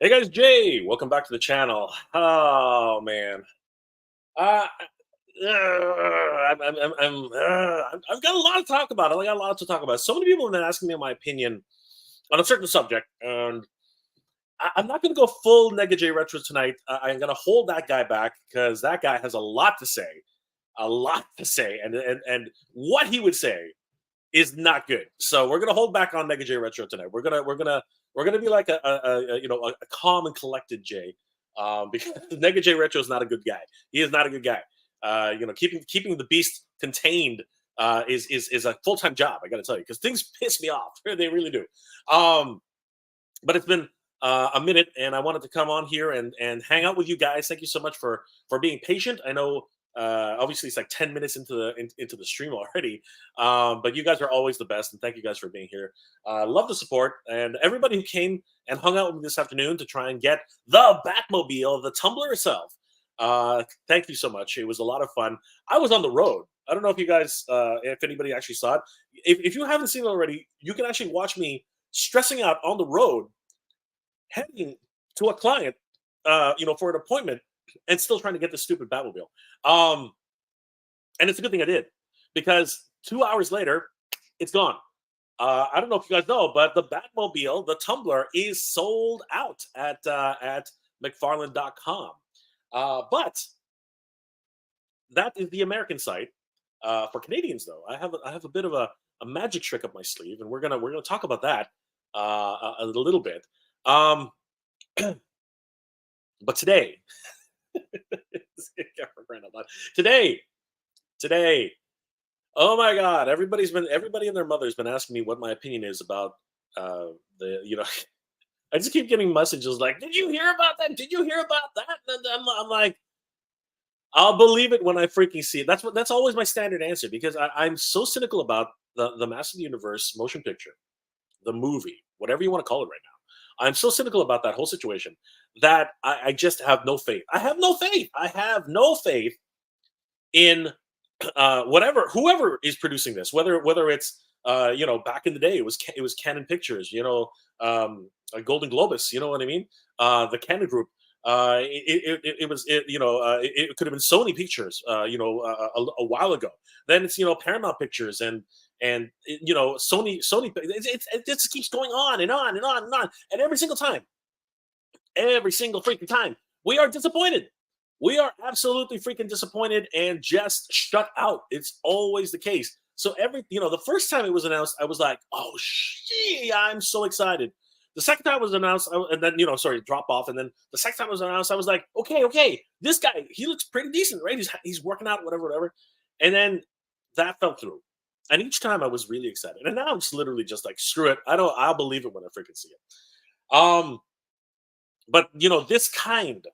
Hey guys, Jay, welcome back to the channel. Oh man, uh, I've got a lot to talk about. I got a lot to talk about. So many people have been asking me my opinion on a certain subject, and I'm not going to go full Nega Jay Retro tonight. I'm going to hold that guy back because that guy has a lot to say, and what he would say is not good. So we're gonna hold back on Nega Jay Retro tonight. We're gonna be like a calm and collected Jay, because Nega Jay Retro is not a good guy. He is not a good guy. Keeping the beast contained is a full time job. I got to tell you, because things piss me off. They really do. Um, but it's been a minute, and I wanted to come on here and hang out with you guys. Thank you so much for being patient. I know obviously it's like 10 minutes into into the stream already, but you guys are always the best, and thank you guys for being here. Love the support, and everybody who came and hung out with me this afternoon to try and get the Batmobile, the Tumbler itself. Thank you so much. It was a lot of fun. I was on the road. I don't know if you guys, if anybody actually saw it. If you haven't seen it already, you can actually watch me stressing out on the road, heading to a client, for an appointment, and still trying to get this stupid Batmobile. Um, and it's a good thing I did, because 2 hours later, it's gone. I don't know if you guys know, but the Batmobile, the Tumbler, is sold out at McFarland.com. But that is the American site. For Canadians, though, I have a bit of a magic trick up my sleeve, and we're gonna talk about that a little bit. Um, but today, today, today, oh my God, everybody and their mother's been asking me what my opinion is about the. I just keep getting messages like, "Did you hear about that? Did you hear about that?" And I'm like, I'll believe it when I freaking see it. That's always my standard answer, because I'm so cynical about the Master of the Universe motion picture, the movie, whatever you want to call it right now. I'm so cynical about that whole situation that I just have no faith. I have no faith. I have no faith in whoever is producing this, whether it's back in the day it was Canon Pictures, Golden Globus, you know what I mean, the Canon Group. It could have been Sony Pictures, a while ago. Then it's Paramount Pictures, and Sony. It just keeps going on and on and on and on, and every single freaking time, we are disappointed. We are absolutely freaking disappointed and just shut out. It's always the case. So the first time it was announced, I was like, oh, shit, I'm so excited. The second time it was announced, and then, drop off. And then the second time it was announced, I was like, okay, this guy, he looks pretty decent, right? He's working out, whatever. And then that fell through. And each time I was really excited. And now I'm just literally just like, screw it. I'll believe it when I freaking see it. But this kind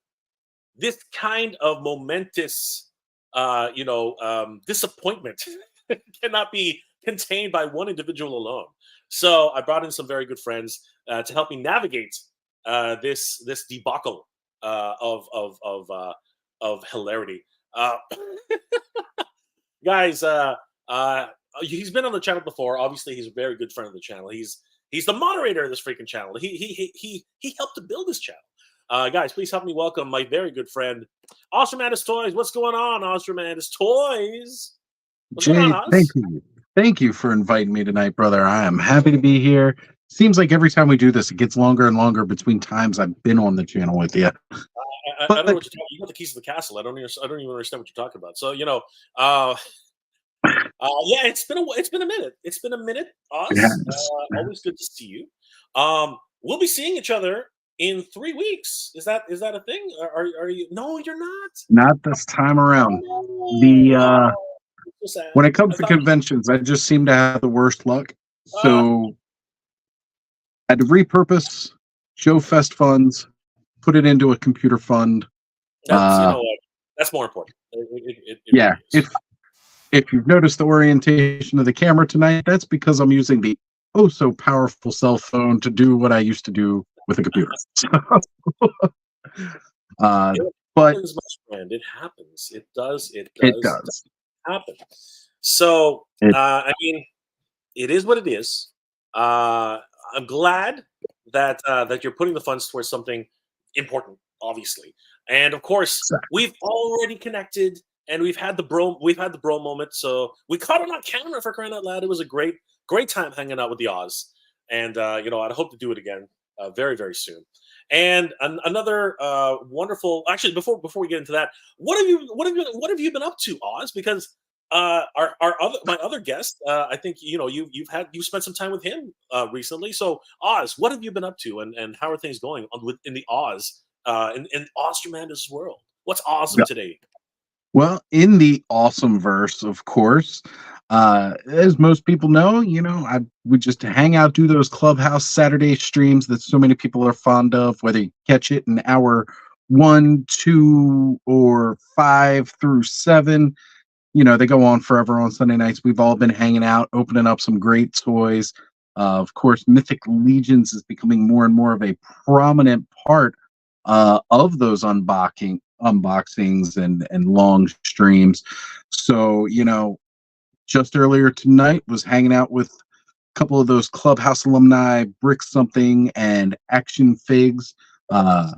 of momentous, disappointment cannot be contained by one individual alone. So I brought in some very good friends to help me navigate this debacle of hilarity. Guys, he's been on the channel before. Obviously, he's a very good friend of the channel. He's the moderator of this freaking channel. He helped to build this channel. Guys, please help me welcome my very good friend, Ostromandus Toys. What's going on, Ostromandus Toys? What's Jay, going on, thank you. Thank you for inviting me tonight, brother. I am happy to be here. Seems like every time we do this, it gets longer and longer between times I've been on the channel with you. I don't know what you're talking. You got the keys to the castle. I don't even understand what you're talking about. So yeah, it's been a minute. It's been a minute. Oz, Yes. Always good to see you. We'll be seeing each other in 3 weeks. Is that a thing? Are you? No, you're not. Not this time around. When it comes to conventions, I just seem to have the worst luck. So I had to repurpose Show Fest funds, put it into a computer fund. That's more important. Yeah. If you've noticed the orientation of the camera tonight, that's because I'm using the so powerful cell phone to do what I used to do with a computer. But it happens. It does. It does happen. So I mean, it is what it is. I'm glad that you're putting the funds towards something important, obviously. And of course, Exactly. we've already connected and we've had the bro moment. So we caught it on camera, for crying out loud. It was a great time hanging out with the Oz. And I'd hope to do it again very, very soon. And another wonderful. Actually, before we get into that, what have you been up to, Oz? Because my other guest, I think you've spent some time with him recently. So Oz, what have you been up to, and how are things going in the Oz in Ostramanda's world? What's awesome today? Well, in the awesome verse, of course, as most people know, I would just hang out, do those Clubhouse Saturday streams that so many people are fond of, whether you catch it in hour 1, 2, or 5 through 7. They go on forever on Sunday nights. We've all been hanging out, opening up some great toys. Of course, Mythic Legions is becoming more and more of a prominent part of those unboxings and long streams. So, just earlier tonight was hanging out with a couple of those Clubhouse alumni, Brick Something and Action Figs. And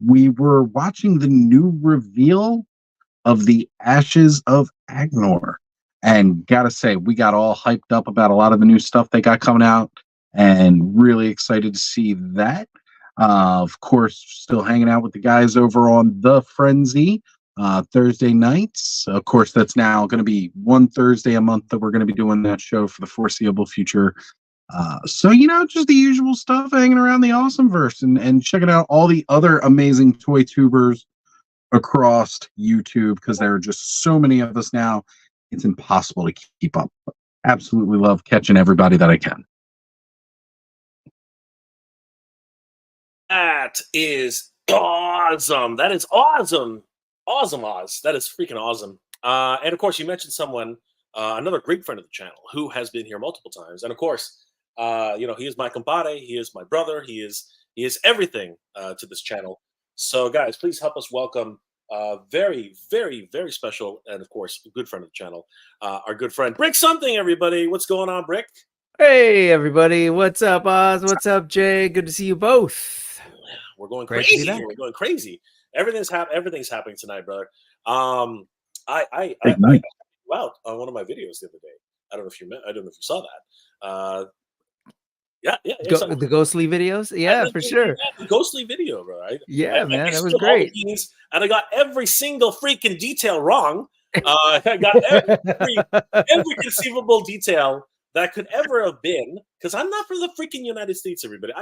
we were watching the new reveal of the Ashes of Agnor. And gotta say, we got all hyped up about a lot of the new stuff they got coming out and really excited to see that. Of course, still hanging out with the guys over on The Frenzy Thursday nights. Of course, that's now going to be one Thursday a month that we're going to be doing that show for the foreseeable future. So, just the usual stuff, hanging around the Awesomeverse and checking out all the other amazing toy tubers across YouTube, because there are just so many of us now. It's impossible to keep up. Absolutely love catching everybody that I can. That is awesome. That is awesome. Awesome, Oz. That is freaking awesome. And of course, you mentioned someone, another great friend of the channel who has been here multiple times. And of course, he is my compadre. He is my brother. He is everything to this channel. So, guys, please help us welcome very, very, very special and, of course, a good friend of the channel, our good friend Brick Something. Everybody, what's going on, Brick? Hey, everybody. What's up, Oz? What's up, Jay? Good to see you both. We're going Great crazy here. We're going crazy. Everything's happening tonight, brother. I out on one of my videos the other day. I don't know if you saw that. The ghostly videos? Yeah, for sure. The ghostly video, bro. Yeah, man, that was great. And I got every single freaking detail wrong. I got every conceivable detail that could ever have been, because I'm not from the freaking United States, everybody.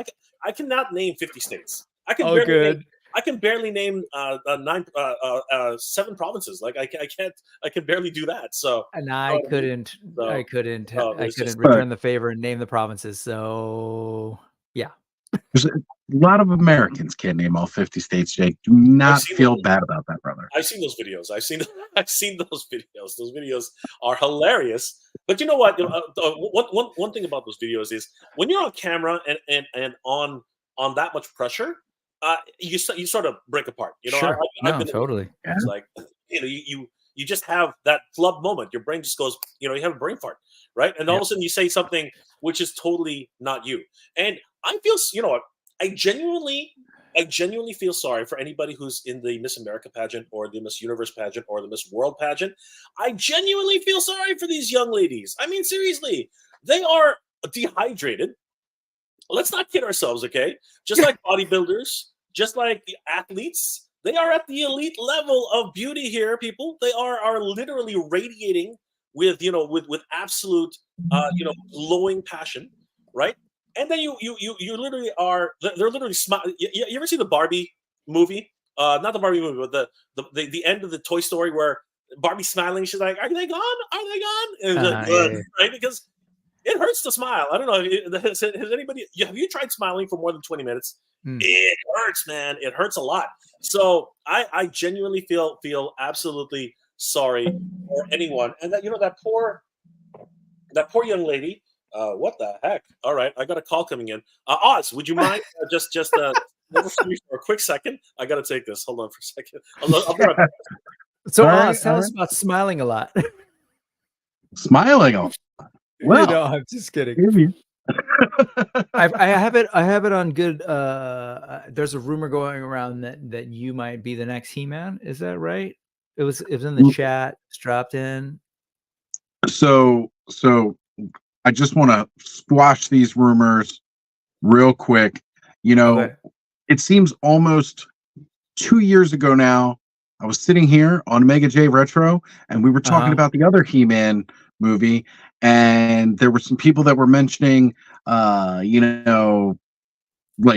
I cannot name 50 states. I can barely name 7 provinces. Like I can barely do that. So and I couldn't return the favor and name the provinces. So yeah. There's a lot of Americans can't name all 50 states, Jake. Do not feel bad about that, brother. I've seen those videos. I've seen those videos. Those videos are hilarious. But you know what? One thing about those videos is when you're on camera and on that much pressure, you sort of break apart. Sure. Totally. It's like you just have that flub moment. Your brain just goes. You have a brain fart, right? And all of a sudden you say something which is totally not you. And I feel, I genuinely feel sorry for anybody who's in the Miss America pageant or the Miss Universe pageant or the Miss World pageant. I genuinely feel sorry for these young ladies. I mean, seriously, they are dehydrated. Let's not kid ourselves, okay? Just like bodybuilders, just like the athletes, they are at the elite level of beauty here, people. They are literally radiating with absolute glowing passion, right? And then you literally are. They're literally smiling. You ever see the Barbie movie? Not the Barbie movie, but the end of the Toy Story where Barbie's smiling. She's like, "Are they gone? Are they gone?" And it's like, right? Because it hurts to smile. I don't know. Has anybody? Have you tried smiling for more than 20 minutes? It hurts, man. It hurts a lot. So I genuinely feel absolutely sorry for anyone, and that poor young lady. What the heck? All right, I got a call coming in. Oz, would you mind just hold for me for a quick second? I got to take this. Hold on for a second. I'll be right back. So Oz, tell us about smiling a lot. Smiling a lot. Well, I'm just kidding. I have it on good. There's a rumor going around that you might be the next He-Man. Is that right? It was in the chat. It's dropped in. So I just want to squash these rumors real quick. Okay. It seems almost 2 years ago now, I was sitting here on Nega Jay Retro, and we were talking about the other He-Man movie, and there were some people that were mentioning, like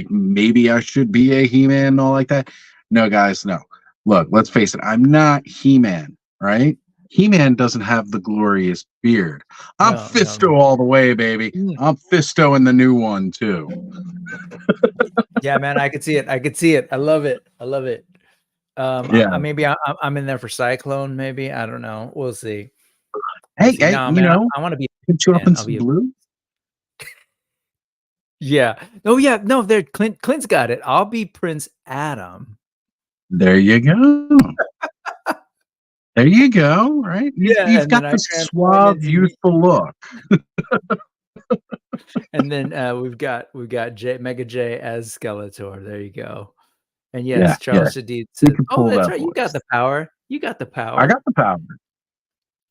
maybe I should be a He-Man and all like that. No, guys, no. Look, let's face it. I'm not He-Man, right? He-Man doesn't have the glorious beard. I'm Fisto all the way, baby. I'm Fisto in the new one too. Yeah, man, I could see it. I love it. Yeah. Maybe I'm in there for Cyclone. Maybe, I don't know. We'll see. Hey, no, man, I want to be. Put you up in some blue. Yeah. Oh yeah. No, there. Clint's got it. I'll be Prince Adam. There you go. There you go. Right. He's got the suave, youthful look. And then we've got Mega Jay as Skeletor. There you go. And yes, Charles Shadid said, "Oh, that's right. You got the power. You got the power. I got the power."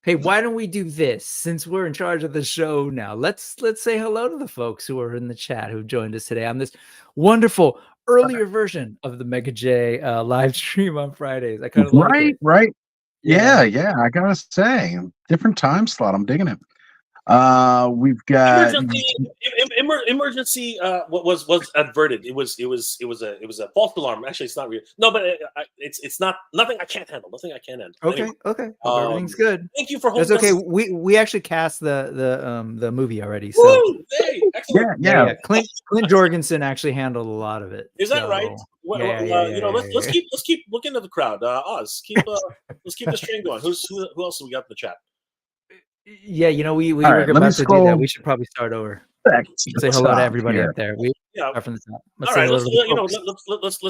Hey, why don't we do this? Since we're in charge of the show now, let's say hello to the folks who are in the chat who joined us today on this wonderful earlier version of the Mega Jay live stream on Fridays. I kind of like it. Right. Yeah. I gotta say, different time slot. I'm digging it. We've got emergency. What was adverted? It was a false alarm. Actually, it's not real. No, but it's not nothing I can't handle. Nothing I can't handle. Okay, anyway, okay. Everything's good. Thank you for holding. That's okay. We actually cast the movie already. So woo, hey, excellent. Yeah. Clint Jorgensen actually handled a lot of it. Is that right? Let's keep looking at the crowd. Oz, let's keep the stream going. Who else do we got in the chat? Yeah, we were about to do that. We should probably start over. Say hello to everybody up there. Start from the top. Let's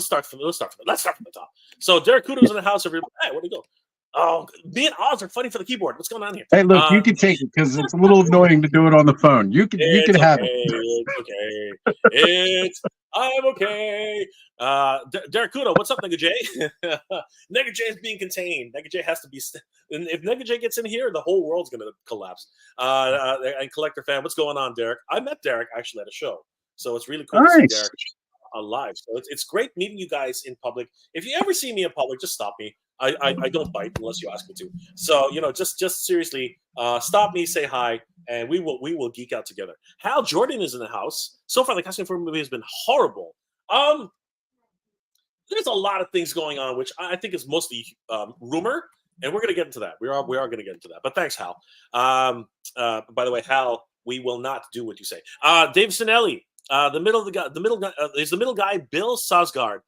start from the top. So Derek Kudo's in the house. Everybody, hey, where'd he go? Oh, me and Oz are fighting for the keyboard. What's going on here? Hey, look, you can take it because it's a little annoying to do it on the phone. You can have it. I'm okay. Derek Kudo, what's up, Nega Jay? Nega Jay is being contained. Nega Jay has to be. If Nega Jay gets in here, the whole world's going to collapse. And Collector fan, what's going on, Derek? I met Derek actually at a show, so it's really cool to see Derek live. So it's great meeting you guys in public. If you ever see me in public, just stop me. I don't bite unless you ask me to. So just seriously, stop me, say hi, and we will geek out together. Hal Jordan is in the house. So far, the casting for the movie has been horrible. There's a lot of things going on, which I think is mostly rumor, and we're going to get into that. We are going to get into that. But thanks, Hal. By the way, Hal, we will not do what you say. Dave Sinelli, the middle guy, Bill Skarsgård.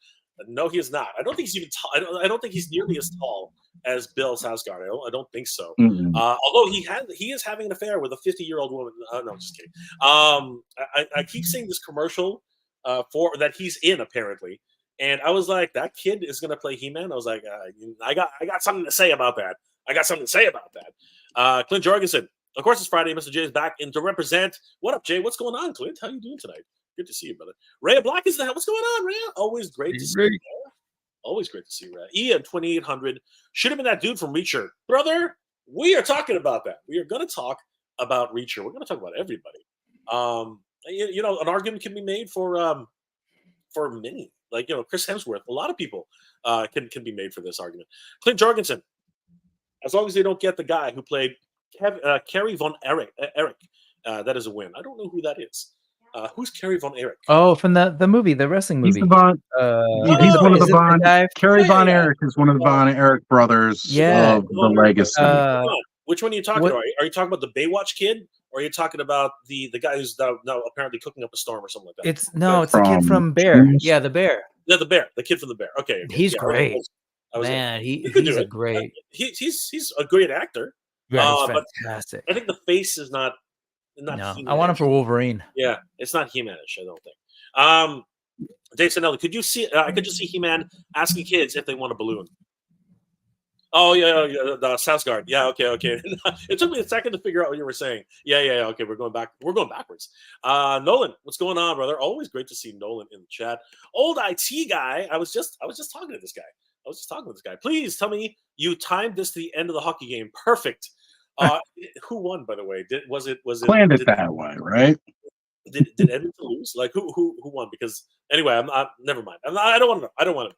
No, he is not. I don't think he's even tall. I don't think he's nearly as tall as Bill Skarsgård. I don't think so. Mm-hmm. Although he is having an affair with a 50-year-old woman. No, just kidding. I keep seeing this commercial for that he's in apparently, and I was like, that kid is gonna play He-Man. I was like, I got something to say about that. Clint Jorgensen. Of course, it's Friday. Mr. J is back in to represent. What up, Jay? What's going on, Clint? How you doing tonight? Good to see you, brother. Rhea Black is there. What's going on, Rhea? Always great to see you. Always great to see you, Rhea. Ian 2800 should have been that dude from Reacher, brother. We are talking about that. We are going to talk about Reacher. We're going to talk about everybody. An argument can be made for many, like Chris Hemsworth. A lot of people can be made for this argument. Clint Jorgensen, as long as they don't get the guy who played Kerry Von Erich, that is a win. I don't know who that is. Who's Kerry Von Erich? Oh, from the movie, the wrestling movie. He's one of the Von. Kerry Von Erich is one of the Von Erich brothers of the Legacy. Which one are you talking about? Are you talking about the Baywatch kid, or are you talking about the guy who's now apparently cooking up a storm or something like that? It's the kid from Bear. Yeah, the Bear. Yeah, the Bear. The kid from the Bear. Okay, he's great. Man, he's a great. He's a great actor. Yeah, he's fantastic. I think the face is not. No, I want him for Wolverine. Yeah, it's not He-Man-ish, I don't think. Dave Sanelli, could you see? I could just see He-Man asking kids if they want a balloon. Oh yeah, the Southgard. Yeah, okay. It took me a second to figure out what you were saying. Yeah. Okay, we're going back. We're going backwards. Nolan, what's going on, brother? Always great to see Nolan in the chat. Old IT guy. I was just talking to this guy. Please tell me you timed this to the end of the hockey game. Perfect. Who won, by the way? Planned it that way, right? Did Edmonton lose? Like who won? Because anyway, I'm not. Never mind. I don't want to know. I don't want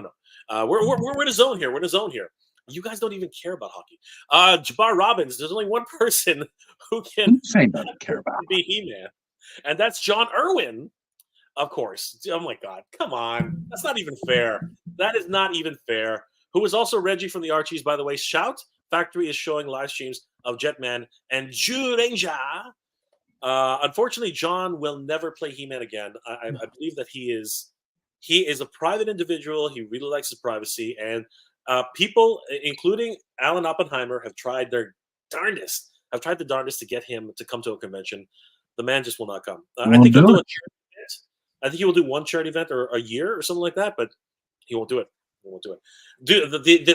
to know. We're in a zone here. We're in a zone here. You guys don't even care about hockey. Jabbar Robbins. There's only one person who can care about be He-Man, and that's John Irwin. Of course. Oh my God. Come on. That's not even fair. That is not even fair. Who is also Reggie from the Archies, by the way. Shout Factory is showing live streams of Jetman and Jew Ranger. Unfortunately, John will never play He-Man again. I believe that he is a private individual. He really likes his privacy, and people, including Alan Oppenheimer, have tried their darndest. Have tried the darndest to get him to come to a convention. The man just will not come. I think he'll do a charity event. I think he will do one charity event or a year or something like that, but he won't do it. He won't do it.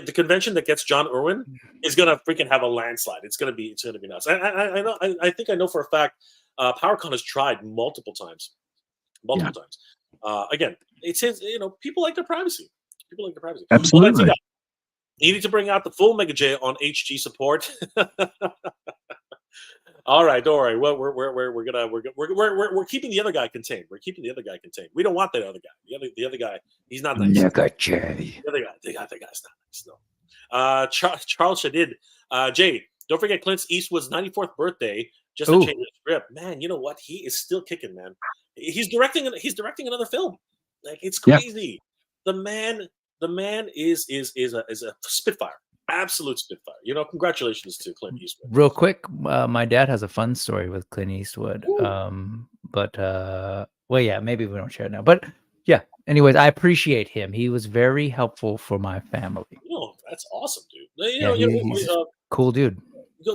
The convention that gets John Irwin is gonna freaking have a landslide. It's gonna be nuts. I know. I think I know for a fact. PowerCon has tried multiple times. Again, it's his. People like their privacy. Absolutely. Well, you need to bring out the full Mega J on HG support. All right, don't worry. Well, we're keeping the other guy contained. We don't want that other guy. The other guy, he's not nice. Nega Jay. The other guy's not nice. No. Charles Shadid. Jay, don't forget Clint Eastwood's 94th birthday. Just to change the script, man. You know what? He is still kicking, man. He's directing another film. Like, it's crazy. Yeah. The man is a spitfire. Absolute spitfire. Congratulations to Clint Eastwood. Real quick, my dad has a fun story with Clint Eastwood. Maybe we don't share it now. But yeah, anyways, I appreciate him. He was very helpful for my family. That's awesome, dude. He's a cool dude.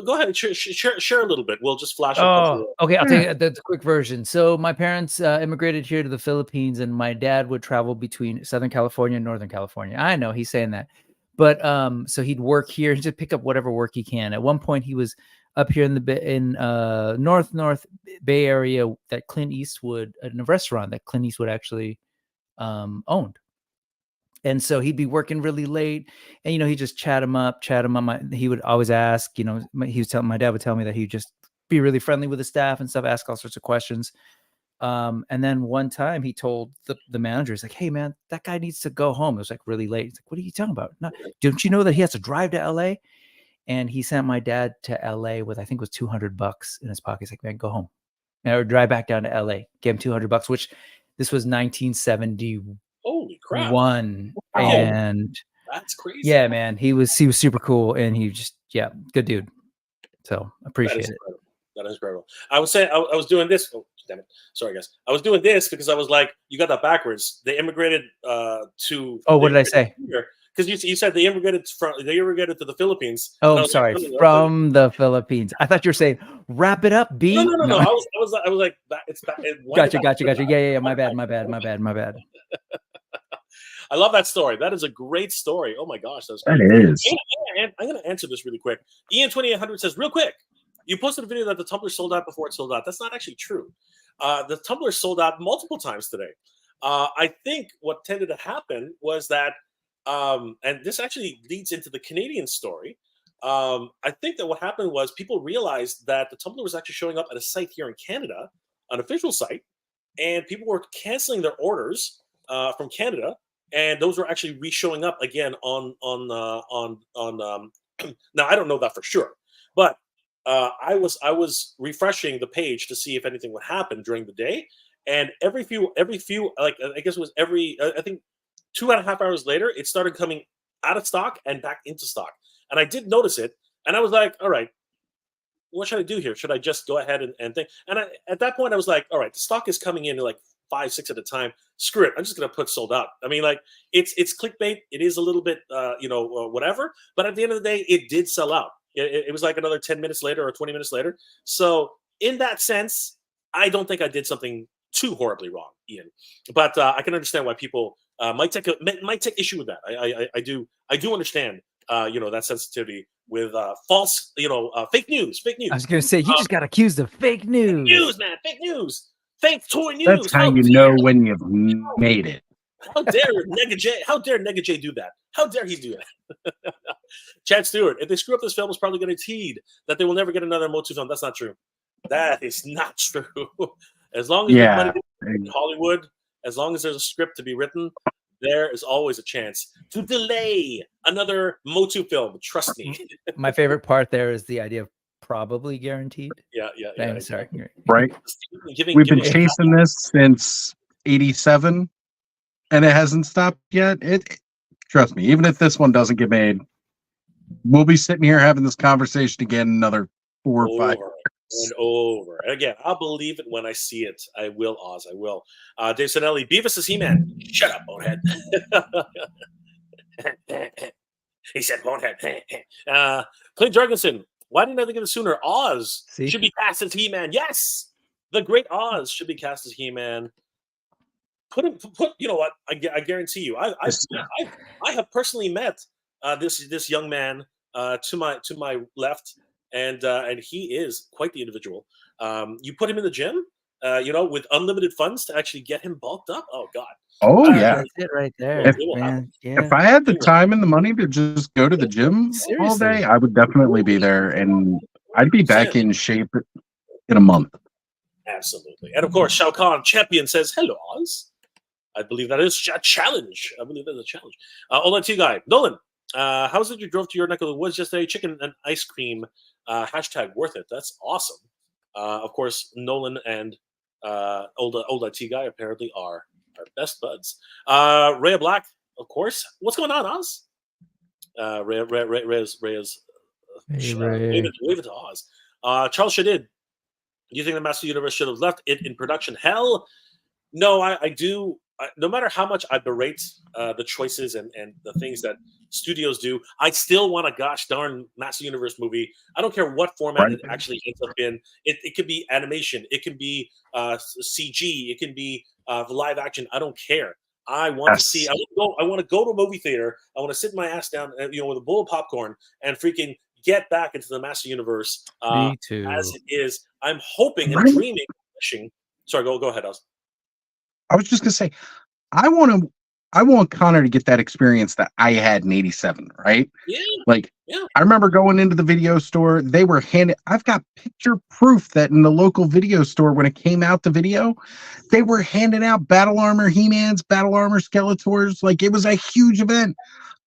Go ahead and share a little bit. We'll just flash. Okay. I'll tell you the quick version. So my parents immigrated here to the Philippines, and my dad would travel between Southern California and Northern California. I know he's saying that, but so he'd work here. He'd just pick up whatever work he can. At one point, he was up here in North Bay Area that Clint Eastwood, in a restaurant that Clint Eastwood actually owned. And so he'd be working really late, and he'd just chat him up. He would always ask, my dad would tell me that he'd just be really friendly with the staff and stuff, ask all sorts of questions. And then one time he told the manager, he's like, "Hey man, that guy needs to go home." It was like really late. He's like, "What are you talking about? No, don't you know that he has to drive to LA?" And he sent my dad to LA with, I think it was $200 in his pocket. He's like, "Man, go home or drive back down to LA." Gave him $200, which this was 1970. Holy crap! And that's crazy. Yeah, man, he was super cool, and he just good dude. So appreciate it. That is incredible. I was saying I was doing this. Oh, damn it! Sorry, guys. I was doing this because I was like, you got that backwards. They immigrated to. Oh, what did I say? Because you said they immigrated to the Philippines. Oh, sorry, from the Philippines. I thought you were saying wrap it up, B. No. I was like, it's Gotcha. Yeah. My bad. I love that story. That is a great story. Oh my gosh, that's great. That is. I'm going to answer this really quick. Ian 2800 says, real quick, you posted a video that the Tumblr sold out before it sold out. That's not actually true. The Tumblr sold out multiple times today. I think what tended to happen was that, and this actually leads into the Canadian story. I think that what happened was people realized that the Tumblr was actually showing up at a site here in Canada, an official site, and people were canceling their orders from Canada. And those were actually re-showing up again on now I don't know that for sure, but I was refreshing the page to see if anything would happen during the day, and every few like I guess it was I think 2.5 hours later it started coming out of stock and back into stock, and I did notice it, and I was like, all right, what should I do here? Should I just go ahead and think? And at that point I was like, all right, the stock is coming in like 5-6 at a time. Screw it. I'm just going to put sold out. I mean, like it's clickbait. It is a little bit, whatever. But at the end of the day, it did sell out. It was like another 10 minutes later or 20 minutes later. So in that sense, I don't think I did something too horribly wrong, Ian. But I can understand why people might take issue with that. I do understand that sensitivity with false, fake news. I was going to say, you just got accused of fake Fake news. news, man. Fake news. Fake toy news. That's how you know when you've made it. How dare Nega Jay? How dare Nega Jay do that? How dare he do that? Chad Stewart, if they screw up this film, it's probably guaranteed that they will never get another Motu film. That's not true. That is not true. As long as there's money in Hollywood, as long as there's a script to be written, there is always a chance to delay another Motu film. Trust me. My favorite part there is the idea of probably guaranteed. Yeah. Sorry. Right. We've been chasing this since '87, and it hasn't stopped yet. Trust me, even if this one doesn't get made, we'll be sitting here having this conversation again another 4 or 5 and over. And again, I'll believe it when I see it. I will, Oz. I will. Dave Sinelli, Beavis is He-Man. Shut up, bonehead. He said bonehead. Clint Jorgensen, why didn't I think of it sooner? Oz should be cast as He-Man. Yes, the great Oz should be cast as He-Man. Put. You know what? I guarantee you. I have personally met this young man to my left, and he is quite the individual. You put him in the gym, with unlimited funds to actually get him bulked up. Oh God. Oh yeah, that's it right there. If I had the time and the money to just go to the gym all day, I would definitely be there, and I'd be back in shape in a month. Absolutely, and of course, Shao Kahn Champion says, "Hello, Oz." I believe that is a challenge. Ola T guy, Nolan. How was it you drove to your neck of the woods yesterday? Chicken and ice cream. Hashtag worth it. That's awesome. Of course, Nolan and Old T guy apparently are our best buds. Rhea Black, of course. What's going on, Oz? Rhea's wave it to Oz. Charles Shadid, do you think the Master Universe should have left it in production hell? No, I do. No matter how much I berate the choices and the things that studios do, I still want a gosh darn Master Universe movie. I don't care what format it actually ends up in. It could be animation. It can be CG. It can be live action. I don't care. I want to see. I want to go to a movie theater. I want to sit my ass down, with a bowl of popcorn and freaking get back into the Master Universe Me too. As it is. I'm hoping and dreaming, wishing. Sorry, go ahead, Oz. I was just gonna say, I want Connor to get that experience that I had in '87, right? Yeah. I remember going into the video store. They were I've got picture proof that in the local video store when it came out the video, they were handing out Battle Armor He-Mans, Battle Armor Skeletors. Like it was a huge event.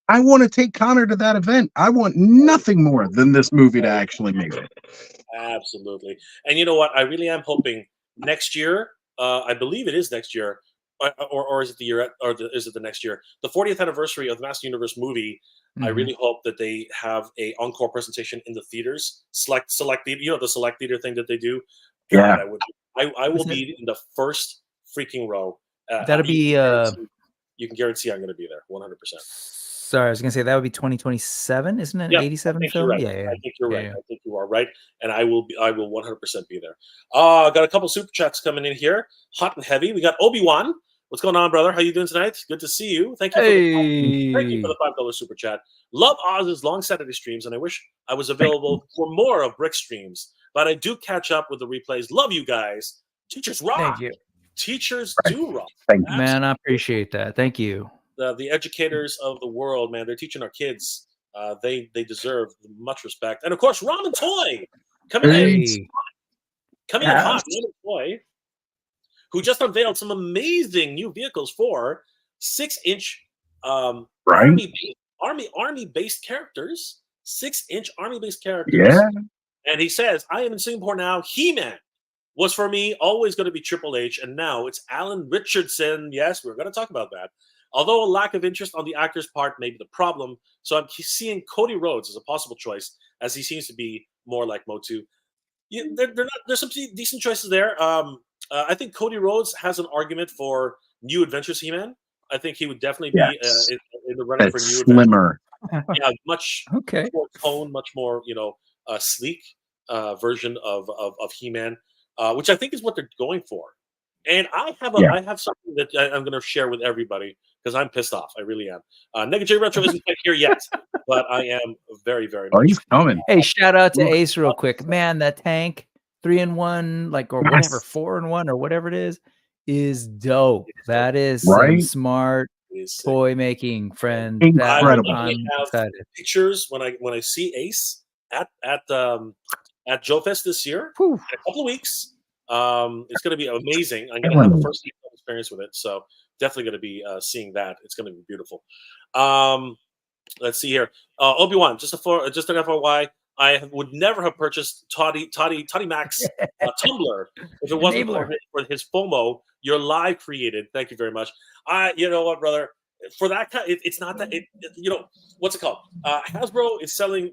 I want to take Connor to that event. I want nothing more than this movie to actually make it. Absolutely. And you know what? I really am hoping next year. I believe it is next year, or is it the year? Is it the next year? The 40th anniversary of the Master Universe movie. Mm-hmm. I really hope that they have a encore presentation in the theaters. Select theater, the select theater thing that they do. Yeah, I will be in the first freaking row. That'll be. You can guarantee I'm going to be there 100%. Sorry, I was going to say that would be 2027, isn't it? 87 film. Right. Yeah. I think you're right. I think you are right, and I will 100% be there. Got a couple super chats coming in here, hot and heavy. We got Obi-Wan. What's going on, brother? How you doing tonight? Good to see you. Thank you for the $5 super chat. Love Oz's long Saturday streams, and I wish I was available for more of Brick streams, but I do catch up with the replays. Love you guys. Teachers rock. Thank you. Teachers do rock. Thank you. Man, I appreciate that. Thank you. The educators of the world, man, they're teaching our kids. They deserve much respect. And of course, Ramen Toy coming in hot. Ramen Toy, who just unveiled some amazing new vehicles for 6-inch army-based characters. 6-inch army-based characters. Yeah. And he says, I am in Singapore now. He-Man was for me always going to be Triple H, and now it's Alan Richardson. Yes, we're going to talk about that. Although a lack of interest on the actor's part may be the problem, so I'm seeing Cody Rhodes as a possible choice, as he seems to be more like Motu. There's some decent choices there. I think Cody Rhodes has an argument for New Adventures He-Man. I think he would definitely be in the running for New slimmer. Adventures. Yeah, much more tone, much more sleek version of He-Man, which I think is what they're going for. And I have something that I'm going to share with everybody because I'm pissed off. I really am. Nega Jay Retro isn't quite here yet. but I am very, very Oh, much. he's coming. Hey, shout out to Look. Ace real quick. Man, that tank 3-in-1, like, or whatever, Nice. 4-in-1 or whatever it is dope. That is some Right? smart Is sick. toy making, friend. I will Incredible. definitely I'm have excited. pictures when I see Ace at Joe Fest this year Whew. in a couple of weeks. It's going to be amazing. I'm going to have a first experience with it, so definitely going to be seeing that. It's going to be beautiful. Let's see here. Obi-Wan, just an FYI, I would never have purchased Toddy Mac's Tumblr if it wasn't for his FOMO. Your live created. Thank you very much. You know what, brother? For that kind, it's not that. You know what's it called? Hasbro is selling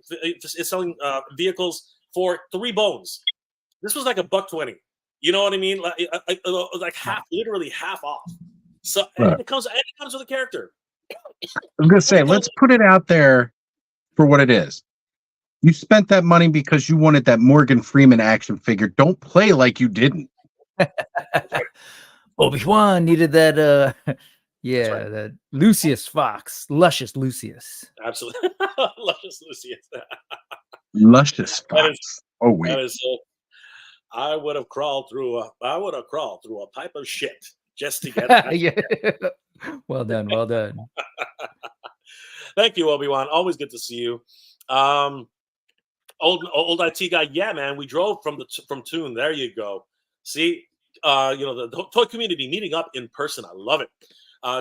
vehicles for $3 bones. This was like $1.20. You know what I mean? Like half, literally half off. So and it comes with a character. I was gonna say, let's put it out there for what it is. You spent that money because you wanted that Morgan Freeman action figure. Don't play like you didn't. Obi-Wan needed that. Yeah, right. that Lucius Fox, luscious Lucius. Absolutely, luscious Lucius. Luscious Fox. Oh wait. That is. I would have crawled through a pipe of shit just to get that. Yeah. Well done. Well done. Thank you, Obi-Wan. Always good to see you. Old IT guy. Yeah, man. We drove from Tune. There you go. See, the toy community meeting up in person. I love it.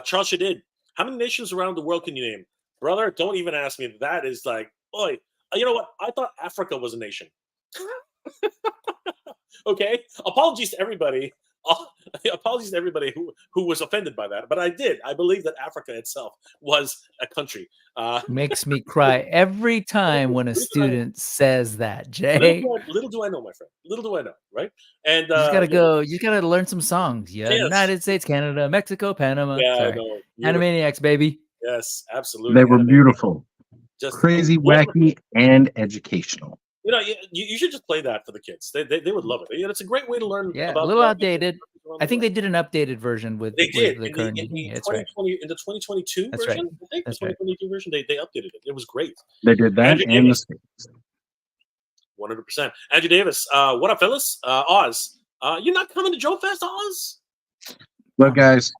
Charles Shadid. How many nations around the world can you name? Brother, don't even ask me. That is like, boy, you know what? I thought Africa was a nation. Okay. Apologies to everybody. Apologies to everybody who was offended by that, but I did. I believe that Africa itself was a country. Makes me cry every time when a student says that, Jay. Little do I know, my friend. Little do I know, right? And you just gotta go. You gotta learn some songs. Yeah, yes. United States, Canada, Mexico, Panama. Yeah, sorry. Animaniacs, baby. Yes, absolutely. They were beautiful, just crazy, wacky, and educational. You know, you should just play that for the kids. They would love it. It's a great way to learn. Yeah, about a little outdated. I think they did an updated version with the current. In the 2022 That's version. right. I think That's the 2022 version they updated it. It was great. They did that and the States. 100%. Andrew Davis, what up, fellas? Oz, you're not coming to Joe Fest, Oz? Look, guys,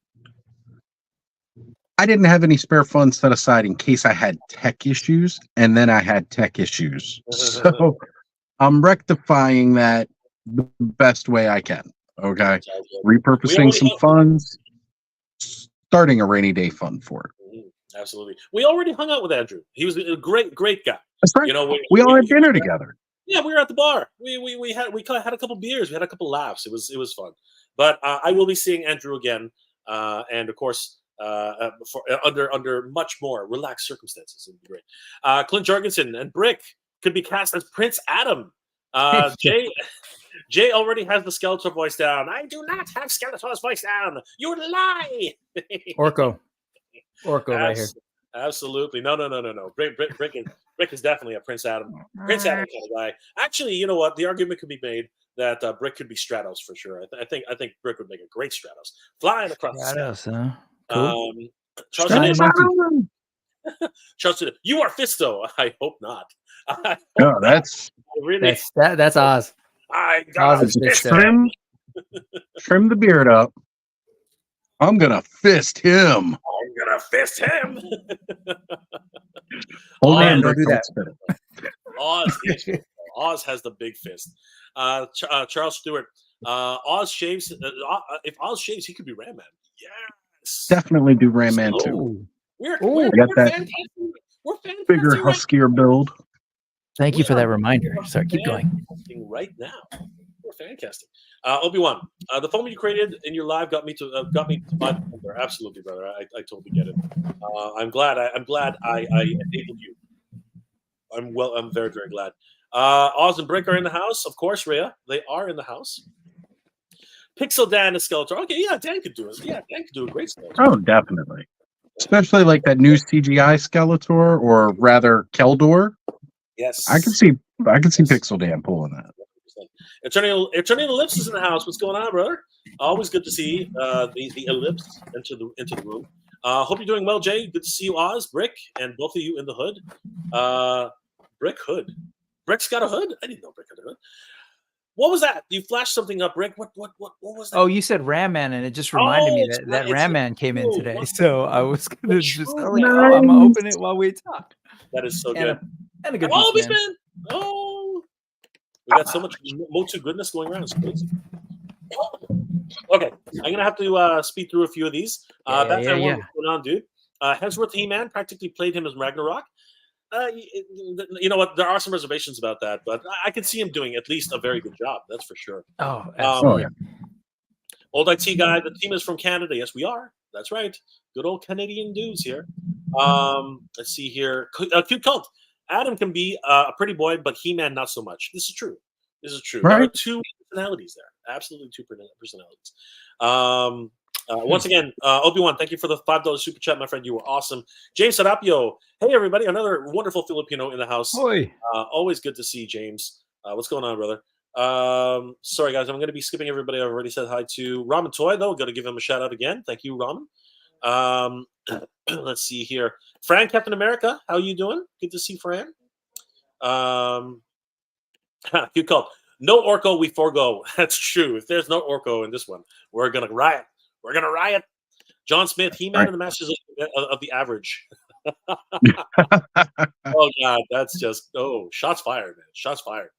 I didn't have any spare funds set aside in case I had tech issues, and then I had tech issues. So I'm rectifying that the best way I can. Okay, repurposing some funds, starting a rainy day fund for it. Absolutely. We already hung out with Andrew. He was a great guy. That's right. You know, we all had dinner together. Yeah, we were at the bar. We had a couple beers. We had a couple laughs. It was fun. But I will be seeing Andrew again, and of course, under much more relaxed circumstances. It would be great. Clint Jorgensen and Brick could be cast as Prince Adam. Jay already has the Skeletor voice down. I do not have Skeletor's voice down. You lie. Orko right here. Absolutely. No. Brick is definitely a Prince Adam kind of guy. Actually, you know what? The argument could be made that Brick could be Stratos for sure. I think Brick would make a great Stratos. Flying across the sky. Cool. Charles, you are Fisto. I hope not. That's Oz. I got trim the beard up. I'm gonna fist him. Oh man, don't do that. Oz has the big fist. Charles Stewart. Oz shaves. If Oz shaves, he could be Ram Man. Yes. Definitely do Ram Man too. We're fantastic. We're bigger, huskier build. Thank you for that reminder. Sorry, keep going. Right now, we're Fancasting. Obi-Wan, the foam you created in your live got me to buy the Tumblr. Absolutely, brother. I totally get it. I'm glad I enabled you. I'm very, very glad. Oz and Brick are in the house, of course. Rhea, they are in the house. Pixel Dan and Skeletor. Okay, yeah, Dan could do it. Yeah, Dan could do a great Skeletor. Oh, definitely. Especially like that new CGI Skeletor, or rather Keldor. Yes, I can see Pixel Dan pulling that. Eternal Ellipse is in the house. What's going on, brother? Always good to see the Ellipse into the room. Hope you're doing well, Jay. Good to see you, Oz, Brick, and both of you in the hood. Brick hood. Brick's got a hood? I didn't know Brick had a hood. What was that? You flashed something up, Brick. What was that? Oh, you said Ram Man, and it just reminded me that Ram Man came in today. So I was gonna just I'm gonna open it while we talk. That is so good. And a good Beast Man. Oh, we got so much Motu goodness going around. It's crazy. Okay, I'm gonna have to speed through a few of these. What's going on, dude? Hemsworth He-Man practically played him as Ragnarok. You know what? There are some reservations about that, but I can see him doing at least a very good job. That's for sure. Oh, absolutely. Old IT guy. The team is from Canada. Yes, we are. That's right. Good old Canadian dudes here. Let's see here. Cute cult. Adam can be a pretty boy, but He-Man not so much. This is true. Right. There are two personalities there. Absolutely two personalities. Once again, Obi-Wan, thank you for the $5 super chat, my friend. You were awesome. James Sarapio. Hey, everybody. Another wonderful Filipino in the house. Always good to see James. What's going on, brother? Sorry, guys. I'm going to be skipping everybody. I've already said hi to Ramen Toy, though. Going to give him a shout out again. Thank you, Ramen. Let's see here. Fran, Captain America. How you doing? Good to see Fran. Cute call. No Orko, we forego. That's true. If there's no Orko in this one, we're going to riot. We're going to riot. John Smith, He-Man and the Masters of the Average. Oh, God. That's just, shots fired, man. Shots fired.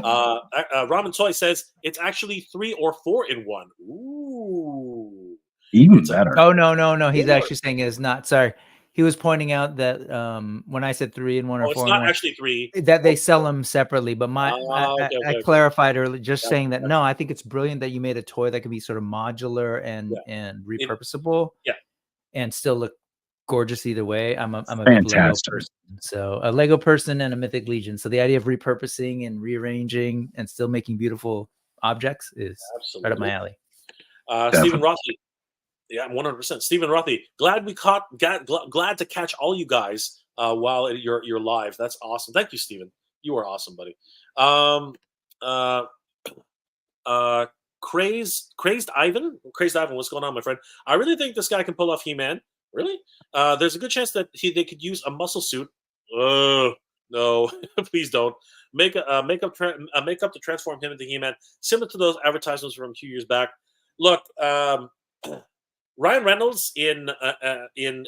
Ramen Toy says it's actually 3 or 4 in 1. Ooh. Even better. Oh, no. He's actually saying it is not. Sorry. He was pointing out that when I said 3 in 1 or 4 it's in not 1, actually 3. That they sell them separately. But I clarified earlier, just saying that no, I think it's brilliant that you made a toy that can be sort of modular and repurposable, and still look gorgeous either way. I'm a big Lego person, so a Lego person and a Mythic Legion. So the idea of repurposing and rearranging and still making beautiful objects is right up my alley. Stephen Rossi. Yeah, 100%. Stephen Rothy, glad to catch all you guys while you're live. That's awesome. Thank you, Stephen. You are awesome, buddy. Crazed Ivan, what's going on, my friend? I really think this guy can pull off He-Man. Really? There's a good chance that they could use a muscle suit. No, please don't. Make up to transform him into He-Man, similar to those advertisements from a few years back. Look, Ryan Reynolds in it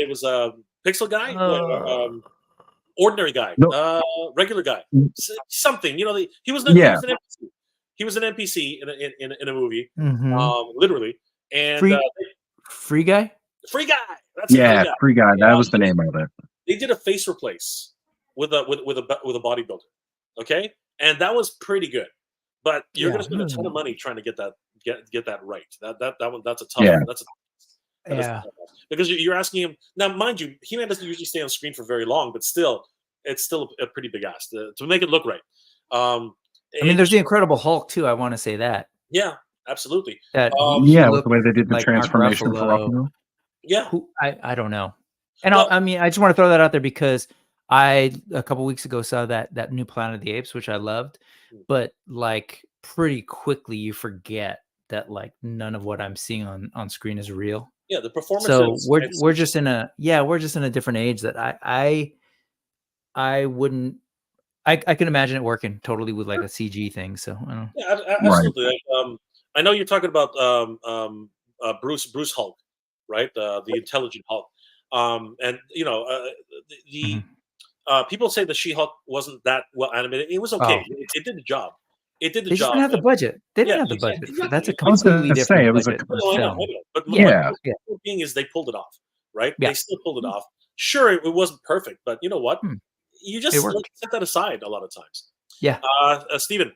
was a Pixel guy, ordinary guy, regular guy, something. You know, he was an NPC. He was an NPC in a movie, literally. And free guy. That's free guy. That was the name of it. They did a face replace with a bodybuilder, okay, and that was pretty good. But you're going to spend a ton of money trying to get that right. That's a tough. That's a tough because you're asking him now. Mind you, He-Man doesn't usually stay on screen for very long, but still, it's still a pretty big ask to make it look right. I mean, there's the Incredible Hulk too. I want to say that. Yeah, absolutely. With the way they did the transformation for Ruffalo. Yeah, I don't know, and I mean, I just want to throw that out there because I a couple weeks ago saw that new Planet of the Apes, which I loved, but like pretty quickly you forget that like none of what I'm seeing on screen is real. Yeah, the performance. So we're just in a different age that I wouldn't. I can imagine it working totally with like a CG thing. So I don't know. Yeah, absolutely. Right. I know you're talking about Bruce Hulk, right? The intelligent Hulk. And you know people say the She-Hulk wasn't that well animated. It was okay. It did the job. It did the job. They just didn't have the budget. They didn't have the budget. Exactly. That's a completely different. It was budget. I know. But the thing is, they pulled it off, right? Yeah. They still pulled it off. Sure, it wasn't perfect, but you know what? You just set that aside a lot of times. Yeah. Steven,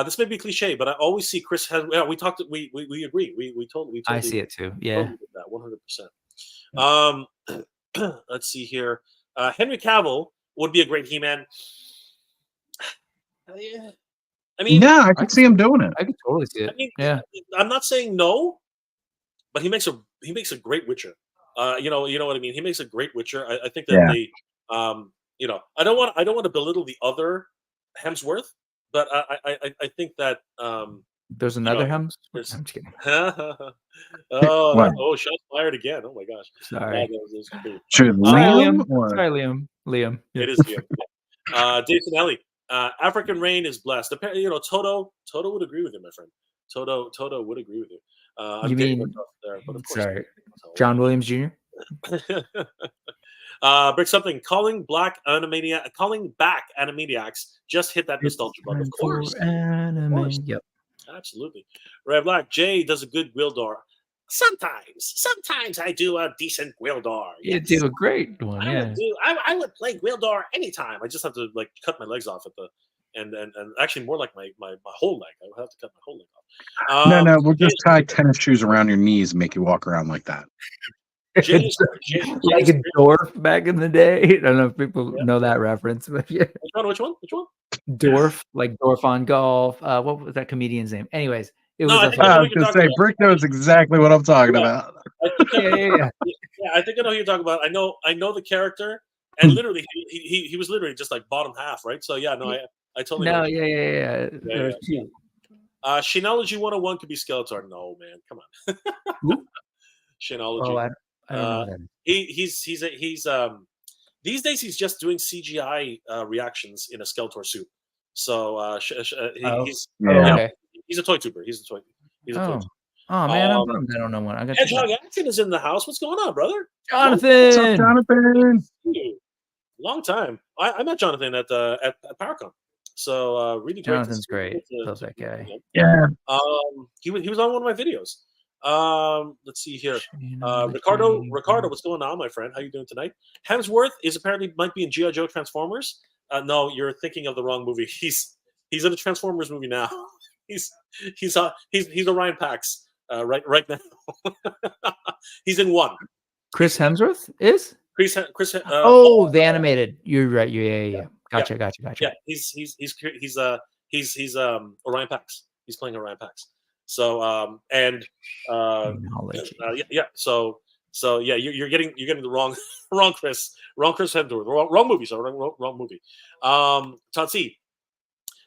this may be cliche, but I always see Chris has. Yeah, we talked. We agree. We totally. I see it too. Yeah. Totally that 100%. Let's see here. Henry Cavill would be a great He-Man. I mean, I could see him doing it. I could totally see it. I mean, I'm not saying no, but he makes a great Witcher. You know what I mean. He makes a great Witcher. I think that they, I don't want to belittle the other Hemsworth, but I think that There's another Hems. there's- I'm just kidding. Wow. Shots fired again. Oh my gosh. Sorry. That was great. Should Liam. Liam or Sorry, Liam. Liam. Yeah. It is Liam. Jason Ellie. African Rain is blessed. Apparently, Toto would agree with you, my friend. Toto would agree with you. I'm You getting mean- myself there, but of course. Sorry. John Williams Jr. Break something. Calling back Animaniacs. Just hit that nostalgia button. Of course. Anime. Yep. Absolutely. Red Black. Jay does a good Gwildor. Sometimes I do a decent Gwildor. You Yes. do a great one. I would play Gwildor anytime. I just have to cut my legs off at the and actually more like my whole leg. I would have to cut my whole leg off. no, we'll just tie tennis shoes around your knees and make you walk around like that. Jay, Like a dwarf back in the day. I don't know if people know that reference, but yeah. Which one? Dwarf, like Dwarf on Golf. What was that comedian's name? Anyways, it was. I a think I know I what was you're gonna talking say, about. Brick knows exactly what I'm talking about. yeah. I think I know who you're talking about. I know the character, and literally he was literally just like bottom half, right? So yeah, no, I totally know. Yeah. There was two. Shinology 101 could be Skeletor. No, man, come on. Shinology. Oh, I don't know that. He's these days he's just doing CGI reactions in a Skeletor suit. So he's Okay. he's a toy tuber. He's a toy tuber. Oh man, I'm bummed I don't know one. I got Hedgehog Action is in the house. What's going on, brother? Jonathan. What's up, Jonathan? Long time. I met Jonathan at PowerCon. So really great. Jonathan's great. Love that guy. Yeah. He was on one of my videos. Let's see here. Ricardo, what's going on, my friend? How you doing tonight? Hemsworth might be in G.I. Joe Transformers. No, you're thinking of the wrong movie. He's in a Transformers movie now. He's Orion Pax right now. He's in one. Chris Hemsworth is? Chris. The animated. You're right. Yeah. Gotcha. Yeah, he's Orion Pax. He's playing Orion Pax. So So yeah, you're getting the wrong Chris Hemsworth, wrong movie. So wrong movie. Tansi,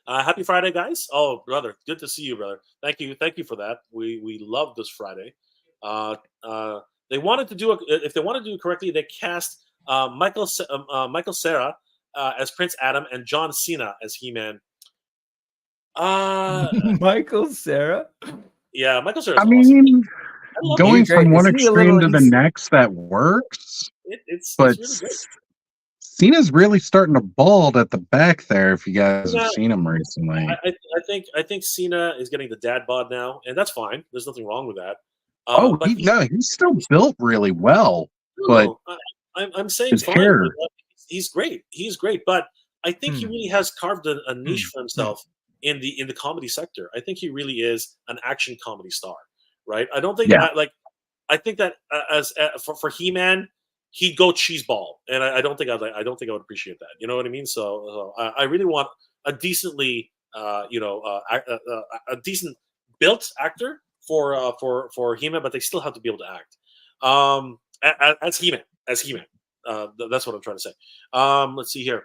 happy Friday, guys. Oh, brother, good to see you, brother. Thank you for that. We love this Friday. They wanted to do if they wanted to do it correctly, they cast Michael Cera as Prince Adam and John Cena as He-Man. Michael Cera. Yeah, Michael Cera. I mean, going He's great. from one Isn't he a extreme to little- the next, that works. It's But really good. Cena's really starting to bald at the back there. If you guys have seen him recently, I think Cena is getting the dad bod now, and that's fine. There's nothing wrong with that. But he's still built really well. But I'm saying his fine. hair. He's great. He's great, but I think he really has carved a niche for himself in the comedy sector. I think he really is an action comedy star, right? I don't think I think that for He-Man, he'd go cheeseball, and I don't think I would appreciate that. You know what I mean? So I really want a decently a decent built actor for He-Man, but they still have to be able to act as He-Man. That's what I'm trying to say. Let's see here.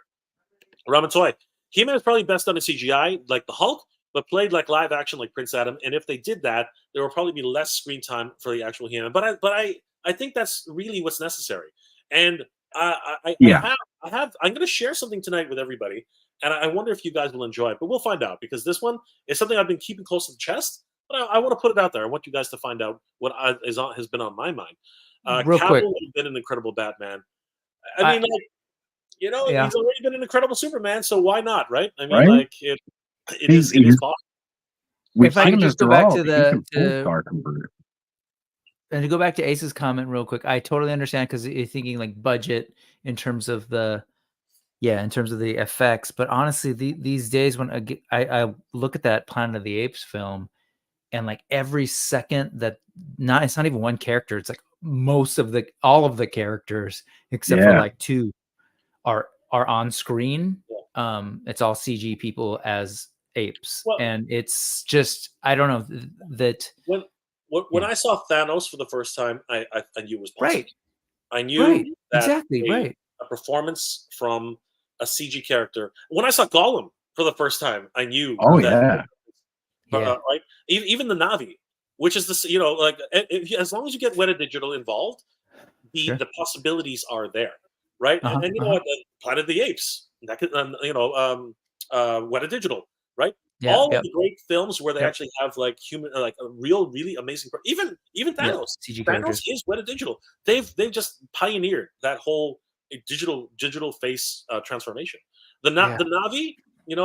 Ramen Toy. He-Man is probably best done in CGI, like the Hulk, but played like live action, like Prince Adam. And if they did that, there will probably be less screen time for the actual He-Man. But I think that's really what's necessary. And I'm going to share something tonight with everybody, and I wonder if you guys will enjoy it. But we'll find out, because this one is something I've been keeping close to the chest. But I want to put it out there. I want you guys to find out what has been on my mind. Real quick, would have been an incredible Batman. I mean, he's already been an incredible Superman, so why not, right? I mean, it is possible. If I can just go back to and to go back to Ace's comment real quick, I totally understand, because you're thinking like budget in terms of the effects. But honestly, these days when I look at that Planet of the Apes film, and like every second that it's not even one character, it's like all of the characters except for like two are on screen. It's all CG people as apes, and it's just, I don't know that when I saw Thanos for the first time, I knew it was possible. Right. I knew that a performance from a CG character. When I saw Gollum for the first time, I knew right? Even the Navi, which is this, like as long as you get Weta Digital involved, Sure. the possibilities are there, right? And you know what, Planet of the Apes, that could, Weta Digital, right? Yeah, All yep. of the great films where they Yep. actually have like human, like a real, really amazing. Even Thanos, CG Thanos characters. is Weta Digital. They've just pioneered that whole digital face transformation. The Navi,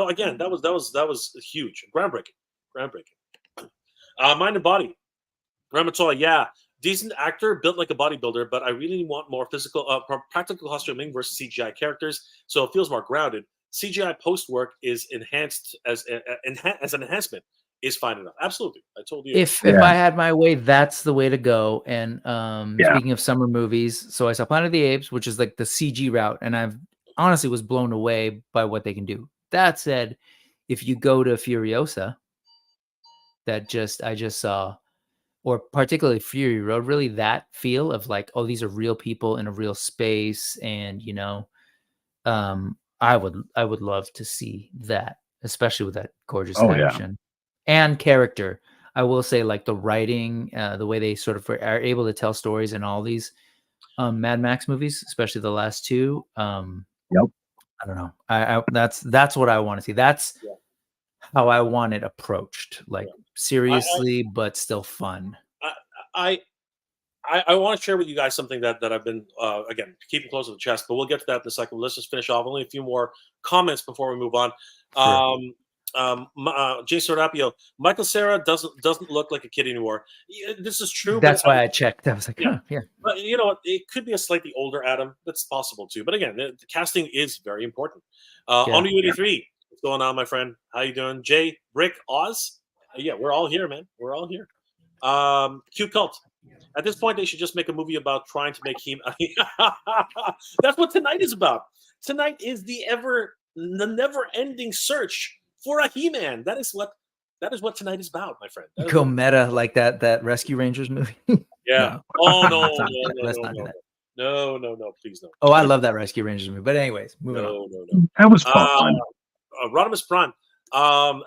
again, that was huge, groundbreaking. Mind and Body, Ramatoy, yeah, decent actor, built like a bodybuilder, but I really want more practical costuming versus CGI characters, so it feels more grounded. CGI post work is enhanced as an enhancement is fine enough. Absolutely, I told you. If I had my way, that's the way to go. And Yeah. speaking of summer movies, so I saw Planet of the Apes, which is like the CG route, and I've honestly was blown away by what they can do. That said, if you go to Furiosa, I just saw, or particularly Fury Road, really that feel of like, oh, these are real people in a real space, and I would love to see that, especially with that gorgeous action and character. I will say, like the writing, the way they sort of are able to tell stories in all these Mad Max movies, especially the last two. I don't know. That's what I want to see. That's how I want it approached, like seriously, but still fun. I want to share with you guys something that I've been again keeping close to the chest, but we'll get to that in a second. Let's just finish off. Only a few more comments before we move on. Sure. Jason Rapio, Michael Cera doesn't look like a kid anymore. This is true. That's why I checked. I was like, yeah. Yeah. But you know what? It could be a slightly older Adam. That's possible too. But again, the casting is very important. On 83, what's going on, my friend? How you doing? Jay, Rick, Oz? Yeah, we're all here, man. We're all here. Q Cult. At this point, they should just make a movie about trying to make him. That's what tonight is about. Tonight is the never-ending search for a He-Man. That is what tonight is about, my friend. Go meta like that Rescue Rangers movie. Yeah. No. Oh no, Let's not do that. No, please no. Oh, I love that Rescue Rangers movie. But anyways, moving on. No. That was fun. Rodimus Prime.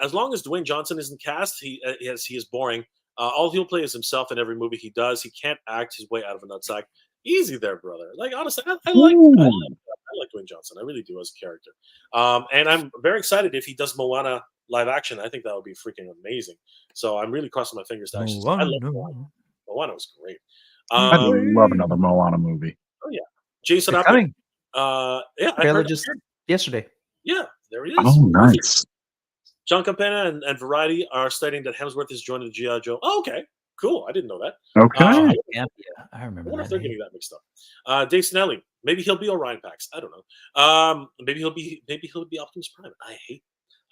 As long as Dwayne Johnson isn't cast, he is boring. All he'll play is himself in every movie he does. He can't act his way out of a nutsack. Easy there, brother. Like honestly, I like Dwayne Johnson. I really do as a character. And I'm very excited if he does Moana live action. I think that would be freaking amazing. So I'm really crossing my fingers. I love Moana. Moana was great. I'd love another Moana movie. Oh yeah, Jason. It's coming. Yeah, I trailer heard just yesterday. Yeah, there he is. Oh, nice. John Campana and Variety are stating that Hemsworth is joining the G.I. Joe. Oh, okay. Cool. I didn't know that. Okay. I remember I wonder if that. they're getting that mixed up. Dave Snelly. Maybe he'll be Orion Pax. I don't know. Maybe he'll be Optimus Prime.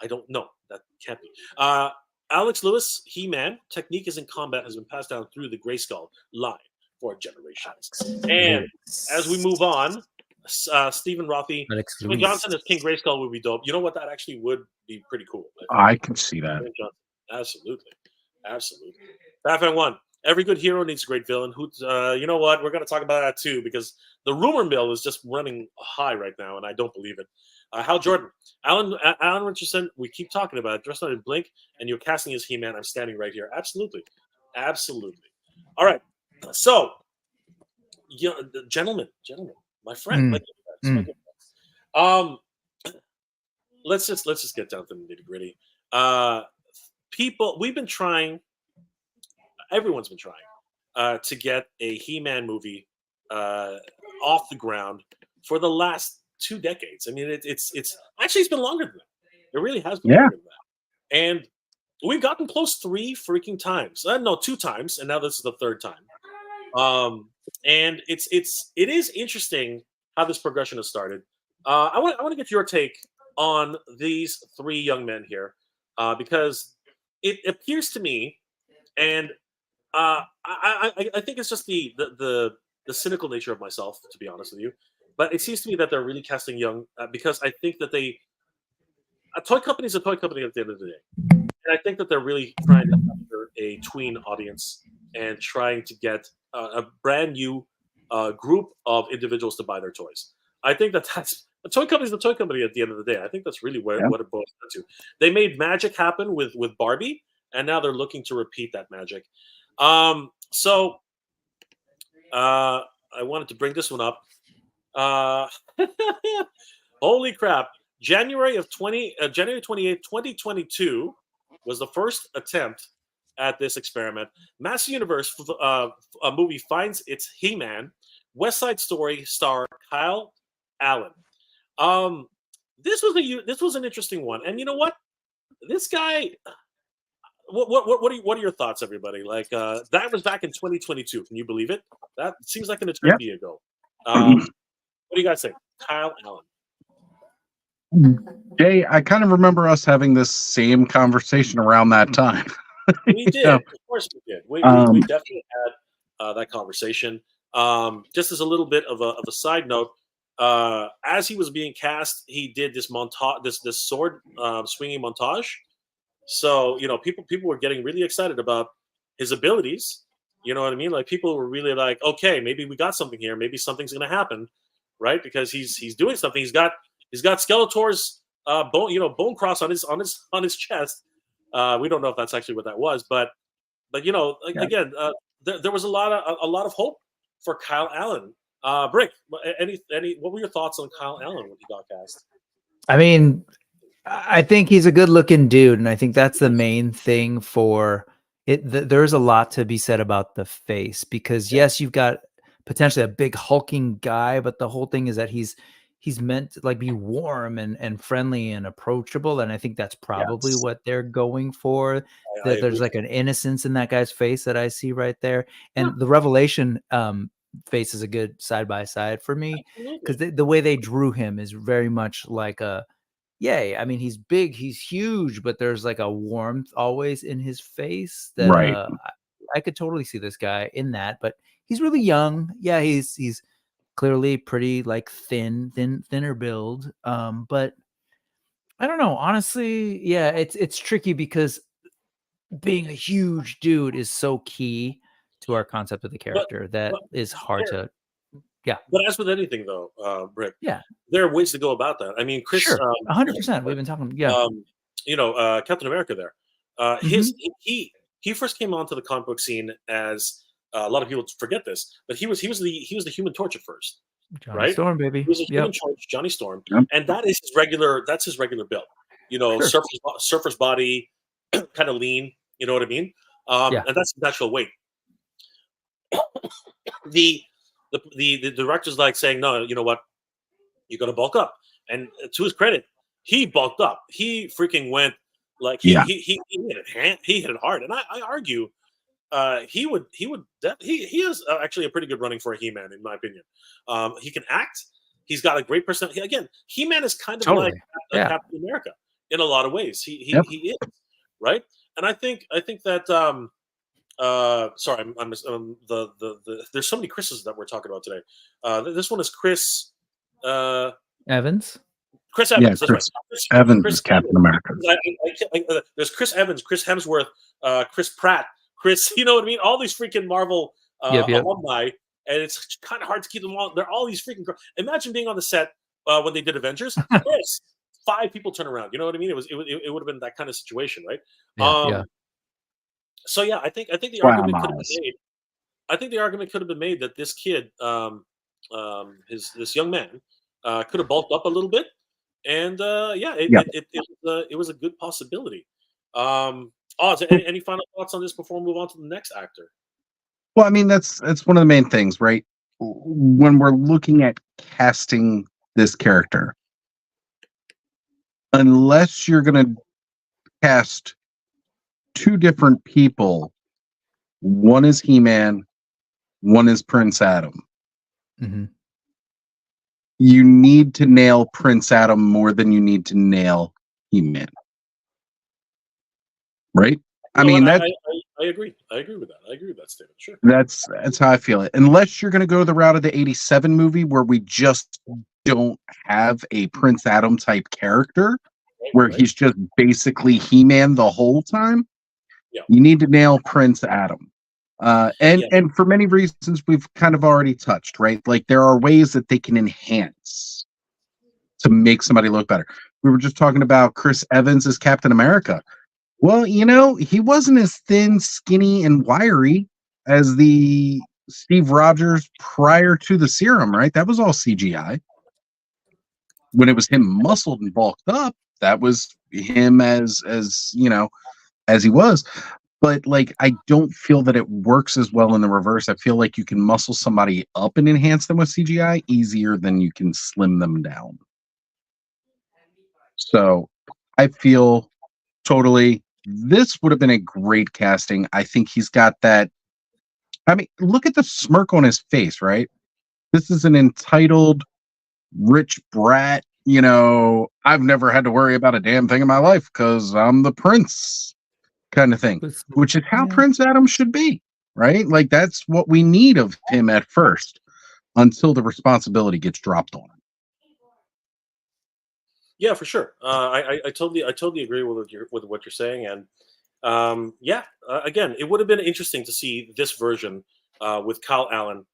I don't know. That can't be. Alex Lewis, He-Man. Technique is in combat has been passed down through the Grayskull line for generations. And as we move on, Stephen Rothy, Dwayne Johnson as King Grayskull would be dope. You know what? That actually would be pretty cool. I can see that. Absolutely. Batman 1. Every good hero needs a great villain. You know what? We're going to talk about that too because the rumor mill is just running high right now, and I don't believe it. Hal Jordan. Alan Richardson, we keep talking about it. Dressed on in Blink, and you're casting as He-Man. I'm standing right here. Absolutely. All right. So, gentlemen, my friend. Let's just get down to the nitty-gritty. People, we've been trying. Everyone's been trying to get a He-Man movie off the ground for the last 2 decades. I mean, it's actually it's been longer than that. It really has been longer than that. And we've gotten close 3 freaking times. No, 2 times, and now this is the 3rd time. And it is interesting how this progression has started. I want to get your take on these 3 young men here because it appears to me, and I think it's just the cynical nature of myself, to be honest with you. But it seems to me that they're really casting young because I think that a toy company is a toy company at the end of the day, and I think that they're really trying to capture a tween audience and trying to get a brand new group of individuals to buy their toys. I think that's a toy company is a toy company at the end of the day. I think that's really what it boils down to. They made magic happen with Barbie. and now they're looking to repeat that magic. So I wanted to bring this one up. Holy crap! January 28th, 2022 was the first attempt at this experiment. Master Universe a movie finds its He-Man. West Side Story star Kyle Allen. This was an interesting one, and you know what? This guy. What are your thoughts, everybody? Like that was back in 2022. Can you believe it? That seems like an eternity ago. What do you guys think, Kyle Allen? Jay, I kind of remember us having this same conversation around that time. We did, of course we did. We definitely had that conversation. Just as a little bit of a side note, as he was being cast, he did this montage, this sword swinging montage. So people were getting really excited about his abilities. You know what I mean? Like people were really like, okay, maybe we got something here. Maybe something's going to happen, right? Because he's doing something. He's got Skeletor's bone cross on his chest. We don't know if that's actually what that was, but again, there was a lot of hope for Kyle Allen. Brick, what were your thoughts on Kyle Allen when he got cast? I mean, I think he's a good-looking dude, and I think that's the main thing for it. There's a lot to be said about the face because yes, you've got potentially a big hulking guy, but the whole thing is that he's meant to like be warm and friendly and approachable, and I think that's probably what they're going for. There's like an innocence in that guy's face that I see right there, and the Revelation face is a good side by side for me because the way they drew him is very much like a. Yay. I mean, he's big, he's huge, but there's like a warmth always in his face that I could totally see this guy in that, but he's really young. Yeah, he's clearly pretty like thinner build. But I don't know. Honestly, yeah, it's tricky because being a huge dude is so key to our concept of the character that is hard to. Yeah, but as with anything, though, Brick, there are ways to go about that. I mean, Chris, sure, 100%. We've been talking, Captain America. There, he first came onto the comic book scene as a lot of people forget this, but he was the Human Torch at first, Johnny Storm, baby. He was a Human Torch, Johnny Storm, and that's his regular build. Surfer's body, kind of lean. You know what I mean? And that's his natural weight. The director's like saying, no, you know what? You're going to bulk up. And to his credit, he bulked up. He freaking went like he hit it hard. And I argue he has actually a pretty good running for a He-Man, in my opinion. He can act. He's got a great personality. Again, He-Man is kind of like Captain America in a lot of ways. He is, right? And I think that sorry, there's so many Chris's that we're talking about today. This one is Chris Evans. Chris Evans. Yeah, Chris Evans is Captain America. There's Chris Evans, Chris Hemsworth, Chris Pratt, Chris. You know what I mean? All these freaking Marvel alumni, and it's kind of hard to keep them all. They're all these freaking. Imagine being on the set when they did Avengers. Chris, 5 people turn around. You know what I mean? It would have been that kind of situation, right? So yeah, I think the argument could have been made. I think the argument could have been made that this kid, this young man, could have bulked up a little bit, and it was a good possibility. Oz, any final thoughts on this before we move on to the next actor? Well, I mean that's one of the main things, right? When we're looking at casting this character, unless you're going to cast 2 different people, one is He-Man, one is Prince Adam. You need to nail Prince Adam more than you need to nail He-Man, right? I agree. I agree with that. I agree with that statement. Sure. That's how I feel it. Unless you're going to go the route of the '87 movie where we just don't have a Prince Adam type character, where he's just basically He-Man the whole time. You need to nail Prince Adam. And for many reasons we've kind of already touched, right? Like there are ways that they can enhance to make somebody look better. We were just talking about Chris Evans as Captain America. Well, he wasn't as thin, skinny, and wiry as the Steve Rogers prior to the serum, right? That was all CGI. When it was him muscled and bulked up, that was him as as he was. But like, I don't feel that it works as well in the reverse. I feel like you can muscle somebody up and enhance them with CGI easier than you can slim them down. So I feel totally this would have been a great casting. I think he's got that. I mean, look at the smirk on his face, right? This is an entitled, rich brat. I've never had to worry about a damn thing in my life because I'm the prince kind of thing, which is how Prince Adam should be, right? Like, that's what we need of him at first until the responsibility gets dropped on him. Yeah, for sure. I totally agree with what you're saying, and again, it would have been interesting to see this version with Kyle Allen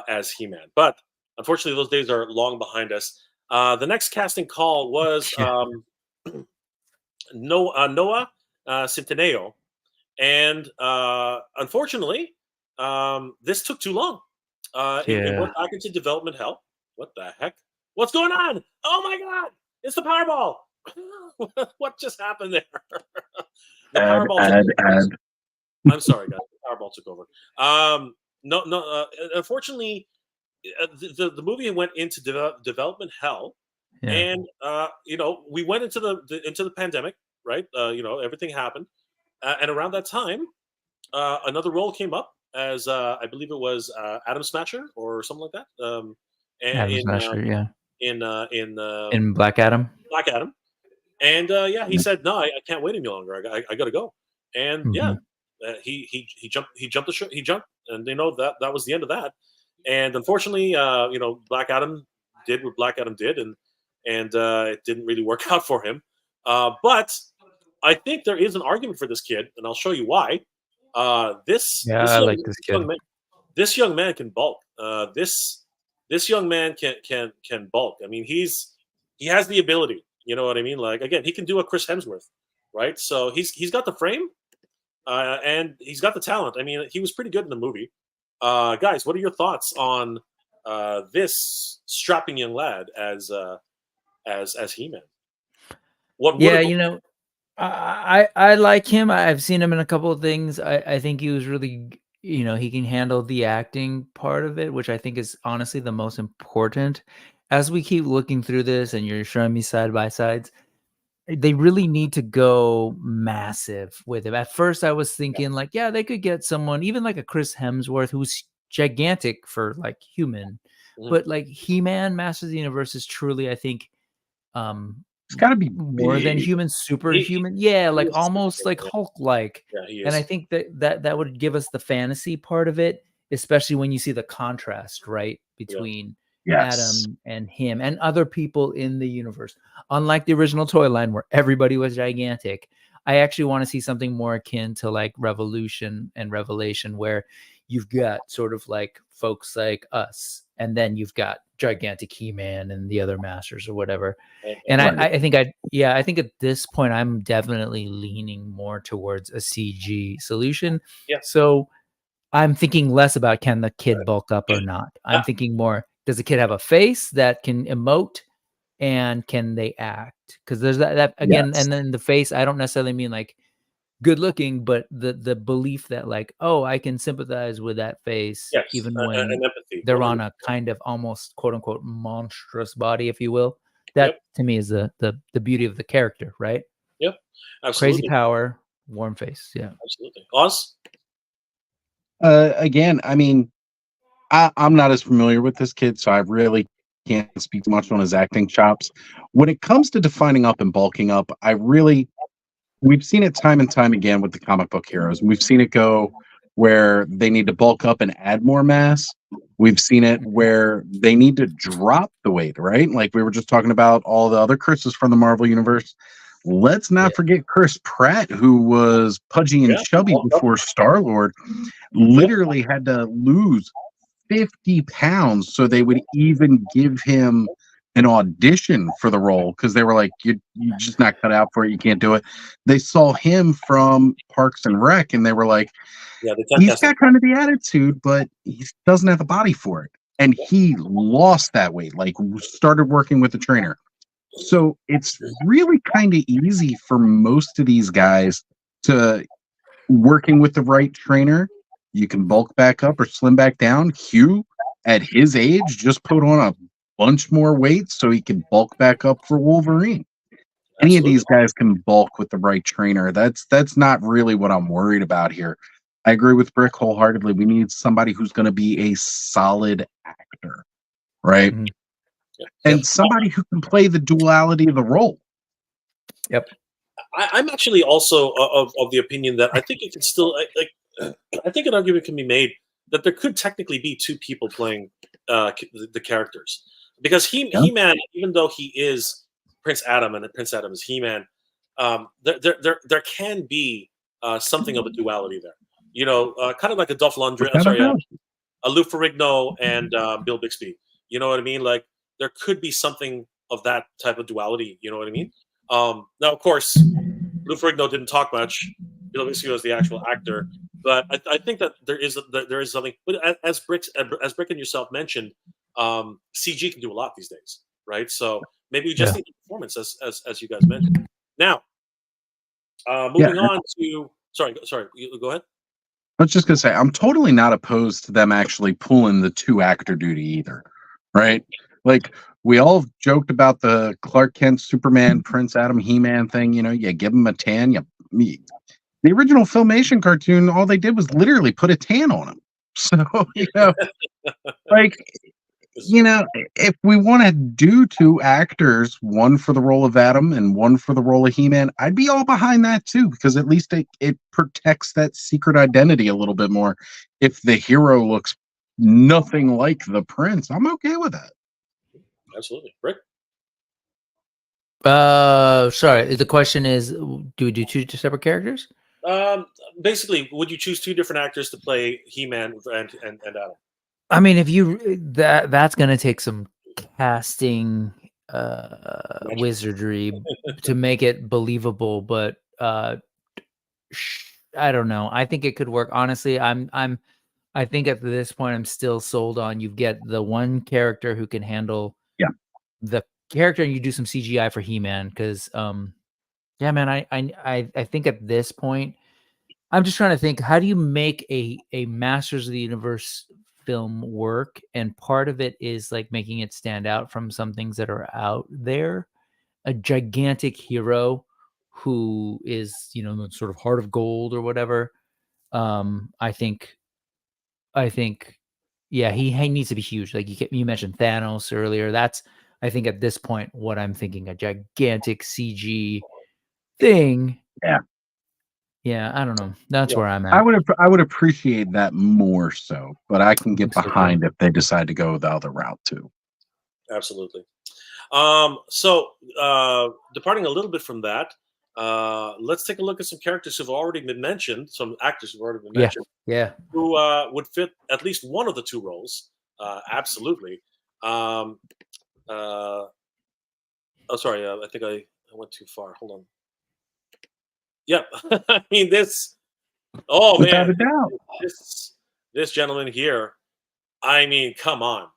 as He-Man, but unfortunately, those days are long behind us. The next casting call was Noah Centineo, and unfortunately, this took too long. It went back into development hell. What the heck? What's going on? Oh my God! It's the Powerball. What just happened there? The Powerball. I'm sorry, guys. The Powerball took over. No. Unfortunately, the movie went into development hell, and we went into the pandemic, right? Everything happened, and around that time, another role came up as I believe it was Adam Smasher or something like that. Adam Smasher, in Black Adam, and he Yeah. said, "No, I can't wait any longer. I got to go." And he jumped the he jumped, and that was the end of that. And unfortunately, Black Adam did what Black Adam did, and it didn't really work out for him. But I think there is an argument for this kid, and I'll show you why. This young man can bulk. This young man can bulk. I mean, he has the ability. You know what I mean? Like, again, he can do a Chris Hemsworth, right? So he's got the frame, and he's got the talent. I mean, he was pretty good in the movie. Guys, what are your thoughts on this strapping young lad as He-Man? I like him. I've seen him in a couple of things. I think he was really, he can handle the acting part of it, which I think is honestly the most important. As we keep looking through this and you're showing me side by sides, they really need to go massive with him. At first I was thinking they could get someone, even like a Chris Hemsworth, who's gigantic for like human, but like He-Man Masters of the Universe is truly, I think, it's got to be more than human, superhuman. Almost like Hulk-like. And I think that would give us the fantasy part of it, especially when you see the contrast, right, between Adam and him and other people in the universe. Unlike the original toy line where everybody was gigantic, I actually want to see something more akin to like Revolution and Revelation, where you've got sort of like folks like us, and then you've got gigantic He-Man and the other masters or whatever. And I think I think at this point I'm definitely leaning more towards a CG solution. So I'm thinking less about can the kid bulk up or not. I'm thinking more, does the kid have a face that can emote, and can they act? Because there's that again. And then the face, I don't necessarily mean like good looking, but the belief that like, oh, I can sympathize with that face, even when they're on a kind of almost quote unquote monstrous body, if you will. That to me is the beauty of the character, right? Yep, absolutely. Crazy power, warm face. Yeah, absolutely. Oz? Again, I mean, I'm not as familiar with this kid, so I really can't speak much on his acting chops. When it comes to defining up and bulking up, we've seen it time and time again with the comic book heroes. We've seen it go where they need to bulk up and add more mass. We've seen it where they need to drop the weight, right? Like we were just talking about all the other Chris's from the Marvel Universe. Let's not forget Chris Pratt, who was pudgy and chubby before Star-Lord, literally had to lose 50 pounds so they would even give him an audition for the role because they were like, you're just not cut out for it. You can't do it. They saw him from Parks and Rec, and they were like, Yeah, the he's Fancasting. got kind of the attitude, but he doesn't have the body for it. And he lost that weight, like started working with the trainer. So it's really kind of easy for most of these guys to working with the right trainer. You can bulk back up or slim back down. Hugh, at his age, just put on a bunch more weight so he can bulk back up for Wolverine. Any of these guys can bulk with the right trainer. That's not really what I'm worried about here. I agree with Brick wholeheartedly. We need somebody who's going to be a solid actor, right? Mhm. And somebody who can play the duality of the role. Yep. I'm actually also of the opinion that I think it can still I think an argument can be made that there could technically be two people playing the characters, because He-Man, even though he is Prince Adam and Prince Adam is He-Man, there can be something of a duality there. You know, kind of like a Dolph Lundgren, a Lou Ferrigno and Bill Bixby. You know what I mean? Like there could be something of that type of duality. You know what I mean? Now, of course, Lou Ferrigno didn't talk much. Bill Bixby was the actual actor, but I think that there is something. But as Brick and yourself mentioned, CG can do a lot these days, right? So maybe we just need the performance, as you guys mentioned. Now, moving on to sorry, go ahead. I was just gonna say I'm totally not opposed to them actually pulling the 2-actor duty either, right? Like we all joked about the Clark Kent, Superman, Prince Adam, He-Man thing. You know, you give him a tan. The original Filmation cartoon, all they did was literally put a tan on him. So you know, like you know, if we want to do 2 actors, one for the role of Adam and one for the role of He-Man, I'd be all behind that too, because at least it protects that secret identity a little bit more. If the hero looks nothing like the prince, I'm okay with that. Absolutely, Rick. Sorry. The question is, do we do 2 separate characters? Basically, would you choose 2 different actors to play He-Man and Adam? I mean, if you that's going to take some casting wizardry to make it believable, but I don't know. I think it could work. Honestly, I think at this point I'm still sold on you get the one character who can handle the character, and you do some CGI for He-Man, because yeah, man, I think at this point I'm just trying to think, how do you make a Masters of the Universe film work? And part of it is like making it stand out from some things that are out there. A gigantic hero who is, you know, the sort of heart of gold or whatever. I think, yeah, he needs to be huge. Like you mentioned Thanos earlier. That's, I think at this point, what I'm thinking, a gigantic CG thing. Yeah, I don't know. That's where I'm at. I would appreciate that more so, but I can get behind if they decide to go the other route too. Absolutely. So departing a little bit from that, let's take a look at some characters who've already been mentioned, some actors who've already been mentioned, who would fit at least one of the 2 roles. Absolutely. Oh, sorry. I think I went too far. Hold on. Yep. I mean, this. Oh Without man, a doubt. This gentleman here. I mean, come on.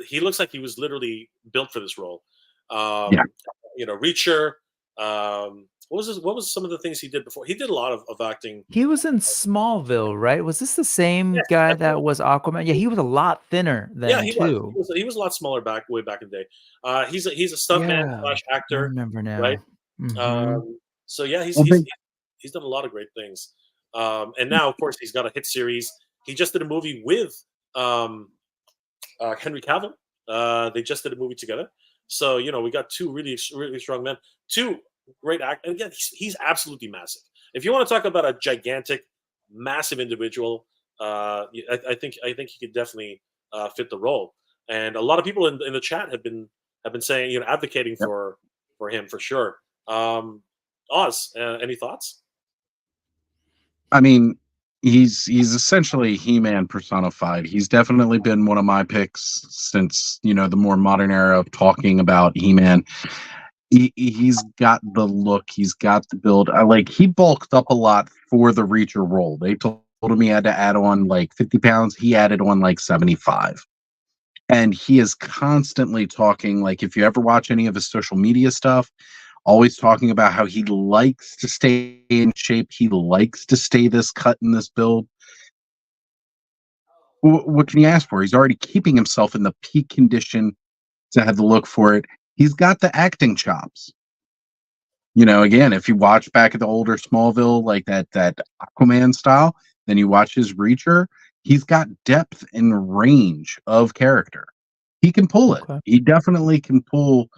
He looks like he was literally built for this role. You know, Reacher. What was some of the things he did before? He did a lot of acting. He was in Smallville, right? Was this the same guy that was Aquaman? Yeah, he was a lot thinner then too. He was a lot smaller way back in the day. He's a stuntman / actor. I remember now. Right? Mm-hmm. So yeah, he's done a lot of great things. And now, of course, he's got a hit series. He just did a movie with Henry Cavill. They just did a movie together. So, you know, we got 2 really, really strong men, 2 great actors. And again, he's absolutely massive. If you want to talk about a gigantic, massive individual, I think he could definitely fit the role. And a lot of people in the chat have been saying, you know, advocating for him for sure. Oz, any thoughts? I mean, He's essentially He-Man personified. He's definitely been one of my picks since, you know, the more modern era of talking about He-Man. He's got the look, he's got the build. He bulked up a lot for the Reacher role. They told him he had to add on like 50 pounds. He added on like 75. And he is constantly talking, like if you ever watch any of his social media stuff, always talking about how he likes to stay in shape. He likes to stay this cut in this build. What can you ask for? He's already keeping himself in the peak condition to have the look for it. He's got the acting chops. You know, again, if you watch back at the older Smallville, like that Aquaman style, then you watch his Reacher, he's got depth and range of character. He can pull it. Okay. He definitely can pull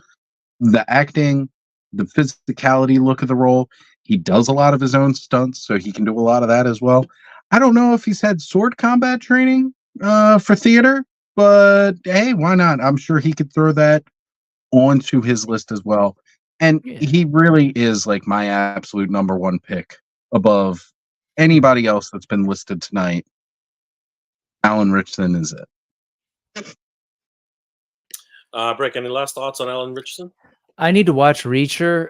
the acting, the physicality look of the role. He does a lot of his own stunts, so he can do a lot of that as well. I don't know if he's had sword combat training for theater, but hey, why not? I'm sure he could throw that onto his list as well. And he really is like my absolute number one pick above anybody else that's been listed tonight. Alan Richardson is it. Brick, any last thoughts on Alan Richardson? I need to watch Reacher.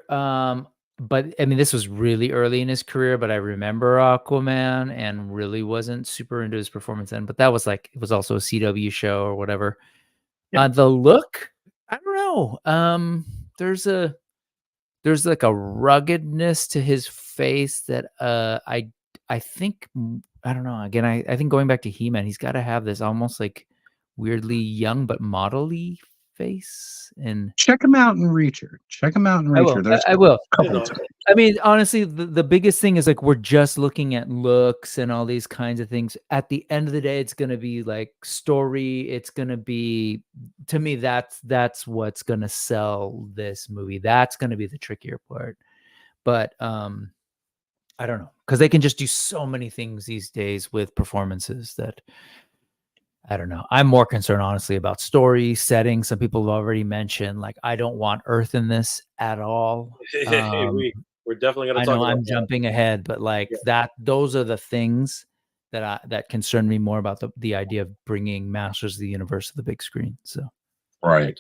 But I mean, this was really early in his career, but I remember Aquaman and really wasn't super into his performance then. But that was like, it was also a CW show or whatever. Yeah. The look, I don't know. There's like a ruggedness to his face that I think, I don't know. Again, I think going back to He-Man, he's got to have this almost like weirdly young but model-y face. And check him out in Reacher. I will. I mean, honestly, the biggest thing is like we're just looking at looks and all these kinds of things. At the end of the day, it's gonna be like story. It's gonna be, to me, that's what's gonna sell this movie. That's gonna be the trickier part. But I don't know, because they can just do so many things these days with performances that I don't know. I'm more concerned, honestly, about story, setting. Some people have already mentioned, like, I don't want Earth in this at all. We're definitely going to I talk know about I'm jumping ahead, but like those are the things that concern me more about the idea of bringing Masters of the Universe to the big screen. So, right.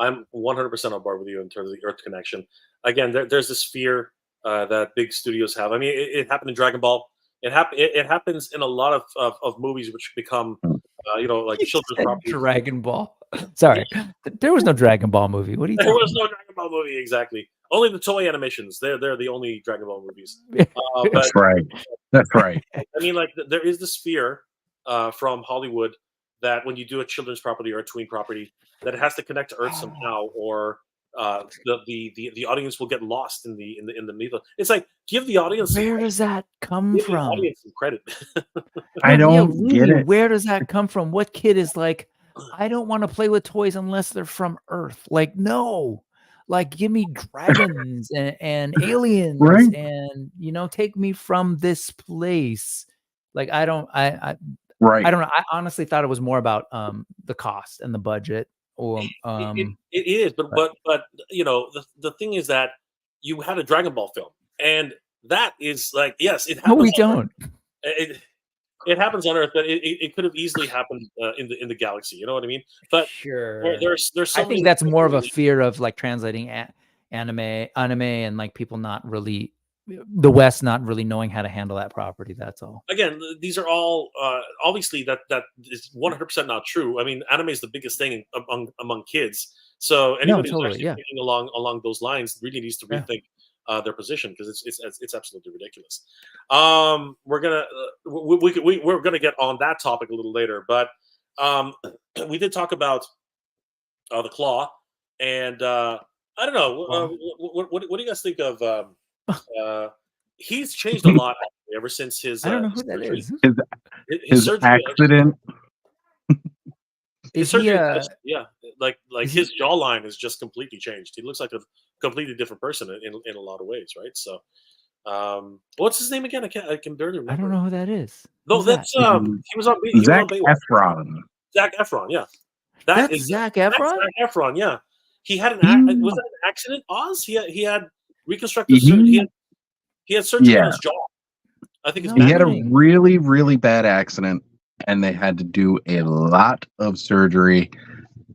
I'm 100% on board with you in terms of the Earth connection. Again, there's this fear that big studios have. I mean, it happened in Dragon Ball. It happens in a lot of movies which become, like children's property. Dragon Ball. Sorry, there was no Dragon Ball movie. What are you talking There was no Dragon Ball movie, exactly. Only the toy animations. They're the only Dragon Ball movies. That's right. That's right. I mean, like, there is this fear from Hollywood that when you do a children's property or a tween property, that it has to connect to Earth somehow, or the audience will get lost in the middle. It's like, give the audience. Where does that come from? The audience some credit. I don't get it. Where does that come from? What kid is like, I don't want to play with toys unless they're from Earth? Like, no. Like, give me dragons and aliens, right? And take me from this place. Like, I don't know. I honestly thought it was more about the cost and the budget. Or it is, but the thing is that you had a Dragon Ball film, and that is like, yes, it happens. No, we don't. It happens on Earth, but it could have easily happened in the galaxy. You know what I mean? But sure, there's so I think that's more of a fear of like translating anime, and like people not really, the West not really knowing how to handle that property. That's all. Again, these are all obviously that is 100% not true. I mean, anime is the biggest thing among kids. So anybody who's actually thinking along those lines really needs to rethink their position, because it's absolutely ridiculous. We're gonna get on that topic a little later, but we did talk about the Claw, and I don't know. What do you guys think of? He's changed a lot ever since his. I don't know who that is. His accident. His surgery, like his jawline is just completely changed. He looks like a completely different person in a lot of ways, right? So, what's his name again? I can barely remember. I don't know who that is. No, that's he was on. Zac Efron. Zac Efron, yeah. That's Zac Efron. Zac Efron, yeah. He had was that an accident? Oz. He had reconstructive surgery. He had surgery on his jaw. I think it's No He had a way. really, really bad accident, and they had to do a lot of surgery.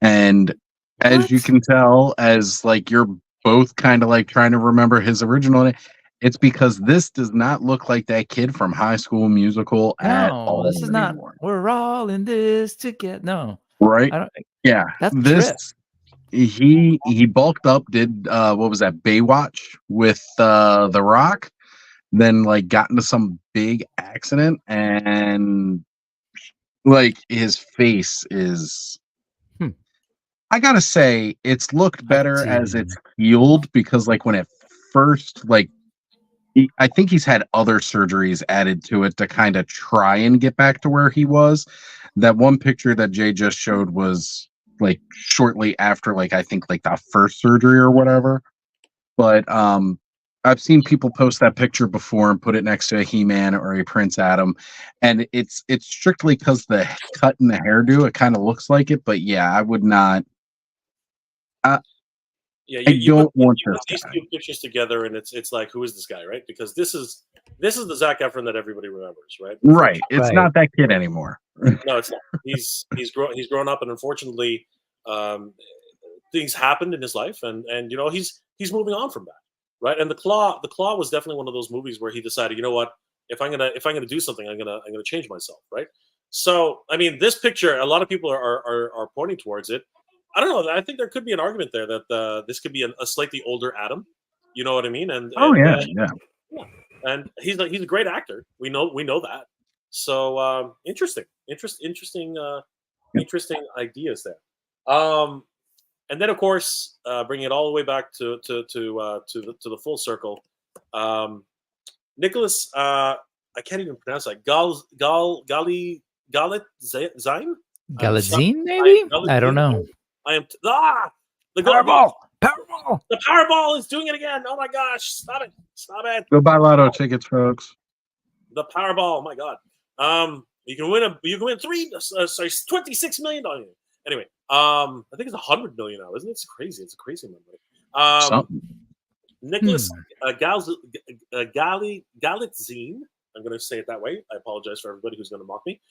And as you What? can tell, as like you're both kind of like trying to remember his original name, it's because this does not look like that kid from High School Musical at No, all this is not. anymore. We're all in this together. No, Right? I don't. Yeah. That's a This trip. he bulked up, did what was that, Baywatch with The Rock, then like got into some big accident, and like his face is, Hmm. I gotta say, it's looked I can better see as it. it's healed, because like when it first, like I think he's had other surgeries added to it to kind of try and get back to where he was. That one picture that Jay just showed was like shortly after, like I think like the first surgery or whatever. But I've seen people post that picture before and put it next to a He-Man or a Prince Adam, and it's strictly because the cut and the hairdo, it kind of looks like it. But yeah, I would not. Yeah, I you put don't want you put this these guy. two pictures together, and it's like, who is this guy, right? Because this is the Zac Efron that everybody remembers, right? Right. It's Right. not that kid anymore. No, it's not. He's grown up, and unfortunately, um, things happened in his life, and you know he's moving on from that, right? And the Claw was definitely one of those movies where he decided, you know what, if I'm gonna do something, I'm gonna change myself, right? So I mean, this picture, a lot of people are pointing towards it. I don't know. I think there could be an argument there that this could be a slightly older Adam. You know what I mean? Oh yeah, yeah. Yeah, and he's a great actor. We know that. So interesting ideas there. And then of course, bringing it all the way back to the full circle. Nicholas, I can't even pronounce that. Galitzine. I'm sorry. Galitzine, maybe? I don't Galitzine. know. I am the Powerball! Powerball! the Powerball is doing it again. Oh my gosh! Stop it! Stop it! Go buy lotto tickets, folks. The Powerball. Oh my god. You can win $26 million. Anyway, I think it's 100 million now, isn't it? It's crazy. It's a crazy number. Something. Nicholas Galitzine. I'm going to say it that way. I apologize for everybody who's going to mock me.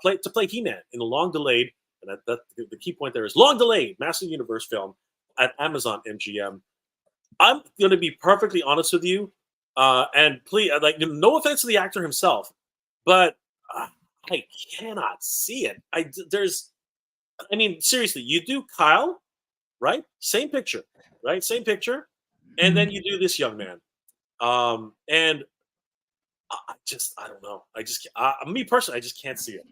Play He-Man in a long delayed, and the key point there is long delayed Master Universe film at Amazon MGM. I'm going to be perfectly honest with you, and please, like, no offense to the actor himself, but I cannot see it. I mean, seriously, you do Kyle, right? Same picture, right? Same picture, and then you do this young man, and I don't know. Me personally, I just can't see it.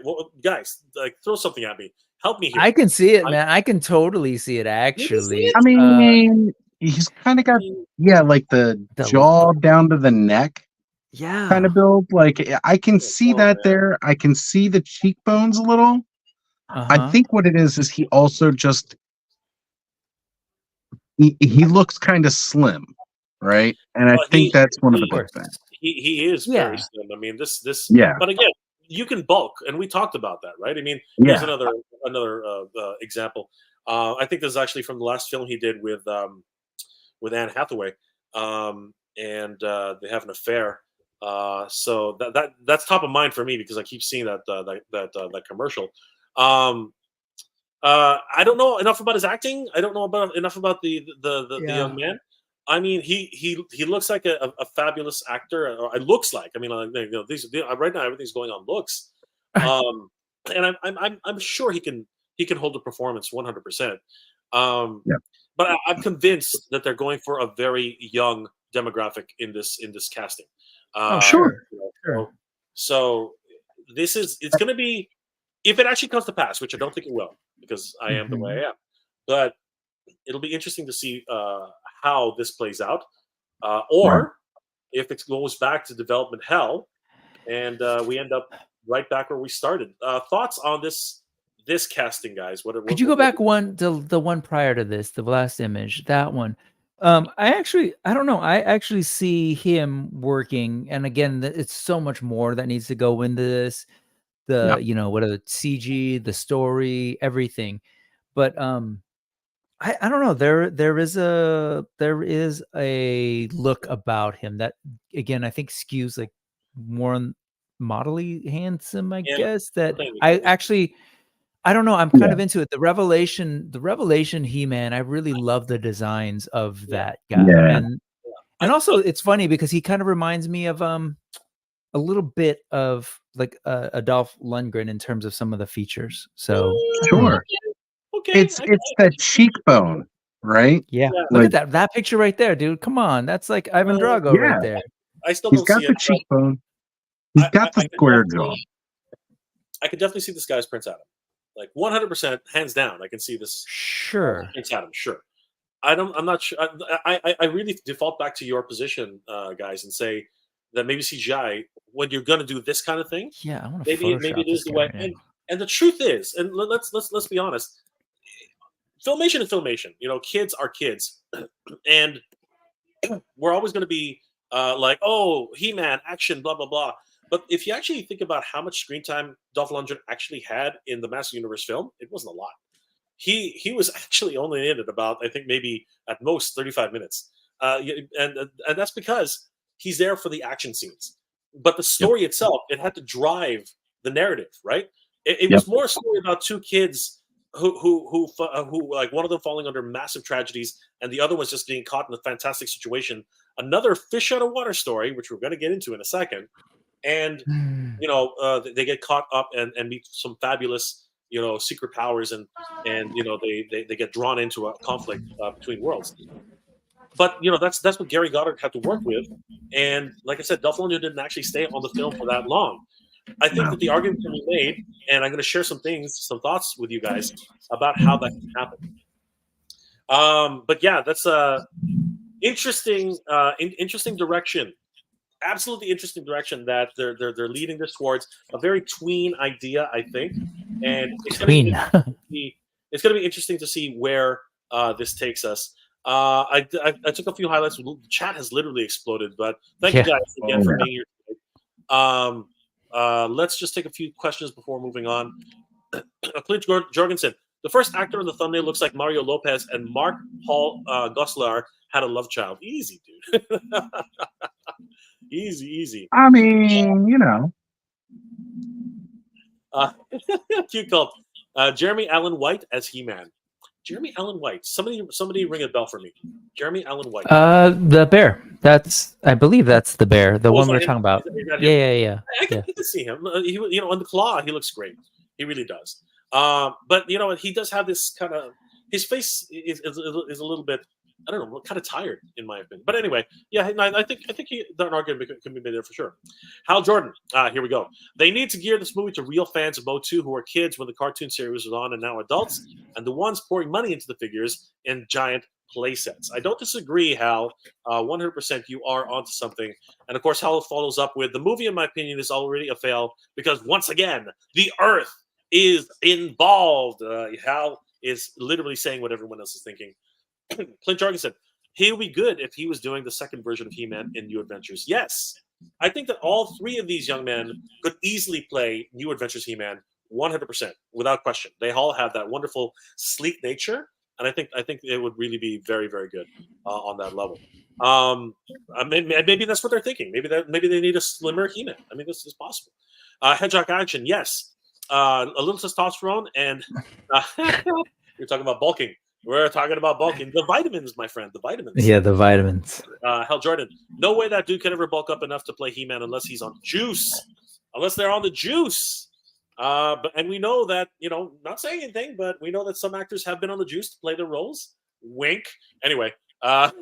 Well, guys, like, throw something at me. Help me here. I can see it, man. I can totally see it, actually. it? I mean, he's kind of got, like the jaw down to the neck Yeah. kind of build. Like I can see that man. there. I can see the cheekbones a little. I think what it is he also just he looks kind of slim, right? And I think that's one of the big things. He is very slim. I mean, this. Yeah. But again, you can bulk, and we talked about that, right? I mean, Yeah. here's another example. I think this is actually from the last film he did with Anne Hathaway, and they have an affair. So that's top of mind for me because I keep seeing that commercial. I don't know enough about his acting. I don't know enough about the young man. I mean, he looks like a fabulous actor. Or it looks like. I mean, right now everything's going on looks, and I'm sure he can hold the performance 100%. But I'm convinced that they're going for a very young demographic in this casting. Sure. So it's going to be, if it actually comes to pass, which I don't think it will, because I am the way I am. But it'll be interesting to see how this plays out, or if it goes back to development hell, and we end up right back where we started. Thoughts on this casting, guys? Could you go back the one prior to this, the last image, that one? I don't know. I actually see him working, and again, it's so much more that needs to go into this. Whatever CG, the story, everything. But I don't know. There is a look about him that, again, I think skews like more modelly handsome, I Yeah. guess. That Okay. I don't know. I'm kind Yeah. of into it. The Revelation He-Man. I really love the designs of that guy, Yeah. and also it's funny because he kind of reminds me of a little bit of like Adolf Lundgren in terms of some of the features. So Sure. Okay. It's that cheekbone, right? yeah, Yeah. look Like, at that picture right there, dude. Come on, that's like Ivan Drago yeah. right there. I still He's don't got see the it. But cheekbone. He's got the I could square jaw. I could definitely see this guy's Prince Adam. Like 100%, hands down. I can see this Sure. Prince Adam. Sure. I'm not sure. I really default back to your position, guys, and say that maybe CGI, when you're going to do this kind of thing, Yeah, I want to maybe Photoshop it is this the guy way. right now. And the truth is, and let's be honest, filmation is filmation. You know, kids are kids, and we're always going to be like, oh, He-Man, action, blah blah blah. But if you actually think about how much screen time Dolph Lundgren actually had in the Master Universe film, it wasn't a lot. He was actually only in it about, I think, maybe at most 35 minutes, and that's because he's there for the action scenes. But the story itself, it had to drive the narrative, right? It Yep. was more a story about two kids who like one of them falling under massive tragedies and the other one's just being caught in a fantastic situation. Another fish out of water story, which we're going to get into in a second, and they get caught up and meet some fabulous secret powers and they get drawn into a conflict between worlds. But that's what Gary Goddard had to work with, and like I said, Dolph Lundgren didn't actually stay on the film for that long. I think that the argument can be made, and I'm going to share some thoughts with you guys about how that can happen. But yeah, that's a interesting direction. Absolutely interesting direction that they're leading this towards, a very tween idea, I think, and it's going to be interesting to see where this takes us. I took a few highlights. The chat has literally exploded, but thank you guys again for being here today. Let's just take a few questions before moving on. Clint Jorgensen, the first actor in the thumbnail looks like Mario Lopez, and Mark Paul Gosselaar had a love child. Easy, dude. Easy. I mean, Cute cult. Jeremy Allen White as He-Man. Jeremy Allen White. Somebody ring a bell for me. Jeremy Allen White. The bear. I believe that's the bear. The one we were talking about. Yeah. I can see him. On the claw, he looks great. He really does. But he does have this kind of, his face is a little bit, I don't know, kind of tired in my opinion. But anyway, yeah, I think the argument can be made there for sure. Hal Jordan, here we go. They need to gear this movie to real fans of Motu who were kids when the cartoon series was on and now adults, and the ones pouring money into the figures in giant play sets. I don't disagree, Hal. 100% you are onto something. And of course, Hal follows up with, the movie, in my opinion, is already a fail because once again, the Earth is involved. Hal is literally saying what everyone else is thinking. Clint Jorgensen, he would be good if he was doing the second version of He-Man in New Adventures. Yes, I think that all three of these young men could easily play New Adventures He-Man 100%, without question. They all have that wonderful, sleek nature, and I think it would really be very, very good on that level. Maybe that's what they're thinking. Maybe they need a slimmer He-Man. I mean, this is possible. Hedgehog Action, yes, a little testosterone, and you're talking about bulking. We're talking about bulking. The vitamins, my friend. The vitamins. Yeah, the vitamins. Hal Jordan. No way that dude can ever bulk up enough to play He-Man unless he's on juice. Unless they're on the juice. And we know that, not saying anything, but we know that some actors have been on the juice to play their roles. Wink. Anyway, not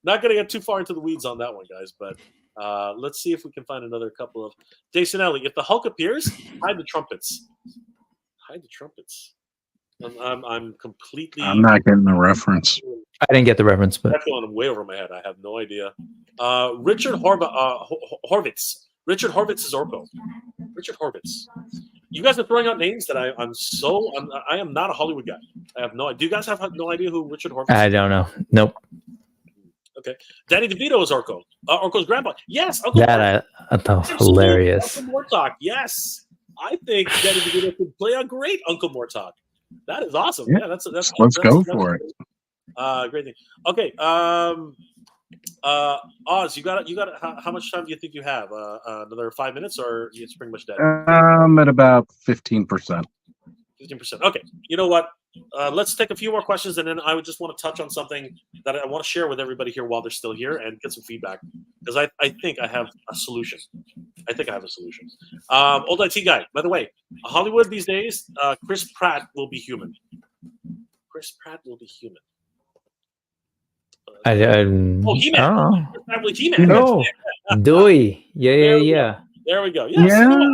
going to get too far into the weeds on that one, guys. But let's see if we can find another couple of. Jason Ellie, if the Hulk appears, hide the trumpets. Hide the trumpets. I'm completely. I'm not getting the reference. I didn't get the reference, but that's going way over my head. I have no idea. Richard Horvitz. Richard Horvitz is Orko. Richard Horvitz. You guys are throwing out names that I am not a Hollywood guy. I have no idea. Do you guys have no idea who Richard Horvitz is? I don't know. Nope. Okay. Danny DeVito is Orko. Orko's grandpa. Yes. Uncle that I thought was hilarious. Uncle Mortok. Yes. I think Danny DeVito could play a great Uncle Mortok. That is awesome. Yeah, that's let's go for it. Great thing. Okay. Oz, you got it. How much time do you think you have? Another 5 minutes, or it's pretty much dead? At about 15%. 15%. Okay. You know what? Let's take a few more questions, and then I would just want to touch on something that I want to share with everybody here while they're still here and get some feedback, because I think I have a solution. Old IT guy, by the way, Hollywood these days, Chris Pratt will be human. Chris Pratt will be human. He-Man. Chris Pratt will be He-Man. No, Dewey. Yeah. There we go. Yes. Yeah.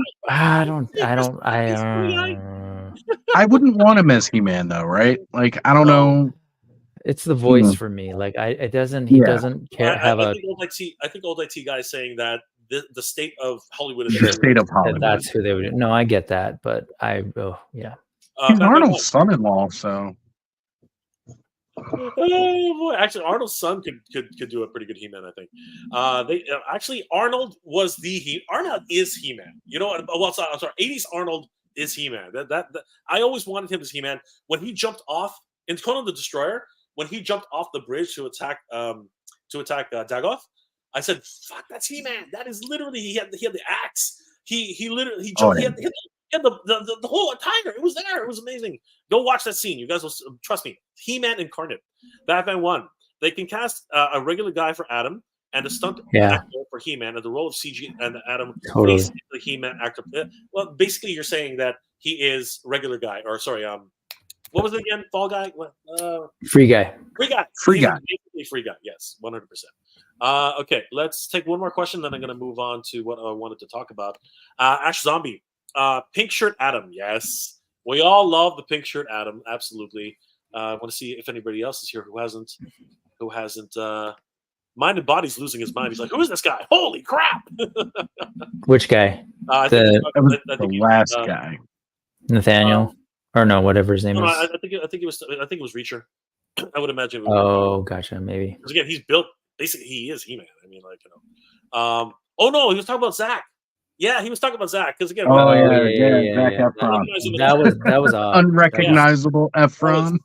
I wouldn't want him as He-Man though, right? Like, I don't know. It's the voice for me. Like, he doesn't care. I think old IT guy is saying that the state of Hollywood is the state of Hollywood. That's who they would. No, I get that, but yeah. He's Arnold's son-in-law, so. Oh boy! Actually, Arnold's son could do a pretty good He-Man. I think. Arnold was Arnold is He-Man. You know what? Well, I'm sorry. 80s Arnold is He-Man. That I always wanted him as He-Man. When he jumped off in Conan the Destroyer, when he jumped off the bridge to attack Dagoth, I said, "Fuck, that's He-Man. That is literally he had the axe. He literally jumped. He had the whole attire. It was there. It was amazing. Go watch that scene. You guys will trust me. He-Man incarnate. Batman 1. They can cast a regular guy for Adam and a stunt actor for He-Man, and the role of CG and Adam plays the He-Man actor. Well, basically, you're saying that he is regular guy, or sorry, what was it again? Fall guy? Free guy. Free guy. Basically free guy. Yes, 100%. Okay, let's take one more question, then I'm going to move on to what I wanted to talk about. Ash Zombie. Pink shirt Adam, yes. We all love the pink shirt Adam, absolutely. I want to see if anybody else is here who hasn't Mind and Body's losing his mind. He's like, who is this guy? Holy crap! Which guy? The last guy. Nathaniel? Or no, whatever his name is. I think it was Reacher. I would imagine it was Reacher. Gotcha, maybe. Because again, he's built basically he is He-Man. I mean, like, oh no, he was talking about Zach. Yeah, he was talking about Zach because again. Zach Efron. That was unrecognizable Efron.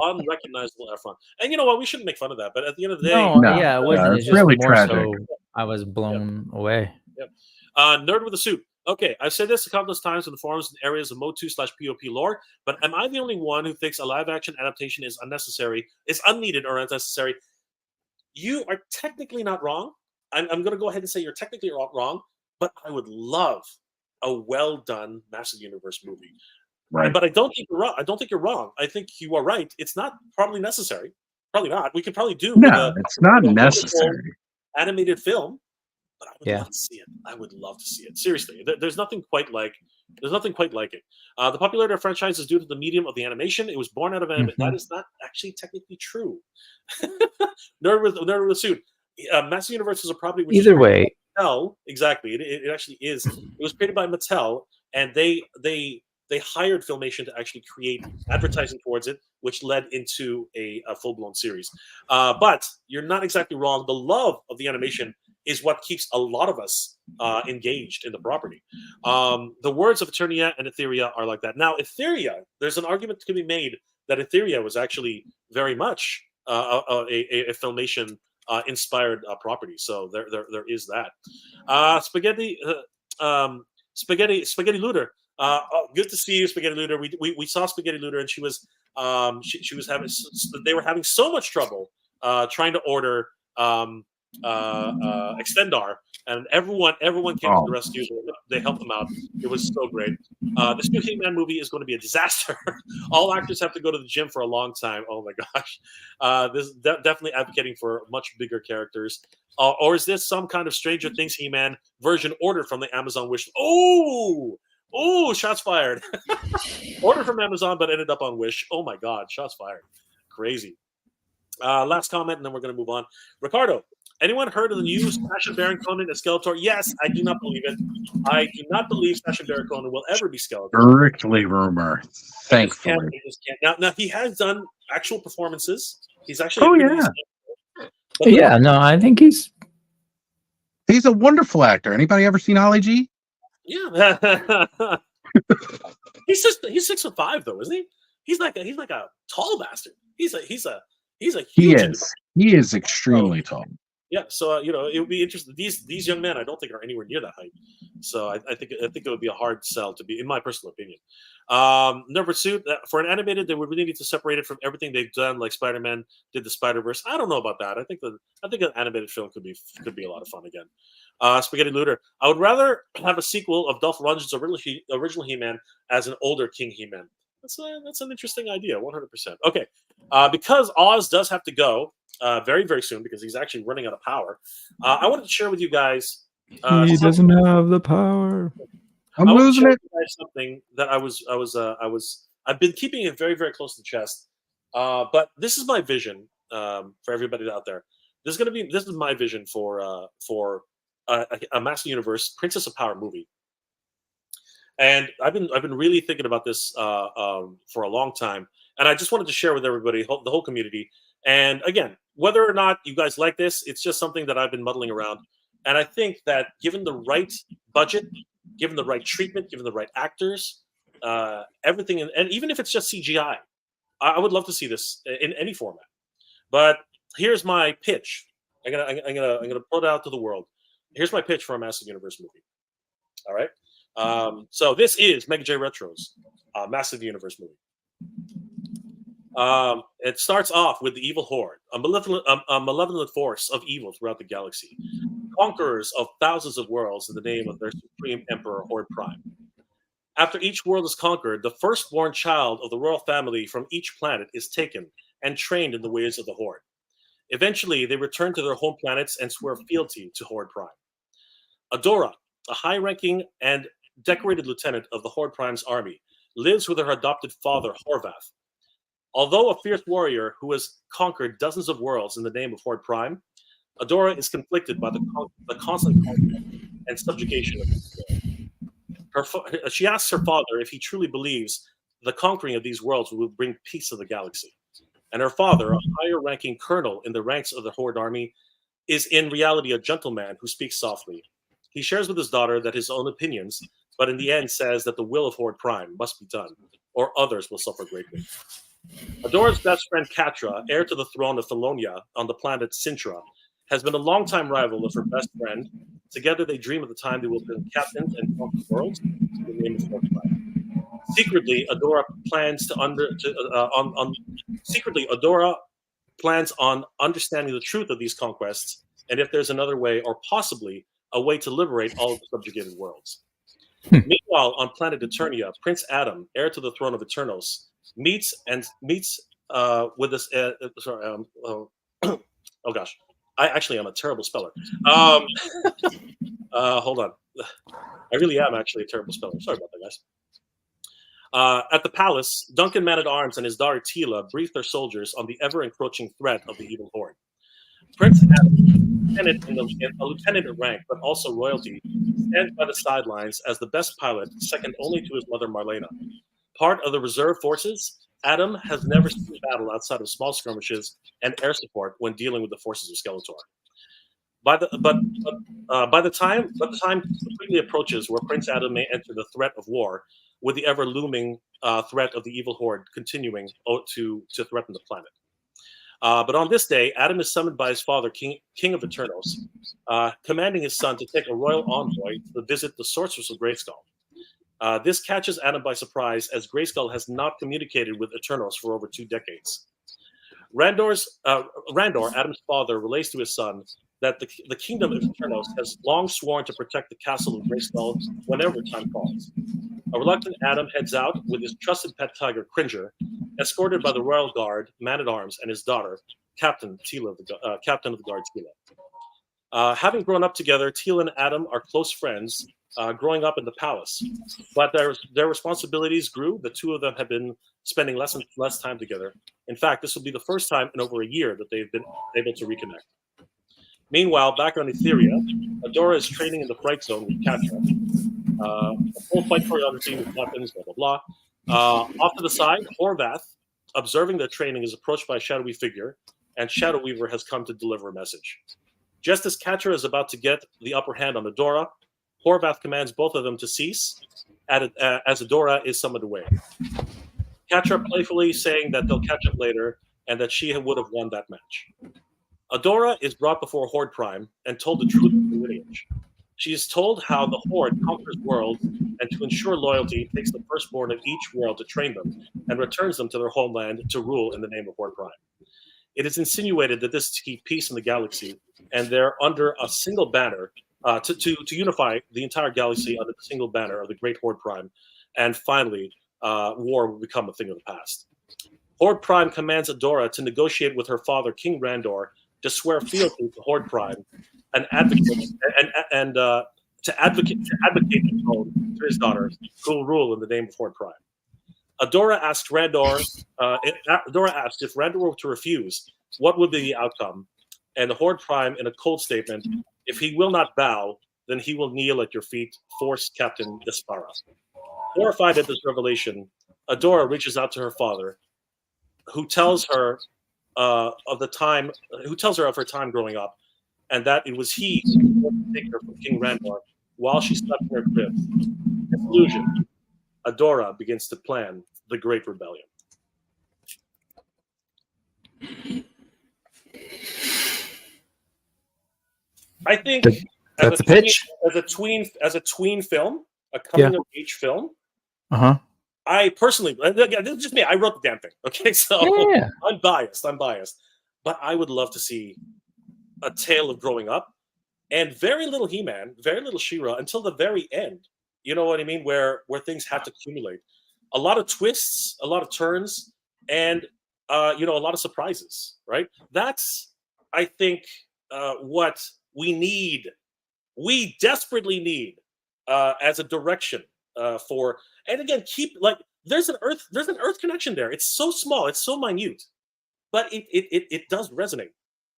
Unrecognizable Efron. And you know what? We shouldn't make fun of that. But at the end of the day, it wasn't. It's really more tragic. so I was blown away. Yep. Nerd with a suit. Okay, I've said this a countless times in the forums and areas of Motu/POP lore, but am I the only one who thinks a live-action adaptation is unnecessary, is unneeded, or unnecessary? You are technically not wrong. I'm going to go ahead and say you're technically wrong. But I would love a well-done Master Universe movie. Right. But I don't think you're wrong. I think you are right. It's not probably necessary. Probably not. We could probably do. No, it's not necessary. Animated film, but I would love to see it. I would love to see it. Seriously, there's nothing quite like it. The popularity of the franchise is due to the medium of the animation. It was born out of anime. That is not actually technically true. Nerd with a suit. Master Universe is a property. Which either way. Mattel, exactly. It actually is. It was created by Mattel, and they hired Filmation to actually create advertising towards it, which led into a full-blown series. But you're not exactly wrong. The love of the animation is what keeps a lot of us engaged in the property. The words of Eternia and Etheria are like that. Now, Etheria, there's an argument to be made that Etheria was actually very much a Filmation inspired property, so there is that. Spaghetti Looter. Good to see you, Spaghetti Looter. We saw Spaghetti Looter, and she was having. They were having so much trouble trying to order Extendar, and everyone came to the rescue. They helped them out. It was so great. This new He-Man movie is going to be a disaster. All actors have to go to the gym for a long time. Oh my gosh. This is definitely advocating for much bigger characters. Or is this some kind of Stranger Things He-Man version ordered from the Amazon Wish? Oh, shots fired. Ordered from Amazon, but ended up on Wish. Oh my God, shots fired. Crazy. Last comment, and then we're going to move on. Ricardo, anyone heard of the news Sacha Baron Cohen as Skeletor? Yes, I do not believe it. I do not believe Sacha Baron Cohen will ever be Skeletor. Strictly rumor, thankfully. Now he has done actual performances. He's actually I think he's a wonderful actor. Anybody ever seen Ollie G? Yeah. he's 6'5" though, isn't he? He's like a tall bastard. He is extremely tall. Yeah, so it would be interesting. These young men, I don't think are anywhere near that height. So I think it would be a hard sell to be, in my personal opinion. Number two, for an animated, they would really need to separate it from everything they've done, like Spider-Man did the Spider-Verse. I don't know about that. I think an animated film could be a lot of fun again. Spaghetti Looter. I would rather have a sequel of Dolph Lundgren's original He-Man as an older King He-Man. That's an interesting idea, 100%. Okay, because Oz does have to go very, very soon because he's actually running out of power. I wanted to share with you guys. He doesn't have the power. I'm losing it. Something that I've been keeping it very, very close to the chest. But this is my vision for everybody out there. This is my vision for a Master Universe Princess of Power movie. And I've been really thinking about this for a long time, and I just wanted to share with everybody, the whole community. And again, whether or not you guys like this, it's just something that I've been muddling around. And I think that given the right budget, given the right treatment, given the right actors, everything, and even if it's just CGI, I would love to see this in any format. But here's my pitch. I'm gonna put it out to the world. Here's my pitch for a Massive Universe movie. All right. So this is Nega Jay Retro's Massive Universe movie. It starts off with the evil horde, a malevolent force of evil throughout the galaxy, conquerors of thousands of worlds in the name of their supreme emperor, Horde Prime. After each world is conquered, the firstborn child of the royal family from each planet is taken and trained in the ways of the horde. Eventually, they return to their home planets and swear fealty to Horde Prime. Adora, a high-ranking and decorated lieutenant of the Horde Prime's army, lives with her adopted father, Horvath. Although a fierce warrior who has conquered dozens of worlds in the name of Horde Prime, Adora is conflicted by the constant conflict and subjugation of his world. She asks her father if he truly believes the conquering of these worlds will bring peace to the galaxy. And her father, a higher-ranking colonel in the ranks of the Horde army, is in reality a gentleman who speaks softly. He shares with his daughter that his own opinions, but in the end says that the will of Horde Prime must be done, or others will suffer greatly. Adora's best friend Catra, heir to the throne of Felonia on the planet Sintra, has been a longtime rival of her best friend. Together they dream of the time they will become captains and conquer worlds in the name of Horde Prime. Secretly, Adora plans on understanding the truth of these conquests, and if there's another way, or possibly a way to liberate all of the subjugated worlds. Meanwhile, on planet Eternia, Prince Adam, heir to the throne of Eternos, meets with this. Oh gosh, I am a terrible speller. Hold on, I really am actually a terrible speller. Sorry about that, guys. At the palace, Duncan Man-at-Arms and his daughter Tila brief their soldiers on the ever-encroaching threat of the evil horde. Prince Adam, a lieutenant in rank, but also royalty, stands by the sidelines as the best pilot, second only to his mother Marlena. Part of the reserve forces, Adam has never seen battle outside of small skirmishes and air support when dealing with the forces of Skeletor. By the time completely approaches where Prince Adam may enter the threat of war, with the ever looming threat of the evil horde continuing to threaten the planet. But on this day, Adam is summoned by his father, King of Eternos, commanding his son to take a royal envoy to visit the sorceress of Grayskull. This catches Adam by surprise, as Grayskull has not communicated with Eternos for over 2 decades. Randor, Adam's father, relates to his son that the kingdom of Eternos has long sworn to protect the castle of Grayskull whenever time calls. A reluctant Adam heads out with his trusted pet tiger, Cringer, escorted by the royal guard, Man-at-Arms, and his daughter, Captain of the Guard, Tila. Having grown up together, Tila and Adam are close friends, growing up in the palace. But their responsibilities grew. The two of them have been spending less and less time together. In fact, this will be the first time in over a year that they've been able to reconnect. Meanwhile, back on Etheria, Adora is training in the Fright Zone with Catra. A full fight choreography with weapons, blah, blah, blah. Off to the side, Horvath, observing their training, is approached by a shadowy figure, and Shadow Weaver has come to deliver a message. Just as Catra is about to get the upper hand on Adora, Horvath commands both of them to cease, as Adora is summoned away. Catra playfully saying that they'll catch up later, and that she would have won that match. Adora is brought before Horde Prime and told the truth of the lineage. She is told how the Horde conquers worlds and to ensure loyalty takes the firstborn of each world to train them and returns them to their homeland to rule in the name of Horde Prime. It is insinuated that this is to keep peace in the galaxy, and they're under a single banner to unify the entire galaxy under the single banner of the Great Horde Prime, and finally, war will become a thing of the past. Horde Prime commands Adora to negotiate with her father, King Randor, to swear fealty to Horde Prime and advocate to advocate the throne to his daughter, who will rule in the name of Horde Prime. Adora asks if Randor were to refuse, what would be the outcome? And the Horde Prime, in a cold statement, if he will not bow, then he will kneel at your feet, force Captain Despara. Horrified at this revelation, Adora reaches out to her father, who tells her of her time growing up, and that it was he who wanted to take her from King Randor while she slept in her crib. Disillusioned, Adora begins to plan the Great Rebellion. I think that's a pitch. As a tween film, a coming of age film. I personally, again, this is just me. I wrote the damn thing. Okay, so I'm biased, but I would love to see a tale of growing up and very little He-Man, very little She-Ra until the very end. You know what I mean? Where things have to accumulate. A lot of twists, a lot of turns, and a lot of surprises. Right? That's, I think, what we need. We desperately need as a direction for. And again, there's an Earth connection there. It's so small, it's so minute, but it does resonate.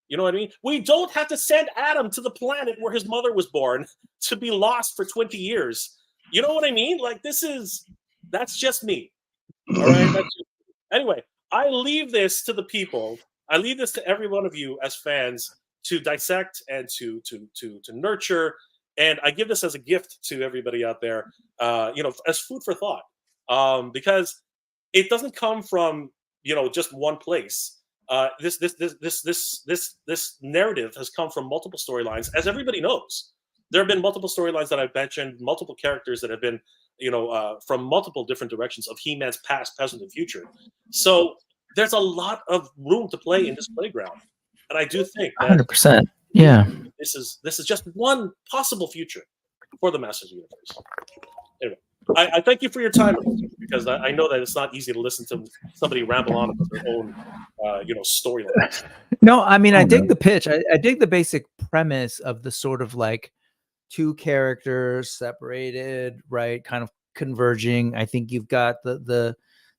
You know what I mean? We don't have to send Adam to the planet where his mother was born to be lost for 20 years. You know what I mean? Like that's just me. All right. Anyway, I leave this to the people. I leave this to every one of you as fans to dissect and to nurture. And I give this as a gift to everybody out there, as food for thought, because it doesn't come from just one place. This narrative has come from multiple storylines, as everybody knows. There have been multiple storylines that I've mentioned, multiple characters that have been, from multiple different directions of He-Man's past, present, and future. So there's a lot of room to play in this playground, and I do think that 100%. Yeah. This is just one possible future for the Masters universe. Anyway, I thank you for your time, because I know that it's not easy to listen to somebody ramble on about their own, storylines. No, I mean, I dig the pitch. I dig the basic premise of the sort of like two characters separated, right? Kind of converging. I think you've got the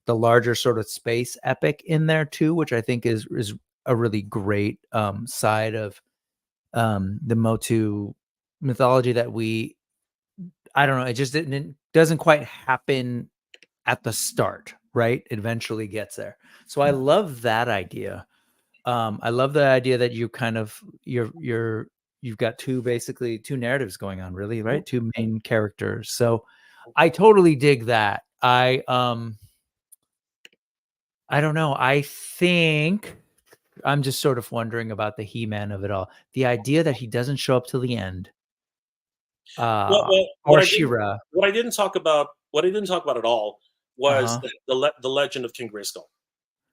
larger sort of space epic in there too, which I think is a really great side of the Motu mythology that I don't know, it doesn't quite happen at the start, right? It eventually gets there. So I love that idea. I love the idea that you kind of you've got two narratives going on, really, right? Two main characters. So I totally dig that. I don't know. I think I'm just sort of wondering about the He-Man of it all. The idea that he doesn't show up till the end. Or She-Ra. What I didn't talk about at all was the legend of King Grayskull.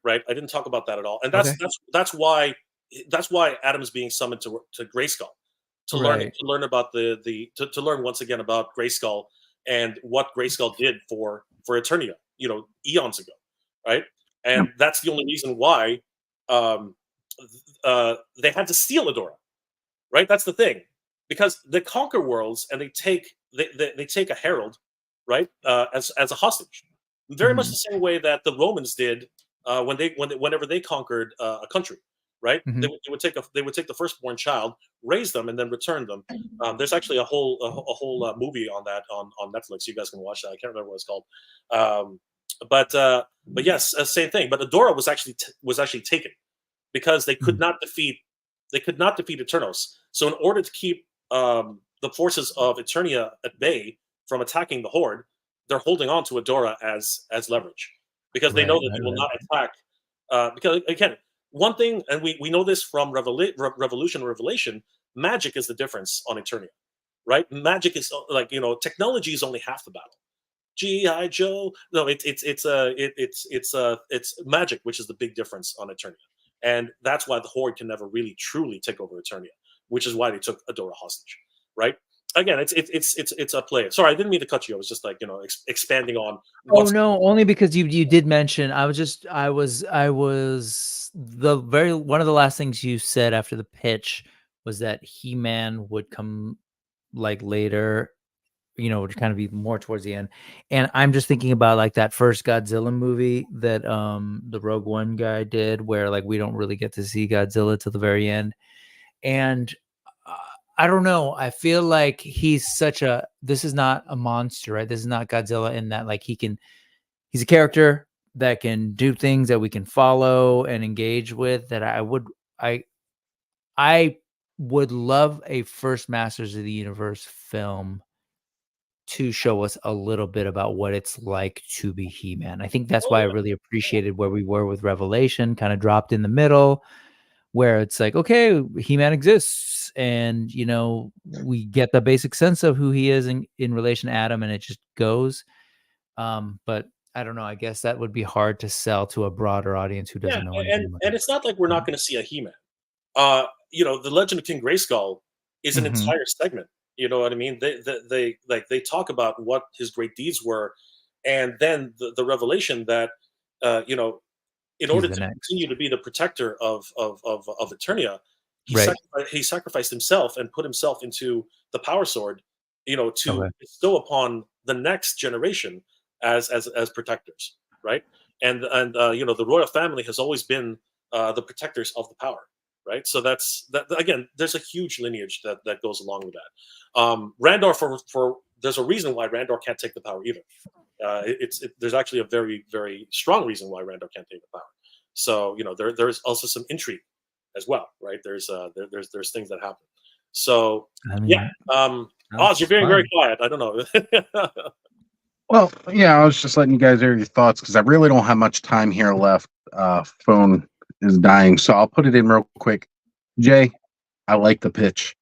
Right? I didn't talk about that at all. And that's why Adam's being summoned to Grayskull to learn about to learn once again about Grayskull and what Grayskull did for Eternia, eons ago. Right? And that's the only reason why they had to steal Adora, right? That's the thing, because they conquer worlds and they take a herald, right, as a hostage, very much the same way that the Romans did whenever they conquered a country, right? They would take the firstborn child, raise them, and then return them. There's actually a whole movie on that on Netflix. You guys can watch that. I can't remember what it's called. But yes, same thing. But Adora was actually taken because they could not defeat Eternos. So in order to keep the forces of Eternia at bay from attacking the Horde, they're holding on to Adora as leverage, because they know that they will not attack. Because again, one thing, and we know this from Revelation, magic is the difference on Eternia, right? Magic is like, technology is only half the battle. G.I. Joe. No, it's magic, which is the big difference on Eternia, and that's why the Horde can never really truly take over Eternia, which is why they took Adora hostage, right? Again, it's a play. Sorry, I didn't mean to cut you. I was just like expanding on. Oh no, only because you did mention. I was the one of the last things you said after the pitch was that He-Man would come like later, to kind of be more towards the end. And I'm just thinking about like that first Godzilla movie that the Rogue One guy did, where like we don't really get to see Godzilla till the very end. And I don't know. I feel like he's this is not a monster, right? This is not Godzilla in that like he's a character that can do things that we can follow and engage with, that I would love a first Masters of the Universe film to show us a little bit about what it's like to be He-Man. I think that's why I really appreciated where we were with Revelation, kind of dropped in the middle, where it's like, okay, He-Man exists, and we get the basic sense of who he is in relation to Adam, and it just goes. But I don't know. I guess that would be hard to sell to a broader audience who doesn't know anything about and it's not like we're not going to see a He-Man. The Legend of King Grayskull is an entire segment. You know what I mean? They talk about what his great deeds were, and then the revelation that in order to continue to be the protector of Eternia, he sacrificed himself and put himself into the Power Sword, to bestow upon the next generation as protectors, right? And the royal family has always been the protectors of the power, right? So that's that. Again, there's a huge lineage that goes along with that. Randor, for there's a reason why Randor can't take the power either. There's actually a very, very strong reason why Randor can't take the power. So there's also some intrigue as well, right? There's things that happen. So Oz, you're very, very quiet. I don't know. Well, yeah, I was just letting you guys hear your thoughts because I really don't have much time here left. Phone is dying, so I'll put it in real quick. Jay, I like the pitch.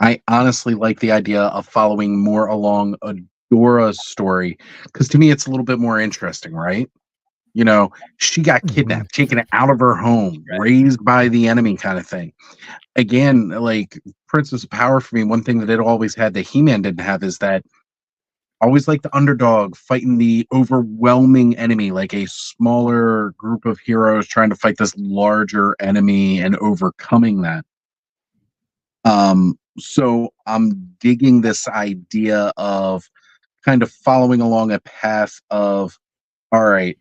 I honestly like the idea of following more along Adora's story, because to me it's a little bit more interesting, right? She got kidnapped, taken out of her home, raised by the enemy kind of thing. Again, like Princess of Power for me, one thing that it always had that He-Man didn't have is that always like the underdog fighting the overwhelming enemy, like a smaller group of heroes trying to fight this larger enemy and overcoming that. So I'm digging this idea of kind of following along a path of, all right,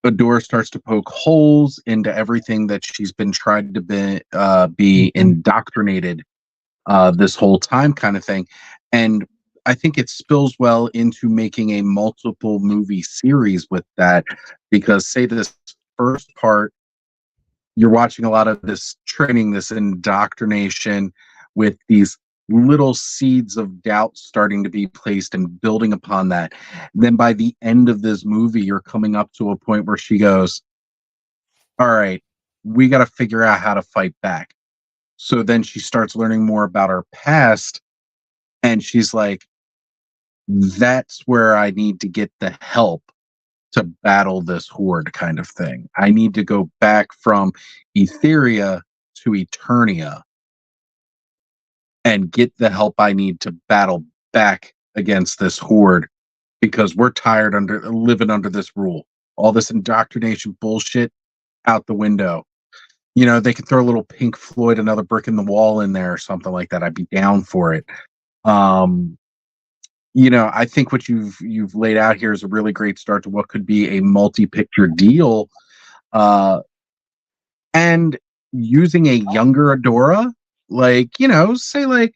Adora starts to poke holes into everything that she's been trying to be indoctrinated this whole time kind of thing. And I think it spills well into making a multiple movie series with that, because say this first part, you're watching a lot of this training, this indoctrination with these little seeds of doubt starting to be placed and building upon that. Then by the end of this movie, you're coming up to a point where she goes, all right, we got to figure out how to fight back. So then she starts learning more about her past, and she's like, that's where I need to get the help to battle this horde kind of thing. I need to go back from Etheria to Eternia and get the help I need to battle back against this horde, because we're tired living under this rule. All this indoctrination bullshit out the window. They could throw a little Pink Floyd, Another Brick in the Wall in there or something like that. I'd be down for it. I think what you've laid out here is a really great start to what could be a multi-picture deal. And using a younger Adora, like, say like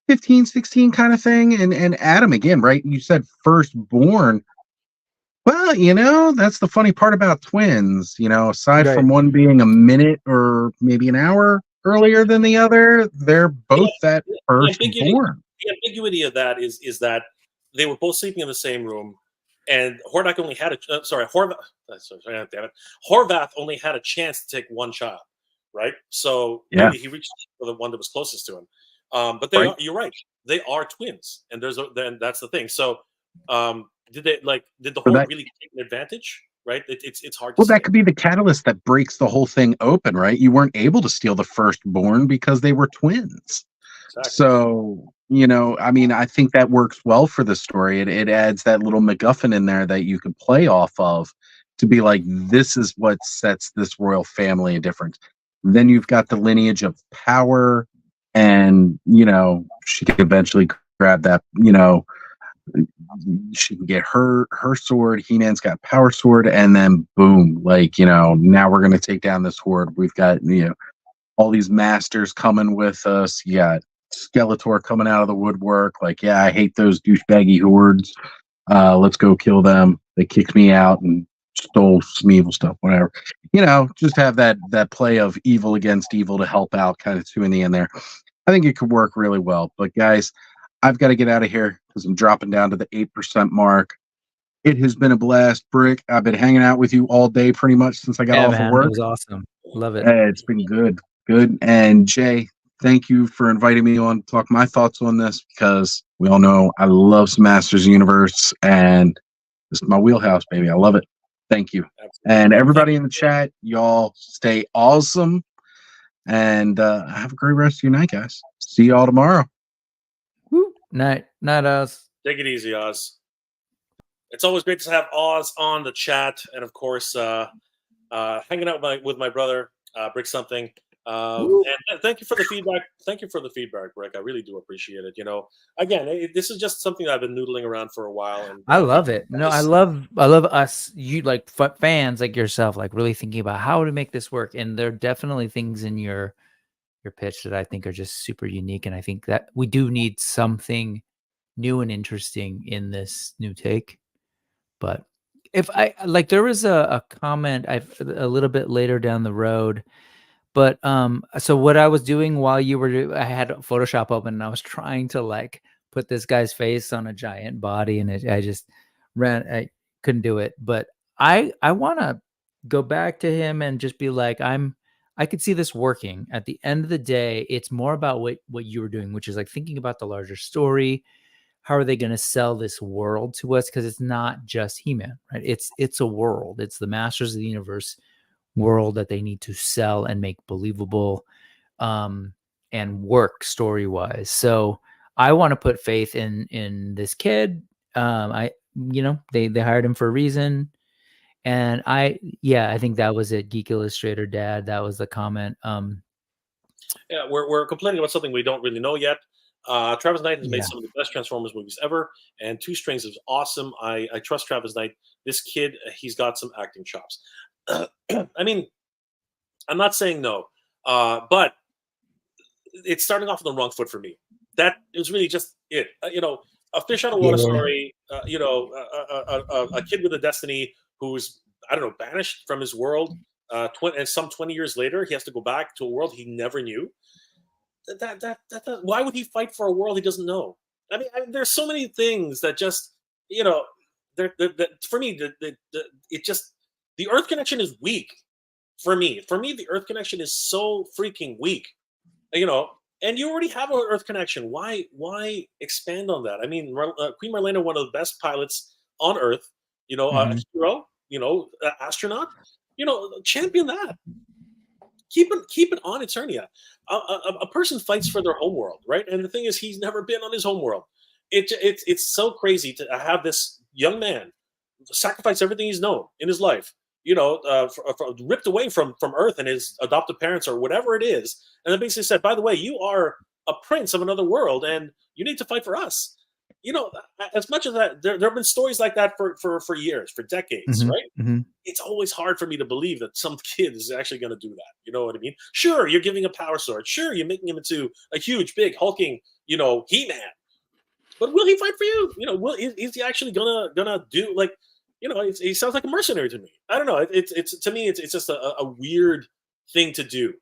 15, 16 kind of thing. And Adam, again, right? You said firstborn. Well, that's the funny part about twins, aside from one being a minute or maybe an hour earlier than the other, they're both that firstborn. The ambiguity of that is that they were both sleeping in the same room. and Hordak only had a Horvath. Damn it, Horvath only had a chance to take one child, right? So Yeah. maybe he reached for the one that was closest to him. But Right. you're right. They are twins, and then that's the thing. So, did the Horde really take an advantage? Right? It's hard to Well, say. that could be the catalyst that breaks the whole thing open, right? You weren't able to steal the firstborn because they were twins. Exactly. So, I mean, I think that works well for the story. It adds that little MacGuffin in there that you could play off of to be like, this is what sets this royal family a difference. Then you've got the lineage of power, and, she could eventually grab that, she can get her sword. He-Man's got power sword, and then boom, now we're gonna take down this horde. We've got all these masters coming with us. You got Skeletor coming out of the woodwork. Like, yeah, I hate those douchebaggy hordes. Let's go kill them. They kicked me out and stole some evil stuff. Whatever. Just have that play of evil against evil to help out, kind of two in the end there. I think it could work really well. But guys, I've got to get out of here because I'm dropping down to the 8% mark. It has been a blast, Brick. I've been hanging out with you all day pretty much since I got off of work. It was awesome. Love it. It's been good. And Jay, thank you for inviting me on to talk my thoughts on this, because we all know I love some Masters Universe, and this is my wheelhouse, baby. I love it. Thank you. Absolutely. And everybody in the chat, y'all stay awesome, and have a great rest of your night, guys. See y'all tomorrow. Woo. Night, Oz. Take it easy, Oz. It's always great to have Oz on the chat, and of course, hanging out with my brother, Brick Something. And thank you for the feedback. Thank you for the feedback, Brick. I really do appreciate it. Again, this is just something that I've been noodling around for a while, and I love it. No, I love us. You like fans like yourself, like really thinking about how to make this work. And there are definitely things in your pitch that I think are just super unique. And I think that we do need something new and interesting in this new take. But if there was a comment a little bit later down the road. But so what I was doing while you were, I had Photoshop open and I was trying to put this guy's face on a giant body, and I couldn't do it. But I want to go back to him and just be like, I could see this working. At the end of the day, it's more about what you were doing, which is thinking about the larger story. How are they going to sell this world to us? Because it's not just He-Man, right? It's a world. It's the Masters of the Universe world that they need to sell and make believable, and work story-wise. So I want to put faith in this kid. They hired him for a reason. And I think that was it. Geek Illustrator Dad, that was the comment. Yeah, we're complaining about something we don't really know yet. Travis Knight has made some of the best Transformers movies ever, and Two Strings is awesome. I trust Travis Knight. This kid, he's got some acting chops. I mean, I'm not saying no, but it's starting off on the wrong foot for me. That is really just it. A fish out of water story. A kid with a destiny who's, I don't know, banished from his world. And some 20 years later, he has to go back to a world he never knew. Why would he fight for a world he doesn't know? I mean, there's so many things that just, for me, the Earth connection is weak. For me, the Earth connection is so freaking weak. And you already have an Earth connection. Why expand on that? I mean, Queen Marlena, one of the best pilots on Earth. A hero. Astronaut. Champion that. Keep it on Eternia. A person fights for their home world, right? And the thing is, he's never been on his home world. It's so crazy to have this young man sacrifice everything he's known in his life, ripped away from Earth and his adoptive parents or whatever it is, and then basically said, by the way, you are a prince of another world and you need to fight for us. As much as that, there have been stories like that for years, for decades, right? Mm-hmm. It's always hard for me to believe that some kid is actually going to do that. You know what I mean? Sure, you're giving a power sword. Sure, you're making him into a huge, big, hulking, He-Man. But will he fight for you? Is he actually gonna do he sounds like a mercenary to me. I don't know. It's to me, it's just a weird thing to do,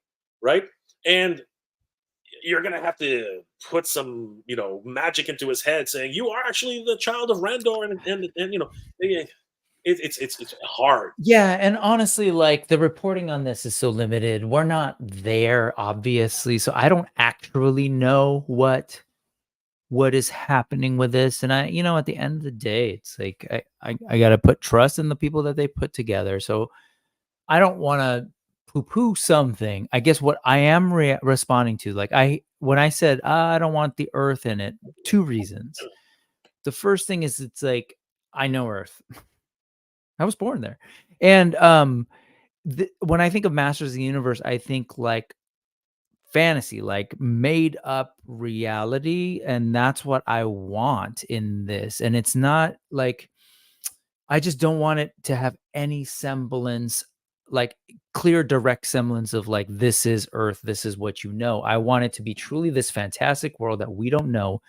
right? And you're gonna have to put some, magic into his head, saying you are actually the child of Randor, and it's hard. Yeah, and honestly, like the reporting on this is so limited. We're not there, obviously, so I don't actually know what is happening with this. And at the end of the day, it's like I gotta put trust in the people that they put together. So I don't want to poo-poo something. I guess what I am responding to, like when I said I don't want the Earth in it, two reasons. The first thing is it's like I know Earth. I was born there, and when I think of Masters of the Universe, I think like fantasy, like made up reality, and that's what I want in this. And it's not like I just don't want it to have any semblance, like clear, direct semblance of like, this is Earth, this is what you know. I want it to be truly this fantastic world that we don't know.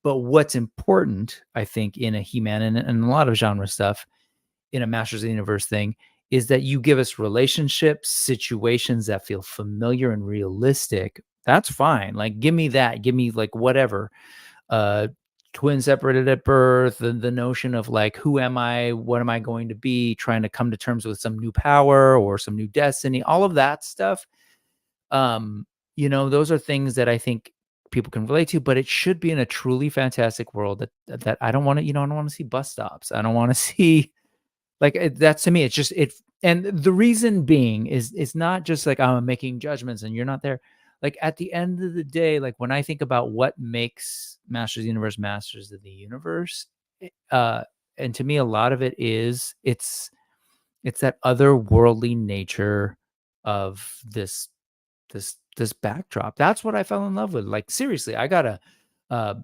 But what's important, I think, in a He-Man and a lot of genre stuff, in a Masters of the Universe thing, is that you give us relationships, situations that feel familiar and realistic. That's fine. Like, give me that. Give me like whatever. Twins separated at birth, the notion of like, who am I? What am I going to be? Trying to come to terms with some new power or some new destiny, all of that stuff. Those are things that I think people can relate to, but it should be in a truly fantastic world that I don't want to, I don't want to see bus stops. I don't want to see that's to me, it's just and the reason being is it's not just like I'm making judgments and you're not there. Like at the end of the day, like when I think about what makes Masters of the Universe Masters of the Universe, and to me a lot of it is it's that otherworldly nature of this backdrop. That's what I fell in love with. Like seriously, I got a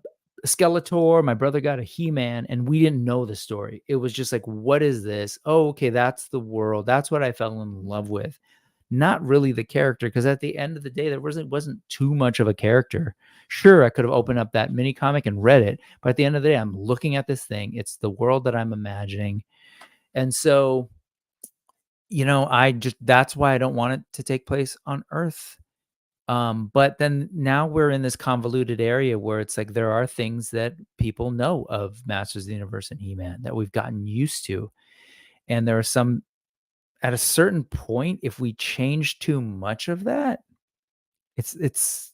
Skeletor, my brother got a He-Man, and we didn't know the story. It was just like, what is this? Oh, okay, that's the world. That's what I fell in love with. Not really the character, because at the end of the day, there wasn't too much of a character. Sure, I could have opened up that mini comic and read it, but at the end of the day, I'm looking at this thing. It's the world that I'm imagining. And so, that's why I don't want it to take place on Earth. But then now we're in this convoluted area where it's like there are things that people know of Masters of the Universe and He-Man that we've gotten used to. And there are some, at a certain point, if we change too much of that, it's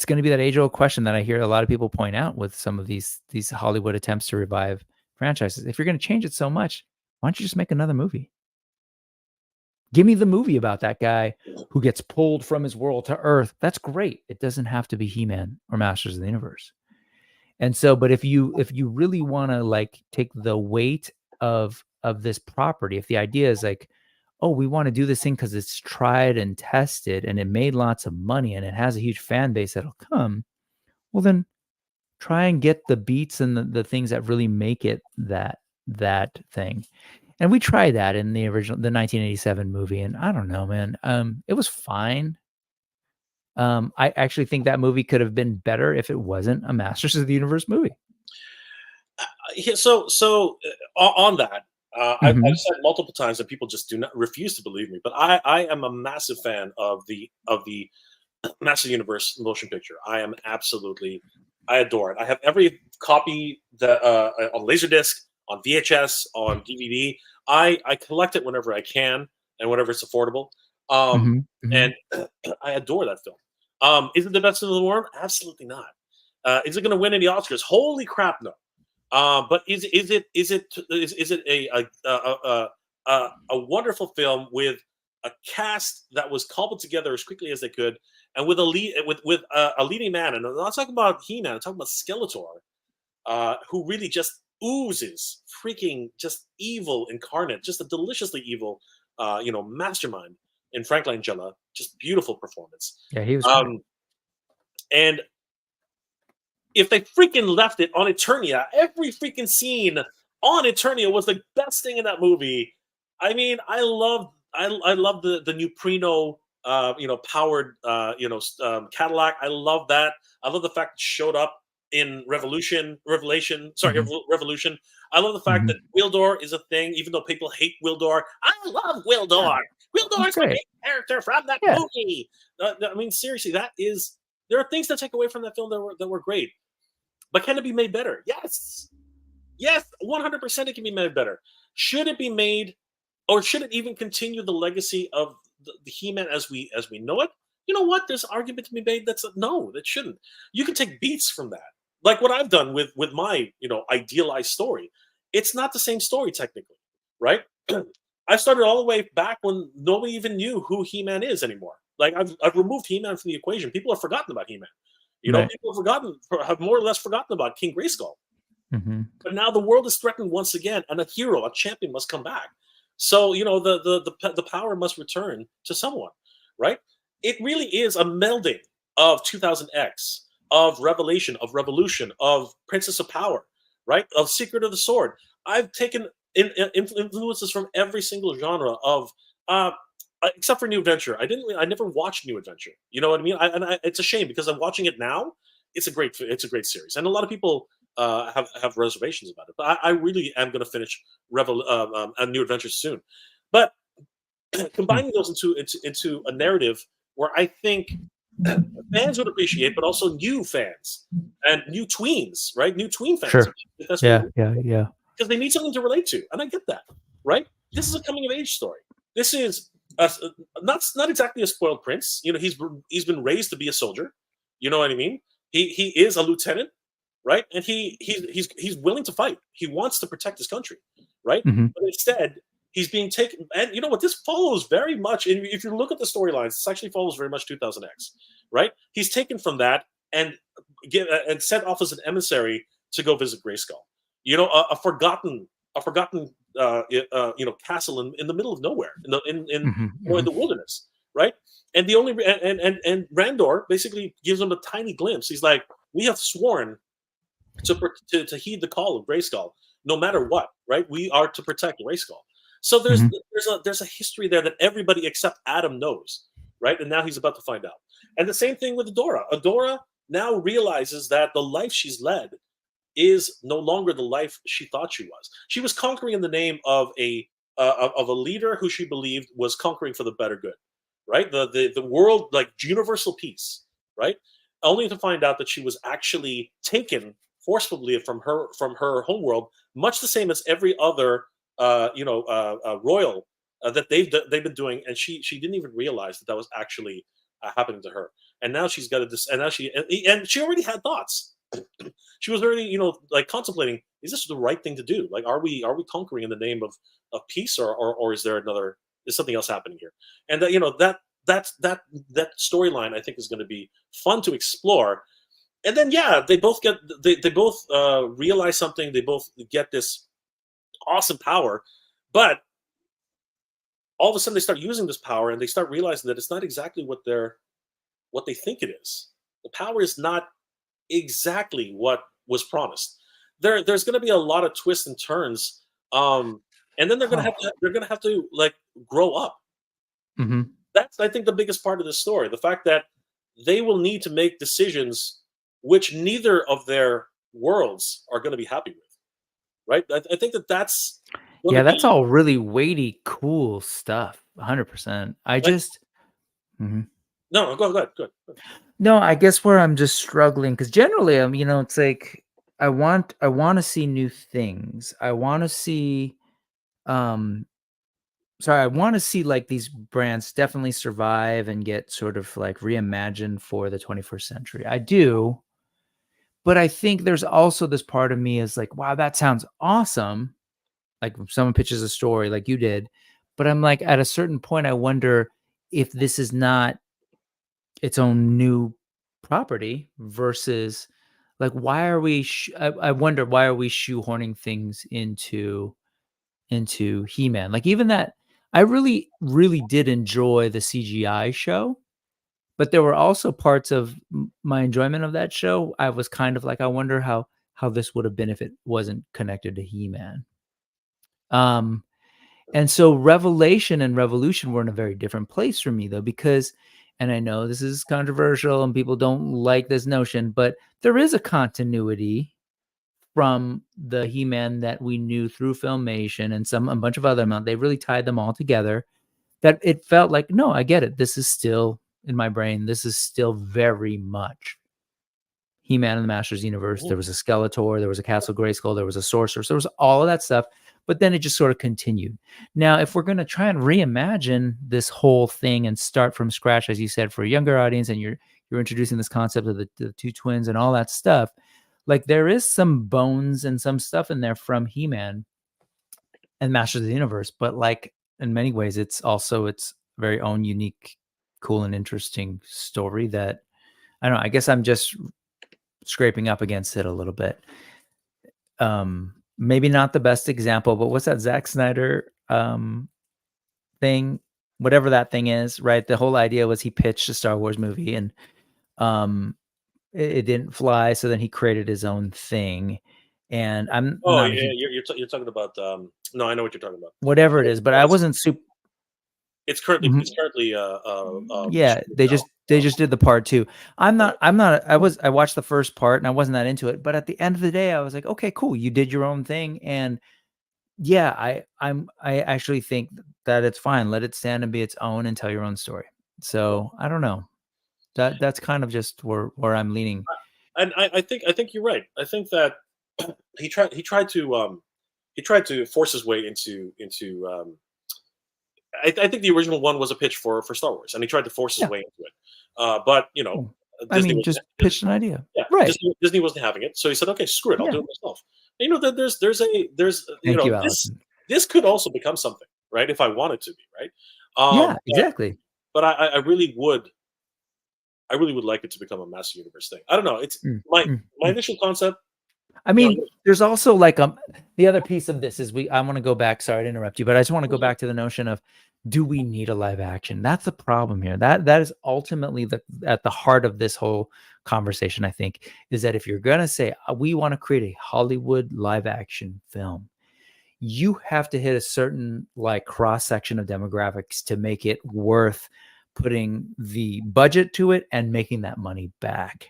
going to be that age-old question that I hear a lot of people point out with some of these Hollywood attempts to revive franchises. If you're going to change it so much, why don't you just make another movie? Give me the movie about that guy who gets pulled from his world to Earth. That's great. It doesn't have to be He-Man or Masters of the Universe. And so, but if you really want to like take the weight of this property, if the idea is like, oh, we want to do this thing because it's tried and tested and it made lots of money and it has a huge fan base that'll come, well then try and get the beats and the things that really make it that thing. And we tried that in the 1987 movie, and I don't know, man. It was fine. I actually think that movie could have been better if it wasn't a Masters of the Universe movie. So on that, I've said multiple times that people just refuse to believe me, but I am a massive fan of the Masters of the Universe motion picture. I adore it. I have every copy that on Laserdisc, on VHS, on DVD. I collect it whenever I can and whenever it's affordable. And I adore that film. Is it the best of the world? Absolutely not. Is it going to win any Oscars? Holy crap, no. But is it a wonderful film with a cast that was cobbled together as quickly as they could, and with a leading man? And I'm not talking about He-Man. I'm talking about Skeletor, who really just oozes freaking just evil incarnate, just a deliciously evil, mastermind in Frank Langella. Just beautiful performance. Yeah, he was great. And if they freaking left it on Eternia, every freaking scene on Eternia was the best thing in that movie. I mean, I love the new Prino, powered, Cadillac. I love that. I love the fact it showed up in Revolution. I love the fact that Wildor is a thing, even though people hate Wildor. I love Wildor. Wildor is my favorite character from that movie. I mean, seriously, that is There are things that take away from that film that were great, but can it be made better? Yes, yes, 100% it can be made better. Should it be made, or should it even continue the legacy of the He-Man as we know it? You know what? There's argument to be made that's no, that shouldn't. You can take beats from that, like what I've done with my idealized story. It's not the same story technically, right? I started all the way back when nobody even knew who He-Man is anymore. Like I've removed He-Man from the equation. People have forgotten about He-Man. Right. People have more or less forgotten about King Grayskull. Mm-hmm. But now the world is threatened once again, and a hero, a champion, must come back. So the power must return to someone, right? It really is a melding of 2000X, of Revelation, of Revolution, of Princess of Power, right? Of Secret of the Sword. I've taken influences from every single genre of, except for New Adventure. I never watched New Adventure. You know what I mean? It's a shame because I'm watching it now. It's a great series, and a lot of people have reservations about it. But I really am going to finish a New Adventure soon. But combining those into a narrative where I think fans would appreciate, but also new fans and new tweens, right? New tween fans. Sure. That's Yeah. because they need something to relate to, and I get that, right? This is a coming of age story. This is not exactly a spoiled prince. He's been raised to be a soldier. You know what I mean? He is a lieutenant, right? And he's willing to fight. He wants to protect his country, right? Mm-hmm. But instead, he's being taken. And you know what? This follows very much. And if you look at the storylines, this actually follows very much 2000X, right? He's taken from that and sent off as an emissary to go visit Grayskull. A forgotten castle in the middle of nowhere, in the wilderness, right? And the only and Randor basically gives him a tiny glimpse. He's like, we have sworn to heed the call of Grayskull, no matter what, right? We are to protect Grayskull. So there's a history there that everybody except Adam knows, right? And now he's about to find out. And the same thing with Adora. Adora now realizes that the life she's led is no longer the life she thought she was. She was conquering in the name of a leader who she believed was conquering for the better good, right? The world, like universal peace, right? Only to find out that she was actually taken forcibly from her homeworld, much the same as every other royal that they've been doing, and she didn't even realize that was actually happening to her. And now she's got and she already had thoughts. She was already contemplating, is this the right thing to do? Like, are we conquering in the name of peace, or is something else happening here? And that storyline I think is going to be fun to explore. And then they both realize something. They both get this awesome power, but all of a sudden they start using this power and they start realizing that it's not exactly what they think it is. The power is not exactly what was promised. There's going to be a lot of twists and turns, and then they're going to have to like grow up. Mm-hmm. That's, I think, the biggest part of this story. The fact that they will need to make decisions which neither of their worlds are going to be happy with. Right? I think that's all really weighty, cool stuff. 100%. No, go ahead. No, I guess where I'm just struggling, because generally, it's like I want to see new things. I want to see, I want to see like these brands definitely survive and get sort of like reimagined for the 21st century. I do, but I think there's also this part of me is like, wow, that sounds awesome. Like if someone pitches a story like you did, but I'm like, at a certain point, I wonder if this is not its own new property versus like, why are we I wonder, why are we shoehorning things into He-Man? Like, even that, I really did enjoy the CGI show, but there were also parts of my enjoyment of that show I was kind of like, I wonder how this would have been if it wasn't connected to He-Man. And so Revelation and Revolution were in a very different place for me, though, because, and I know this is controversial and people don't like this notion, but there is a continuity from the He-Man that we knew through Filmation and a bunch of other, they really tied them all together, that it felt like, no, I get it. This is still in my brain, this is still very much He-Man and the Masters Universe. There was a Skeletor, there was a Castle Grayskull, there was a Sorceress, there was all of that stuff, but then it just sort of continued. Now, if we're going to try and reimagine this whole thing and start from scratch, as you said, for a younger audience, and you're introducing this concept of the two twins and all that stuff, like there is some bones and some stuff in there from He-Man and Masters of the Universe, but like in many ways, it's also its very own unique, cool, and interesting story that, I don't know, I guess I'm just scraping up against it a little bit. Maybe not the best example, but what's that Zack Snyder thing? Whatever that thing is, right? The whole idea was he pitched a Star Wars movie and it didn't fly, so then he created his own thing. And I'm not yeah, you're talking about no, I know what you're talking about. Whatever it is, but I wasn't super. It's currently yeah, they just did the part 2. I watched the first part and I wasn't that into it, but at the end of the day I was like, okay, cool, you did your own thing. And yeah, I actually think that it's fine. Let it stand and be its own and tell your own story. So I don't know. That's kind of just where I'm leaning. And I think you're right. I think that he tried to force his way into I think the original one was a pitch for Star Wars, and he tried to force his way into it. But you know, Disney just pitched an idea. Yeah, right. Disney wasn't having it, so he said, "Okay, screw it, I'll do it myself." And, you know, that there's this could also become something, right? If I wanted to be, right? Yeah, exactly. But I really would like it to become a Master Universe thing. I don't know. It's my initial concept. I mean, there's also like the other piece of this is I want to go back. Sorry to interrupt you, but I just want to go back to the notion of, do we need a live action? That's the problem here. That is ultimately at the heart of this whole conversation, I think, is that if you're going to say we want to create a Hollywood live action film, you have to hit a certain like cross section of demographics to make it worth putting the budget to it and making that money back.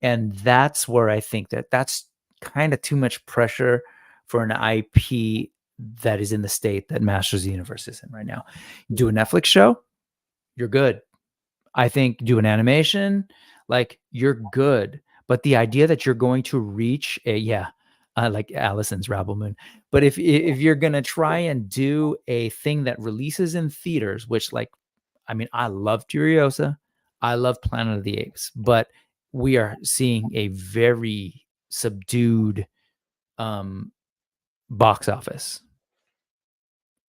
And that's where I think that's kind of too much pressure for an IP that is in the state that Masters of the Universe is in right now. Do a Netflix show, you're good. I think do an animation, like you're good. But the idea that you're going to reach like Allison's Rabble Moon. But if you're going to try and do a thing that releases in theaters, which like, I mean, I love Furiosa, I love Planet of the Apes, but we are seeing a very subdued box office.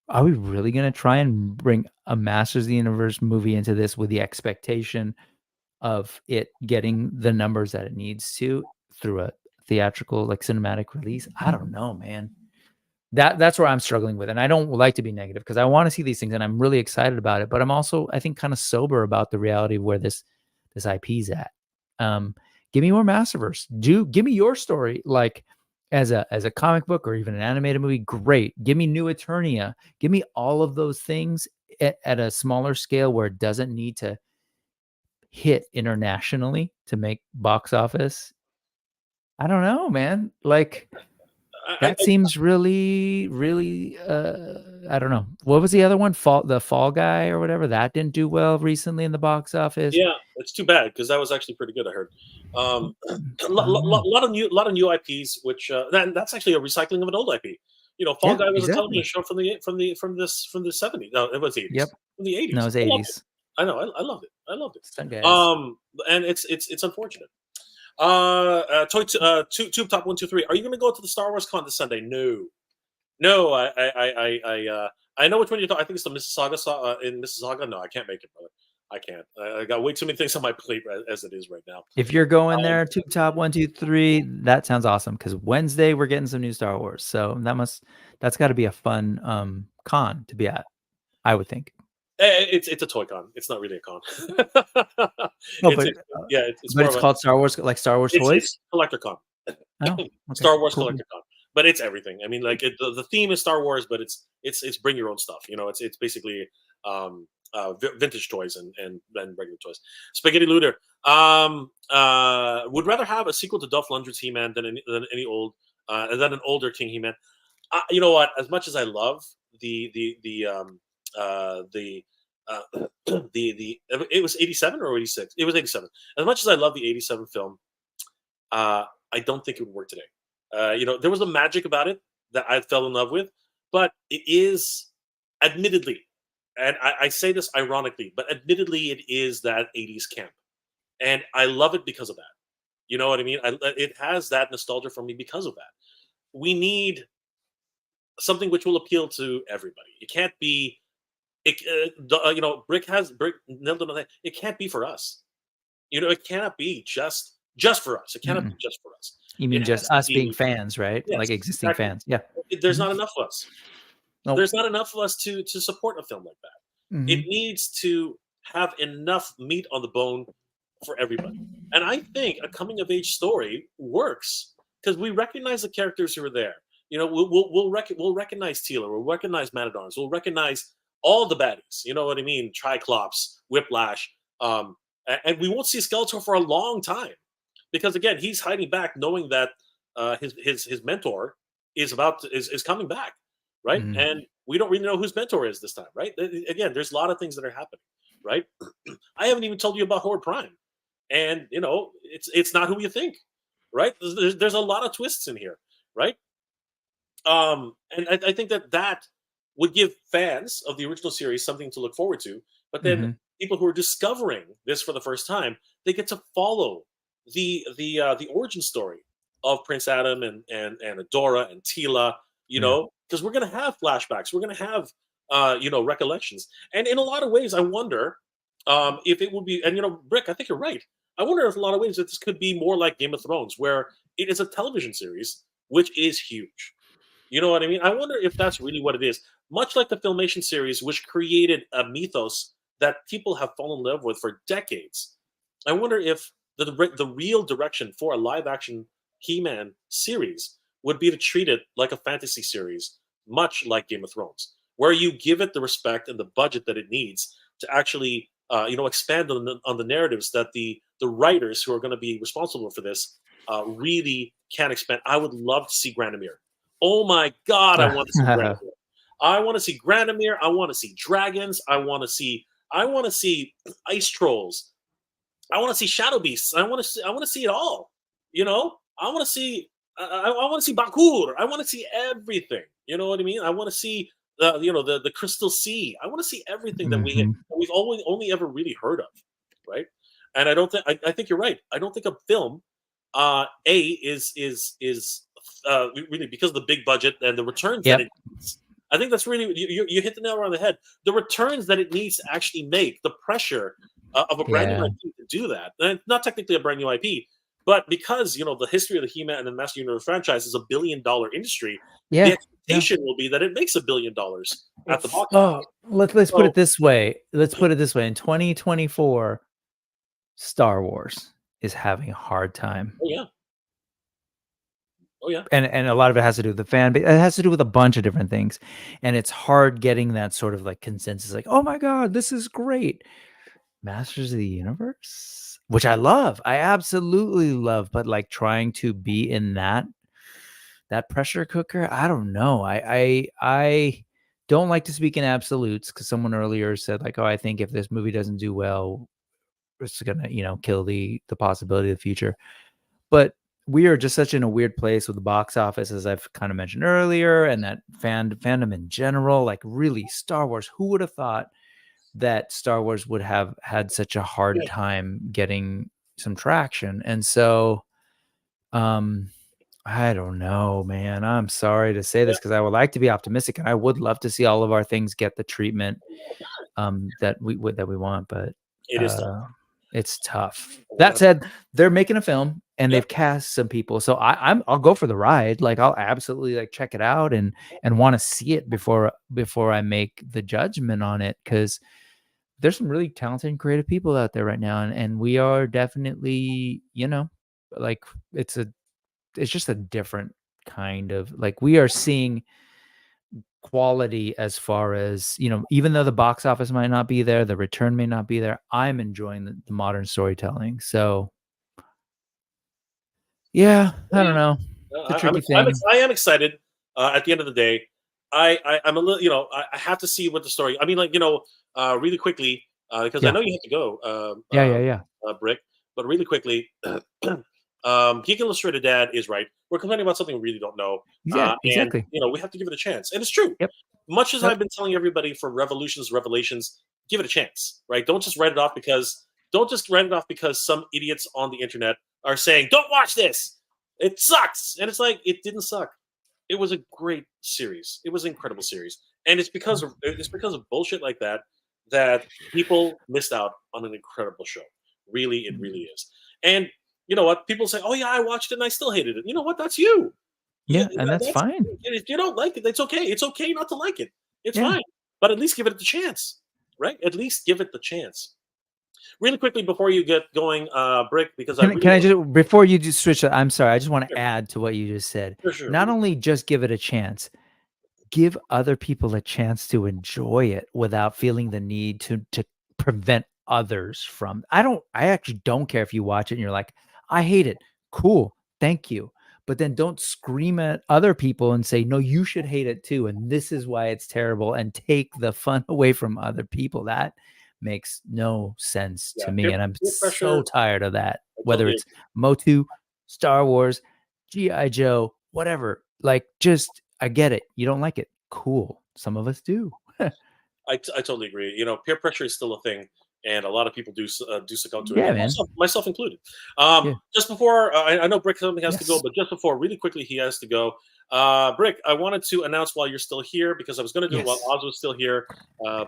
Are we really going to try and bring a Masters of the Universe movie into this with the expectation of it getting the numbers that it needs to through a theatrical, like cinematic release? I don't know, man. That's where I'm struggling with. And I don't like to be negative because I want to see these things and I'm really excited about it. But I'm also, I think, kind of sober about the reality of where this IP's at. Give me more Masterverse. Give me your story, like as a comic book or even an animated movie. Great. Give me New Eternia. Give me all of those things at a smaller scale where it doesn't need to hit internationally to make box office. I don't know, man. Like that seems really, really. I don't know. What was the other one? The Fall Guy or whatever, that didn't do well recently in the box office. Yeah, it's too bad because that was actually pretty good. I heard a lot of new IPs, which that's actually a recycling of an old IP. You know, Fall Guy was a television show from the 70s. No, it was 80s. Yep. From the 80s. No, it was 80s. I know. I loved it. I loved it. And it's unfortunate. Tube Top 123. Are you going to go to the Star Wars Con this Sunday? No. I know which one you're talking. I think it's the Mississauga in Mississauga. No, I can't make it, brother. I can't. I got way too many things on my plate as it is right now. If you're going there, Tube Top 123, that sounds awesome. Because Wednesday we're getting some new Star Wars, so that's got to be a fun con to be at, I would think. It's a toy con. It's not really a con. It's called Star Wars, like Star Wars toys. It's collector con. Oh, okay. Star Wars collector con. But it's everything. I mean, like the theme is Star Wars, but it's bring your own stuff. You know, it's basically vintage toys and regular toys. Spaghetti Looter would rather have a sequel to Dolph Lundgren's He-Man than an older King He-Man. You know what? As much as I love the uh, it was 87 or 86. It was 87. As much as I love the 87 film, I don't think it would work today. There was a magic about it that I fell in love with, but it is admittedly, and I say this ironically, but admittedly, it is that 80s camp, and I love it because of that. You know what I mean? It has that nostalgia for me because of that. We need something which will appeal to everybody. It can't be, Brick nailed it on that. It can't be for us. It cannot be just for us. It cannot be just for us. You mean It just has to us being be, fans, right? yes, Like existing exactly. fans. Yeah. There's Mhm. not enough of us. Nope. There's not enough of us to support a film like that. It Mhm. needs to have enough meat on the bone for everybody. And I think a coming of age story works because we recognize the characters who are there. We'll recognize Teela, we'll recognize Man-at-Arms, we'll recognize all the baddies. You know what I mean? Triclops, Whiplash, and we won't see Skeletor for a long time because again, he's hiding back, knowing that his mentor is coming back, right? Mhm. And we don't really know whose mentor is this time, right? Again, there's a lot of things that are happening, right? I haven't even told you about Horde Prime, and it's not who you think, right? There's a lot of twists in here, right? And I think that would give fans of the original series something to look forward to. But then Mhm. people who are discovering this for the first time, they get to follow the origin story of Prince Adam and Adora and Tila. Yeah. Because we're gonna have flashbacks, we're gonna have recollections, and in a lot of ways, I wonder if it would be. And Brick, I think you're right. I wonder if a lot of ways that this could be more like Game of Thrones, where it is a television series which is huge. You know what I mean? I wonder if that's really what it is. Much like the Filmation series, which created a mythos that people have fallen in love with for decades. I wonder if the real direction for a live action He-Man series would be to treat it like a fantasy series, much like Game of Thrones, where you give it the respect and the budget that it needs to actually, expand on the narratives that the writers who are going to be responsible for this really can expand. I would love to see Granomir. Oh my God, I want to see Granomir. I want to see Granomir. I want to see dragons. I want to see ice trolls. I want to see shadow beasts. I want to see it all. I want to see I want to see Bakur. I want to see everything. You know what I mean? I want to see the crystal sea. I want to see everything that Mhm. we've only ever really heard of, right? And I don't think I think you're right. I don't think a film really because of the big budget and the returns that Yep. it needs. I think that's really you hit the nail on the head. The returns that it needs to actually make, the pressure of a brand new Yeah. IP to do that, and not technically a brand new IP, but because the history of the He-Man and the Master Universe franchise is $1 billion industry, the Yeah. Yeah. expectation will be that it makes $1 billion at the box Oh, office. let's put So, it this way. Let's put it this way. In 2024, Star Wars is having a hard time. oh yeah, oh yeah, And a lot of it has to do with the fan base. It has to do with a bunch of different things. And it's hard getting that sort of like consensus, like, oh my God, this is great. Masters of the Universe, which I love. I absolutely love, but like trying to be in that pressure cooker, I don't know. I don't like to speak in absolutes because someone earlier said, like, oh, I think if this movie doesn't do well, it's gonna, kill the possibility of the future. But we are just such in a weird place with the box office, as I've kind of mentioned earlier, and that fandom in general. Like, really, Star Wars. Who would have thought that Star Wars would have had such a hard yeah. time getting some traction? And so, I don't know, man. I'm sorry to say Yeah. this because I would like to be optimistic, and I would love to see all of our things get the treatment that we want, but It is tough. uh, it's tough. A lot That of said, they're making a film and yeah. they've cast some people, so I'll go for the ride. Like, I'll absolutely like check it out and want to see it before I make the judgment on it, because there's some really talented and creative people out there right now, and we are definitely, like, it's just a different kind of, like, we are seeing quality as far as, even though the box office might not be there, the return may not be there, I'm enjoying the modern storytelling. So yeah, I don't know. It's a tricky thing. I am excited. At the end of the day, I'm a little, I have to see what the story. I mean, like, really quickly, because I Yeah. know you have to go, Yeah. Brick, but really quickly, Geek Illustrated Dad is right. We're complaining about something we really don't know, Yeah, and exactly. we have to give it a chance. And it's true. Yep. Much as Yep. I've been telling everybody for Revolutions, Revelations, give it a chance, right? Don't just write it off because some idiots on the internet are saying, "Don't watch this. It sucks." And it's like it didn't suck. It was a great series. It was an incredible series, and it's because of bullshit like that that people missed out on an incredible show. Really, it really is. And you know what? People say, "Oh yeah, I watched it and I still hated it." You know what? That's you. Yeah, and that's That's fine. if you don't like it, it's okay. It's okay not to like it. It's Yeah. fine. But at least give it the chance, right? At least give it the chance. Really quickly before you get going, Brick, because I Can I really just before you just switch? I'm sorry. I just want to sure, add to what you just said. sure. Not only just give it a chance, give other people a chance to enjoy it without feeling the need to prevent others from. I actually don't care if you watch it and you're like, I hate it. Cool. Thank you. But then don't scream at other people and say, no, you should hate it too. And this is why it's terrible, and take the fun away from other people. That makes no sense Yeah, to me. And I'm peer so pressure. tired of that. I Whether totally it's Motu, Star Wars, G.I. Joe, whatever. Like, just, I get it. You don't like it. Cool. Some of us do. I totally agree. Peer pressure is still a thing, and a lot of people do succumb to it, Yeah, and man. myself included. Yeah. Just before I know Brick something has to go, Yes. but just before, really quickly, he has to go. Brick, I wanted to announce while you're still here because I was going to do it while Yes. Oz was still here,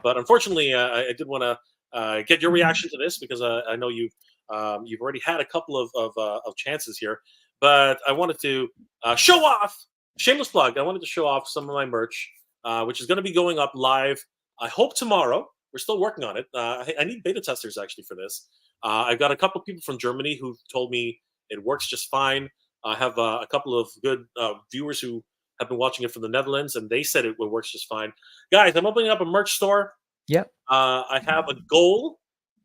but unfortunately, I did want to get your reaction to this because I know you've already had a couple of chances here, but I wanted to show off. Shameless plug. I wanted to show off some of my merch, which is going to be going up live. I hope tomorrow. We're still working on it. I need beta testers actually for this. I've got a couple people from Germany who told me it works just fine. I have a couple of good viewers who have been watching it from the Netherlands, and they said it works just fine. Guys, I'm opening up a merch store. Yep. I have a goal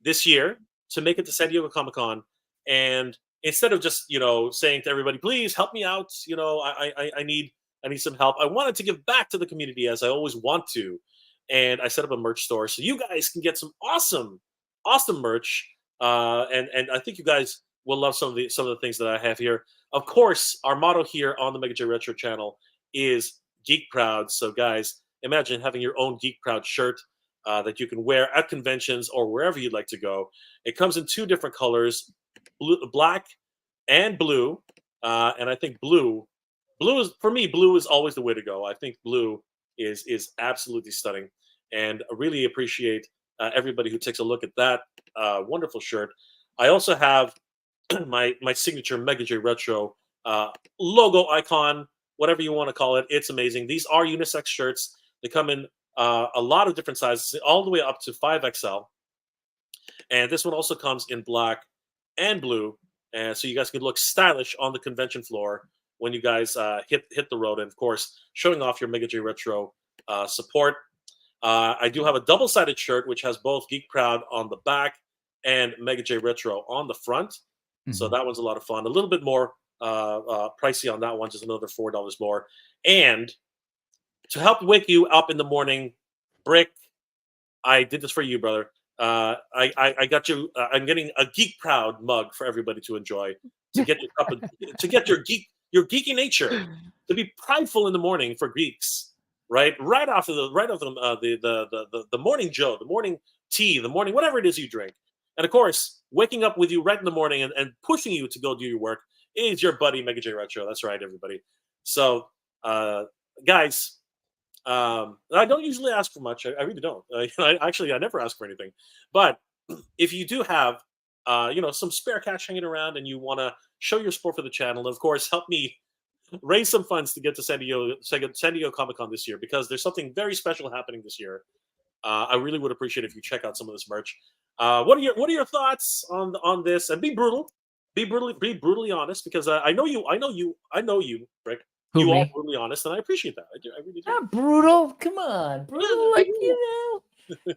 this year to make it to San Diego Comic Con, and instead of just saying to everybody, "Please help me out," I need some help. I wanted to give back to the community as I always want to, and I set up a merch store so you guys can get some awesome merch. And I think you guys will love some of the things that I have here. Of course, our motto here on the Nega Jay Retro channel is Geek Proud. So, guys, imagine having your own Geek Proud shirt that you can wear at conventions or wherever you'd like to go. It comes in two different colors, black and blue. And I think blue is, for me, blue is always the way to go. I think blue is absolutely stunning, and I really appreciate everybody who takes a look at that wonderful shirt. I also have my signature Nega Jay Retro logo icon, whatever you want to call it. It's amazing. These are unisex shirts. They come in a lot of different sizes, all the way up to 5XL. And this one also comes in black and blue, and so you guys can look stylish on the convention floor when you guys hit the road. And of course, showing off your Nega Jay Retro support. I do have a double-sided shirt which has both Geek Proud on the back and Nega Jay Retro on the front. So Mhm. that one's a lot of fun. A little bit more pricey on that one, just another $4 more. And to help wake you up in the morning, Brick, I did this for you, brother. I got you. I'm getting a Geek Proud mug for everybody to enjoy, to get your cup of, to get your geeky nature, to be prideful in the morning for geeks, right? Right after the morning Joe, the morning tea, the morning whatever it is you drink, and of course, waking up with you right in the morning and pushing you to go do your work is your buddy Nega Jay Retro. That's right, everybody. So, guys, I don't usually ask for much. I really don't. I never ask for anything. But if you do have, some spare cash hanging around and you want to show your support for the channel, and of course, help me raise some funds to get to San Diego Comic Con this year, because there's something very special happening this year. I really would appreciate if you check out some of this merch. What are your thoughts on this? And be brutally honest, because I know you, Rick. Who, You are me? brutally honest, and I appreciate that. I really do. Not brutal. Come on, brutal. Yeah, Like,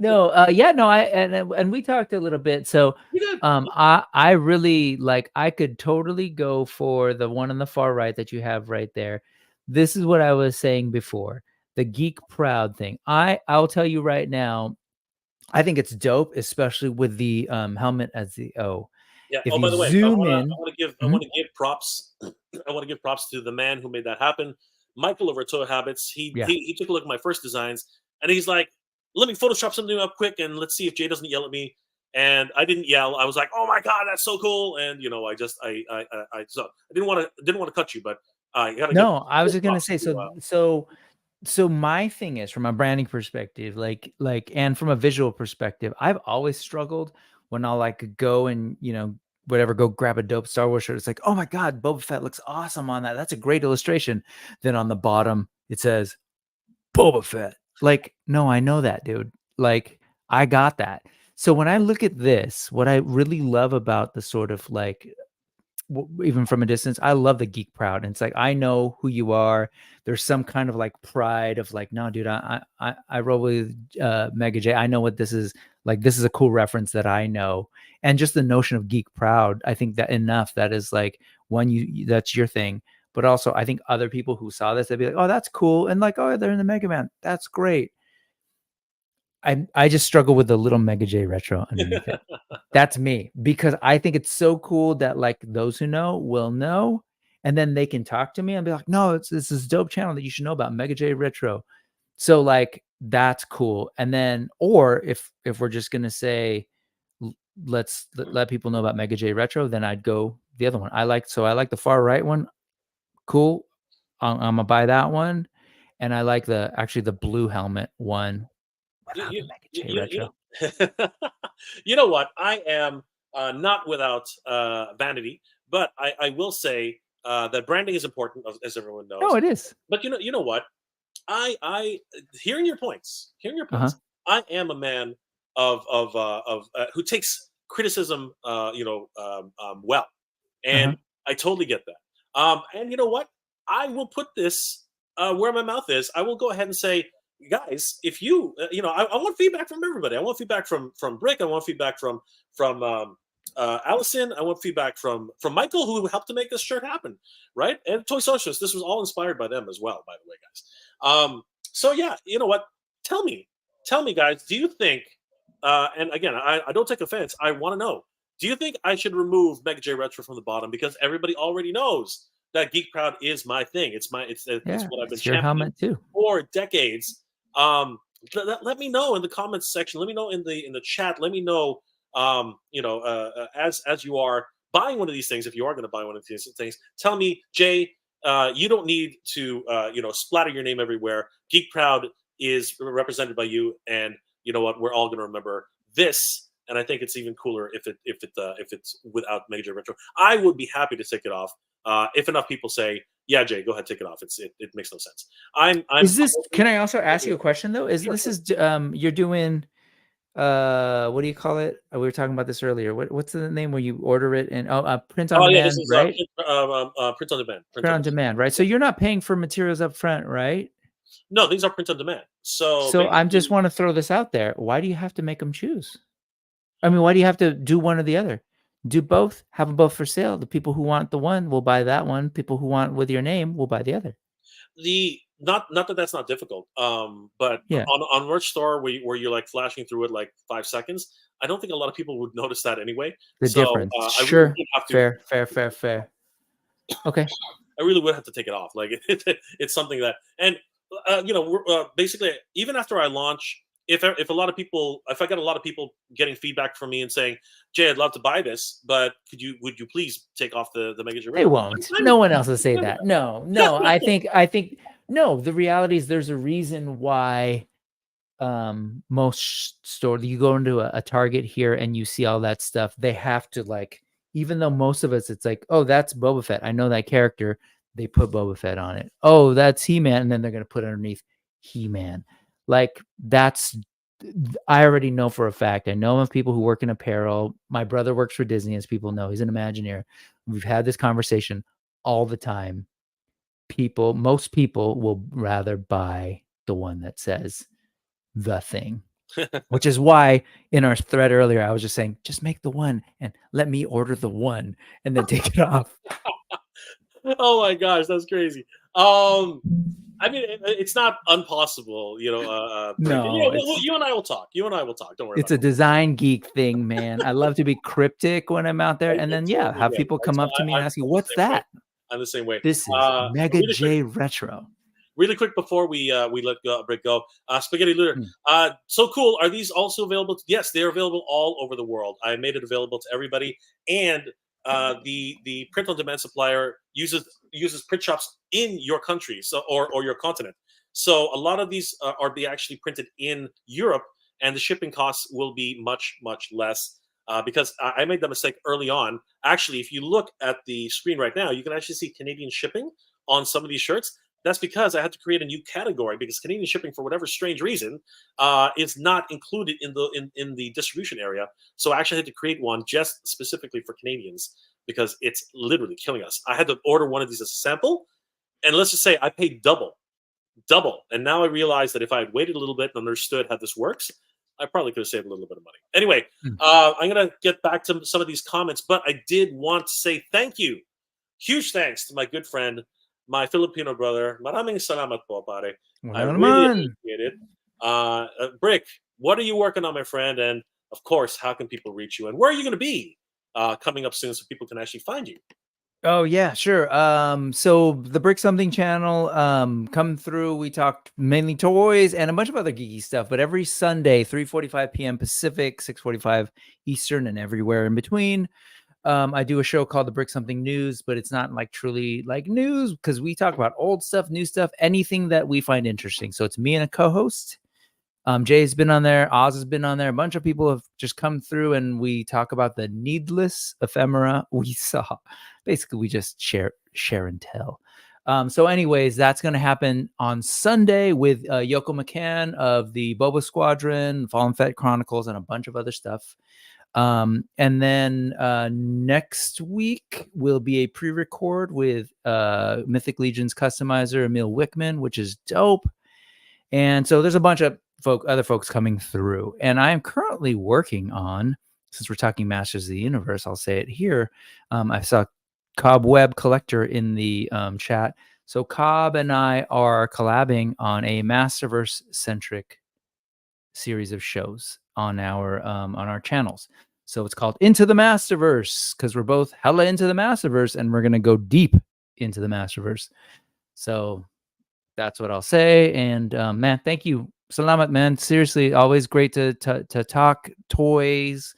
No, yeah, no. And we talked a little bit. So, you did. I really like. I could totally go for the one on the far right that you have right there. This is what I was saying before. The Geek Proud thing. I'll tell you right now. I think it's dope, especially with the helmet as the O. Yeah. If Oh, you by the way, I zoom want to in, I want to give I Mhm. want to give props. I want to give props to the man who made that happen, Michael over at Toy Habits. Yeah. He took a look at my first designs and he's like, "Let me Photoshop something up quick and let's see if Jay doesn't yell at me." And I didn't yell. I was like, "Oh my god, that's so cool!" And you know, I didn't want to cut you, but you gotta give No, I was full just gonna props say, to. so my thing is from a branding perspective, and from a visual perspective, I've always struggled when I'll like go and whatever, go grab a dope Star Wars shirt. It's like, oh my god, Boba Fett looks awesome on that. That's a great illustration. Then on the bottom it says Boba Fett. Like, no, I know that, dude. Like, I got that. So when I look at this, what I really love about the sort of like even from a distance, I love the geek proud. And it's like, I know who you are. There's some kind of like pride of like, no, dude, I roll with Mega J. I know what this is. Like, this is a cool reference that I know. And just the notion of geek proud, I think that enough, that is like that's your thing. But also I think other people who saw this, they'd be like, oh, that's cool. And like, oh, they're in the Mega Man. That's great. I just struggle with the little Mega J Retro underneath it. That's me, because I think it's so cool that like those who know will know, and then they can talk to me and be like, no, it's this is dope channel that you should know about, Mega J Retro. So like that's cool. And then, or if we're just gonna say let's let people know about Mega J Retro, then I'd go the other one. I like the far right one. Cool. I'm gonna buy that one. And I like the blue helmet one without you, the Mega J you, you Retro. know, you know what? I am not without vanity, but I will say that branding is important, as everyone No, knows. it is. But you know what? I hearing your points, hearing your Uh-huh. points. I am a man of who takes criticism, well, Uh-huh. and I totally get that. And you know what? I will put this where my mouth is. I will go ahead and say, guys, if you, I want feedback from everybody. I want feedback from Brick. I want feedback from Allison. I want feedback from Michael, who helped to make this shirt happen, right? And Toy Socialist. This was all inspired by them as well, by the way, guys. So yeah, you know what? Tell me, guys. Do you think? And again, I don't take offense. I want to know. Do you think I should remove Mega J Retro from the bottom because everybody already knows that Geek Proud is my thing? It's Yeah, what I've been it's your championing helmet too. for decades. Let me know in the comments section. Let me know in the chat. Let me know, as you are buying one of these things, if you are going to buy one of these things, tell me, Jay, you don't need to, splatter your name everywhere. Geek Proud is represented by you, and you know what? We're all going to remember this. And I think it's even cooler if it's without Major Retro. I would be happy to take it off if enough people say, "Yeah, Jay, go ahead, take it off." It makes no sense. Is this? Can I also ask you a question though? Sure, sure. You're doing what do you call it? We were talking about this earlier. What's the name where you order it and print on Oh yeah, this demand, is right? print on demand. Print Print on on demand. demand, right? So you're not paying for materials up front, right? No, these are print on demand. So So I just basically, want to throw this out there. Why do you have to make them choose? I mean, why do you have to do one or the other? Do both, have them both for sale. The people who want the one will buy that one. People who want with your name will buy the other. the not that that's not difficult. But Yeah, on Merch Store where you're like flashing through it like 5 seconds, I don't think a lot of people would notice that anyway. the So difference. I really Sure. would have to. Fair, fair, fair, fair. Okay. I really would have to take it off. Like it's something that, and basically, even after I launch, if a lot of people, if I get a lot of people getting feedback from me and saying, "Jay, I'd love to buy this, but would you please take off the Mega Jay They Retro?" won't. I'm No one else will say fine with that. No, no. I think no. The reality is there's a reason why most store you go into a Target here and you see all that stuff. They have to like, even though most of us it's like, oh, that's Boba Fett. I know that character. They put Boba Fett on it. Oh, that's He-Man, and then they're gonna put underneath He-Man. Like that's I already know for a fact. I know of people who work in apparel. My brother works for Disney, as people know. He's an Imagineer. We've had this conversation all the time. Most people will rather buy the one that says the thing, which is why in our thread earlier, I was just saying, just make the one and let me order the one and then take it off. Oh my gosh, that's crazy. Um, I mean, it's not impossible, Brick. No, You and I will talk. You and I will talk. Don't worry it's about a design geek thing, man. I love to be cryptic when I'm out there, it. and I then totally have get it. people come up to me and ask you, I'm the "What's same way. that?" I'm the same way. This is Nega Really quick, Jay Retro. really quick before we let Brick go. Spaghetti Looter. Hmm. So cool. Are these also available? Yes, they are available all over the world. I made it available to everybody, and the print on demand supplier uses print shops in your country, or your continent. So a lot of these are be actually printed in Europe, and the shipping costs will be much less. Because I made that mistake early on. Actually, if you look at the screen right now, you can actually see Canadian shipping on some of these shirts. That's because I had to create a new category because Canadian shipping, for whatever strange reason, is not included in the distribution area. So I actually had to create one just specifically for Canadians because it's literally killing us. I had to order one of these as a sample, and let's just say I paid double. And now I realize that if I had waited a little bit and understood how this works, I probably could have saved a little bit of money. Anyway, I'm going to get back to some of these comments, but I did want to say thank you. Huge thanks to my good friend, my Filipino brother. Maraming salamat po, pare. I really appreciate it. Brick, what are you working on, my friend? And of course, how can people reach you? And where are you going to be coming up soon so people can actually find you? Oh yeah, sure. So the Brick Something channel, come through. We talked mainly toys and a bunch of other geeky stuff, but every Sunday, 3:45 p.m. Pacific, 6:45 Eastern, and everywhere in between. I do a show called the Brick Something News, but it's not like truly like news because we talk about old stuff, new stuff, anything that we find interesting. So it's me and a co-host. Jay's been on there, Oz has been on there. A bunch of people have just come through, and we talk about the needless ephemera we saw. Basically, we just share and tell. So, anyways, that's going to happen on Sunday with Yoko McCann of the Boba Squadron, Fallen Fett Chronicles, and a bunch of other stuff. And then next week will be a pre-record with Mythic Legion's customizer Emil Wickman, which is dope. And so there's a bunch of other folks coming through. And I am currently working on, since we're talking Masters of the Universe, I'll say it here. I saw Cobweb Collector in the chat. So Cobb and I are collabing on a Masterverse-centric series of shows on our channels. So it's called Into the Masterverse because we're both hella into the Masterverse and we're going to go deep into the Masterverse. So that's what I'll say. And man, thank you. Salamat, man. Seriously, always great to talk toys,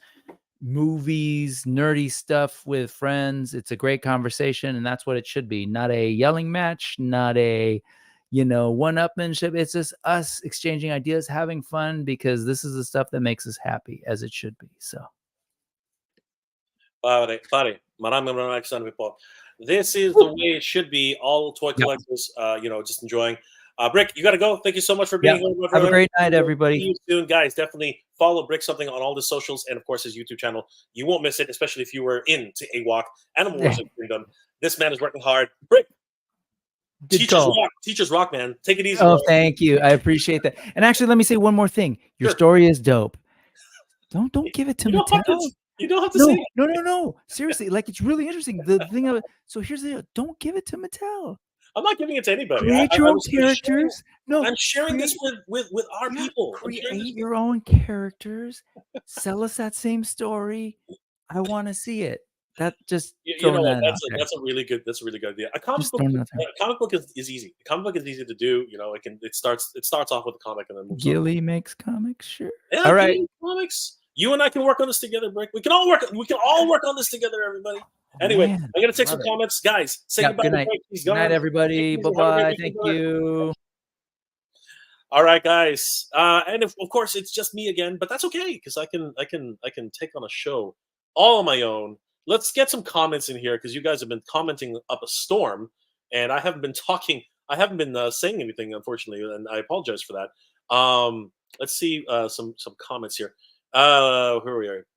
movies, nerdy stuff with friends. It's a great conversation, and that's what it should be. Not a yelling match, not a one-upmanship. It's just us exchanging ideas, having fun, because this is the stuff that makes us happy, as it should be. So. Pare, maraming salamat po. This is the way it should be. All toy collectors, just enjoying. Brick, you got to go. Thank you so much for being here. Have a great night, everybody. See you soon, guys. Definitely follow Brick Something on all the socials and, of course, his YouTube channel. You won't miss it, especially if you were into AWOC, Animal Wars and Kingdom. This man is working hard. Brick, teachers rock, man. Take it easy. Oh, thank you. I appreciate that. And actually, let me say one more thing. Your story is dope. Don't give it to Mattel. You don't have to say it. No. Seriously, like, it's really interesting. The thing of it. So here's the deal. Don't give it to Mattel. I'm not giving it to anybody. Create your own characters. I'm sharing this with our people. Create your own characters. Sell us that same story. I want to see it. That just that's a really good idea. A comic book is easy. A comic book is easy to do. It starts off with a comic and then moves on. Gilly makes comics, sure. Yeah, all right. Comics. You and I can work on this together, Brick. We can all work on this together, everybody. Anyway, I'm gonna take some comments, guys. Say goodbye. Good night. Good night, everybody. Bye-bye. Thank you. All right, guys. And of course, it's just me again, but that's okay because I can take on a show all on my own. Let's get some comments in here because you guys have been commenting up a storm, and I haven't been talking. I haven't been saying anything, unfortunately, and I apologize for that. Let's see some comments here. Here we are.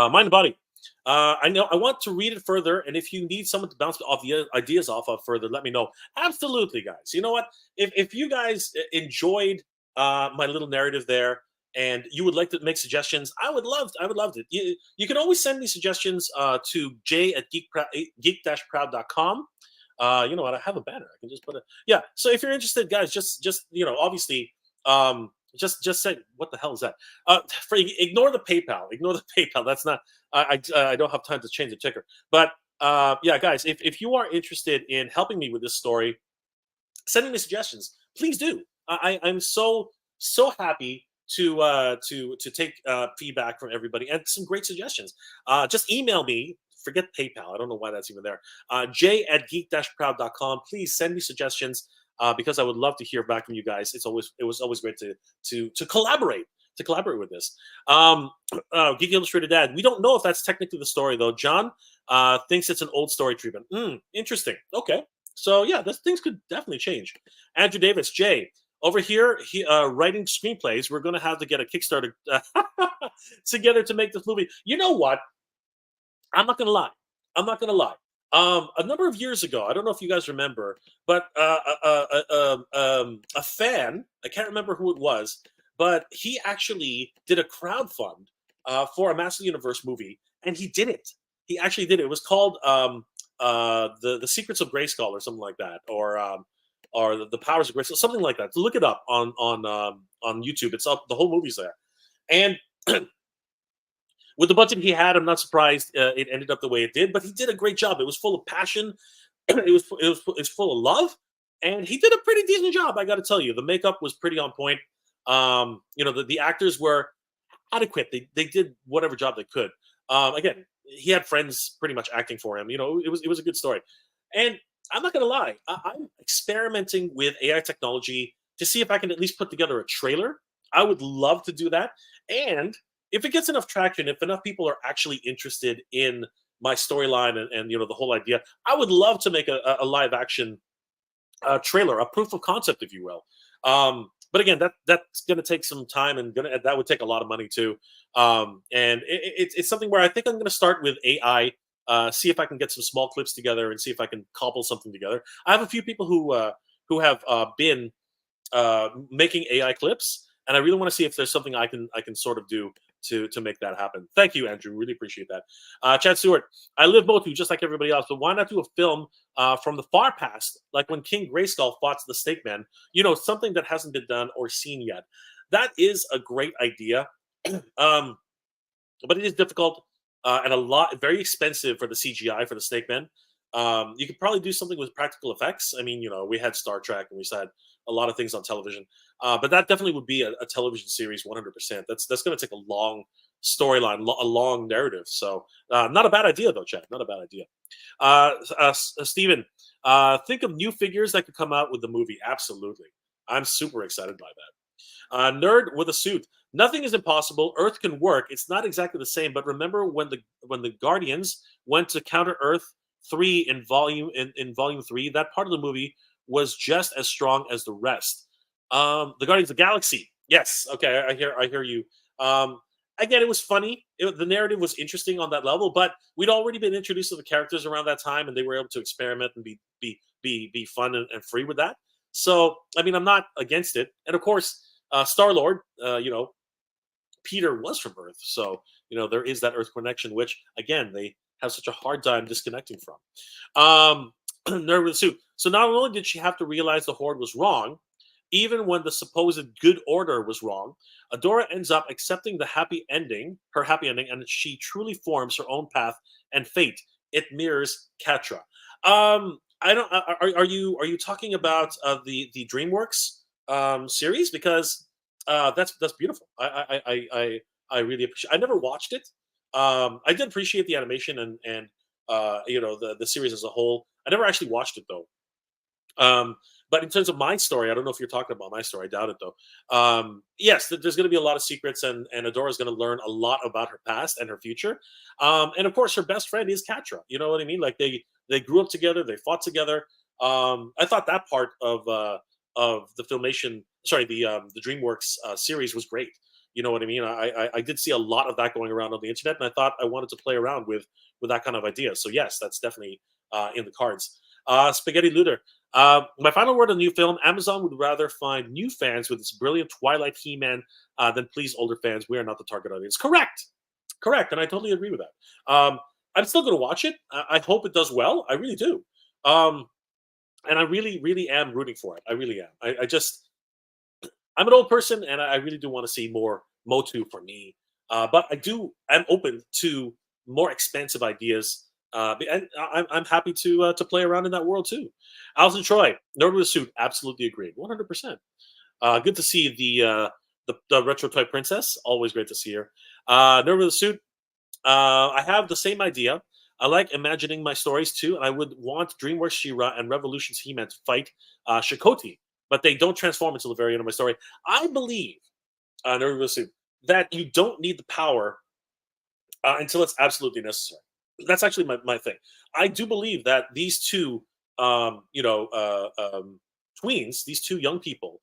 Mind the Body. I want to read it further, and if you need someone to bounce off the ideas off of further, let me know. Absolutely, guys. You know what? If you guys enjoyed my little narrative there, and you would like to make suggestions, I would love it. You can always send me suggestions to jay@geek-proud.com. You know what? I have a banner. I can just put it. Yeah. So if you're interested, guys, just obviously, just say what the hell is that? Ignore the PayPal. Ignore the PayPal. That's not. I don't have time to change the ticker. But yeah, guys, if you are interested in helping me with this story, sending me suggestions, please do. I'm so happy to take feedback from everybody and some great suggestions. Just email me. Forget PayPal. I don't know why that's even there. j@geek-proud.com. Please send me suggestions because I would love to hear back from you guys. It was always great to collaborate with this. Geek Illustrated Dad. We don't know if that's technically the story though. John thinks it's an old story treatment. Interesting. Okay. So yeah, things could definitely change. Andrew Davis, Jay, over here, writing screenplays. We're going to have to get a Kickstarter together to make this movie. You know what? I'm not going to lie. I'm not going to lie. A number of years ago, I don't know if you guys remember, but a fan, I can't remember who it was, but he actually did a crowdfund for a Master Universe movie, and he did it. He actually did it. It was called the Secrets of Grayskull or something like that, or the Powers of Grayskull, something like that. So look it up on YouTube. It's up. The whole movie's there, and with the budget he had, I'm not surprised it ended up the way it did. But he did a great job. It was full of passion. It's full of love, and he did a pretty decent job. I got to tell you, the makeup was pretty on point. The actors were adequate. They did whatever job they could. Again, he had friends pretty much acting for him. It was a good story. And I'm not gonna lie, I'm experimenting with AI technology to see if I can at least put together a trailer. I would love to do that. And if it gets enough traction, if enough people are actually interested in my storyline and the whole idea, I would love to make a live action trailer, a proof of concept, if you will. But again, that's going to take some time, and that would take a lot of money too. And it's something where I think I'm going to start with AI, see if I can get some small clips together, and see if I can cobble something together. I have a few people who have been making AI clips, and I really want to see if there's something I can sort of do to make that happen. Thank you, Andrew. Really appreciate that. Chad Stewart, I live Motu just like everybody else, but why not do a film from the far past, like when King Grayskull fought the Snake Man? Something that hasn't been done or seen yet. That is a great idea, but it is difficult and very expensive for the CGI for the Snake Man. You could probably do something with practical effects. I mean, we had Star Trek and we had a lot of things on television, but that definitely would be a television series 100%. That's going to take a long storyline, a long narrative. So not a bad idea though, Chad. Not a bad idea. Steven, think of new figures that could come out with the movie. Absolutely. I'm super excited by that. Nerd with a suit. Nothing is impossible. Earth can work. It's not exactly the same, but remember when the Guardians went to counter Earth 3 in volume 3, that part of the movie was just as strong as the rest. The Guardians of the Galaxy. Yes. Okay. I hear you. Again, it was funny. The narrative was interesting on that level, but we'd already been introduced to the characters around that time, and they were able to experiment and be fun and free with that. So, I mean, I'm not against it. And of course, Star-Lord, Peter was from Earth. So, there is that Earth connection, which, again, they have such a hard time disconnecting from. Nerd with a suit. So not only did she have to realize the Horde was wrong, even when the supposed good order was wrong, Adora ends up accepting her happy ending, and she truly forms her own path and fate. It mirrors Catra. I don't. Are you talking about the DreamWorks series? Because that's beautiful. I really appreciate. I never watched it. I did appreciate the animation and the series as a whole. I never actually watched it though. But in terms of my story, I don't know if you're talking about my story. I doubt it though. Yes, there's going to be a lot of secrets, and Adora's going to learn a lot about her past and her future. And of course, her best friend is Catra. You know what I mean? Like they grew up together, they fought together. I thought that part of the Filmation, the DreamWorks series was great. You know what I mean? I did see a lot of that going around on the internet, and I thought I wanted to play around with that kind of idea. So yes, that's definitely in the cards. Spaghetti Looter. My final word on the new film: Amazon would rather find new fans with its brilliant Twilight He-Man than please older fans. We are not the target audience. Correct, and I totally agree with that. I'm still going to watch it. I hope it does well. I really do. and I really, really am rooting for it. I really am. I'm an old person, and I really do want to see more Motu for me. But I'm open to more expansive ideas, and I'm happy to play around in that world too. Alison Troy, Nerd with a Suit, absolutely agreed, 100%. Good to see the retro toy princess. Always great to see her. Nerd with a Suit. I have the same idea. I like imagining my stories too, and I would want DreamWorks She-Ra and Revolution's He-Man to fight Shakoti, but they don't transform until the very end of my story. I believe, Nerd with a Suit, that you don't need the power until it's absolutely necessary. That's actually my thing. I do believe that these two, tweens, these two young people,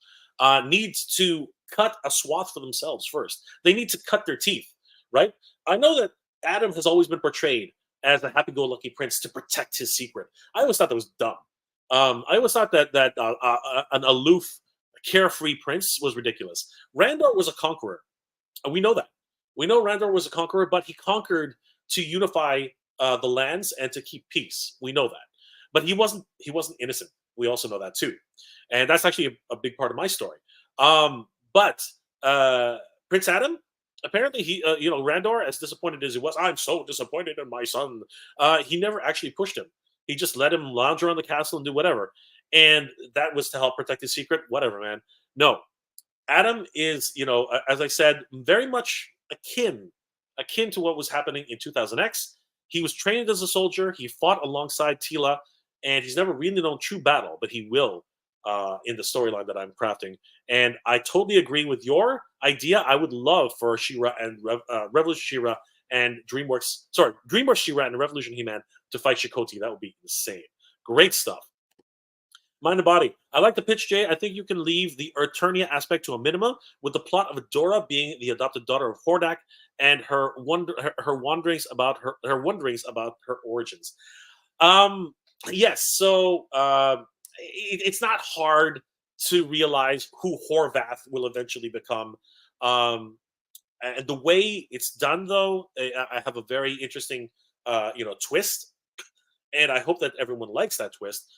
need to cut a swath for themselves first. They need to cut their teeth, right? I know that Adam has always been portrayed as a happy-go-lucky prince to protect his secret. I always thought that was dumb. I always thought that an aloof, carefree prince was ridiculous. Randor was a conqueror. We know that. We know Randor was a conqueror, but he conquered to unify the lands and to keep peace. We know that. But he wasn't innocent. We also know that too. And that's actually a big part of my story. But Prince Adam, apparently Randor, as disappointed as he was, I'm so disappointed in my son. He never actually pushed him. He just let him lounge around the castle and do whatever. And that was to help protect his secret. Whatever, man. No, Adam is, as I said, very much akin to what was happening in 2000X. He was trained as a soldier. He fought alongside Tila, and he's never really known true battle, but he will in the storyline that I'm crafting. And I totally agree with your idea. I would love for She-Ra and Revolution She-Ra and DreamWorks She-Ra and Revolution He-Man to fight Shakoti. That would be insane. Great stuff. Mind and Body. I like the pitch, Jay. I think you can leave the Eternia aspect to a minimum, with the plot of Adora being the adopted daughter of Hordak and her wonderings about her origins. Yes, so it's not hard to realize who Horvath will eventually become. And the way it's done, though, I have a very interesting, twist, and I hope that everyone likes that twist.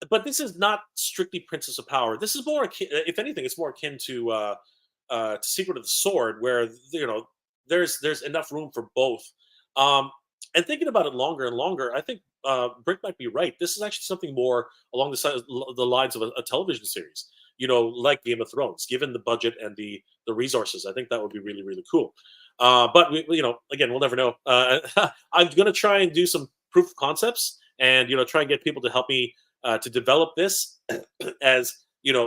But this is not strictly Princess of Power. This is more, if anything, it's more akin to Secret of the Sword, where there's enough room for both. And thinking about it longer and longer, I think Brick might be right. This is actually something more along the lines of a television series, like Game of Thrones. Given the budget and the resources, I think that would be really, really cool. But again, we'll never know. I'm gonna try and do some proof of concepts, and try and get people to help me to develop this as maybe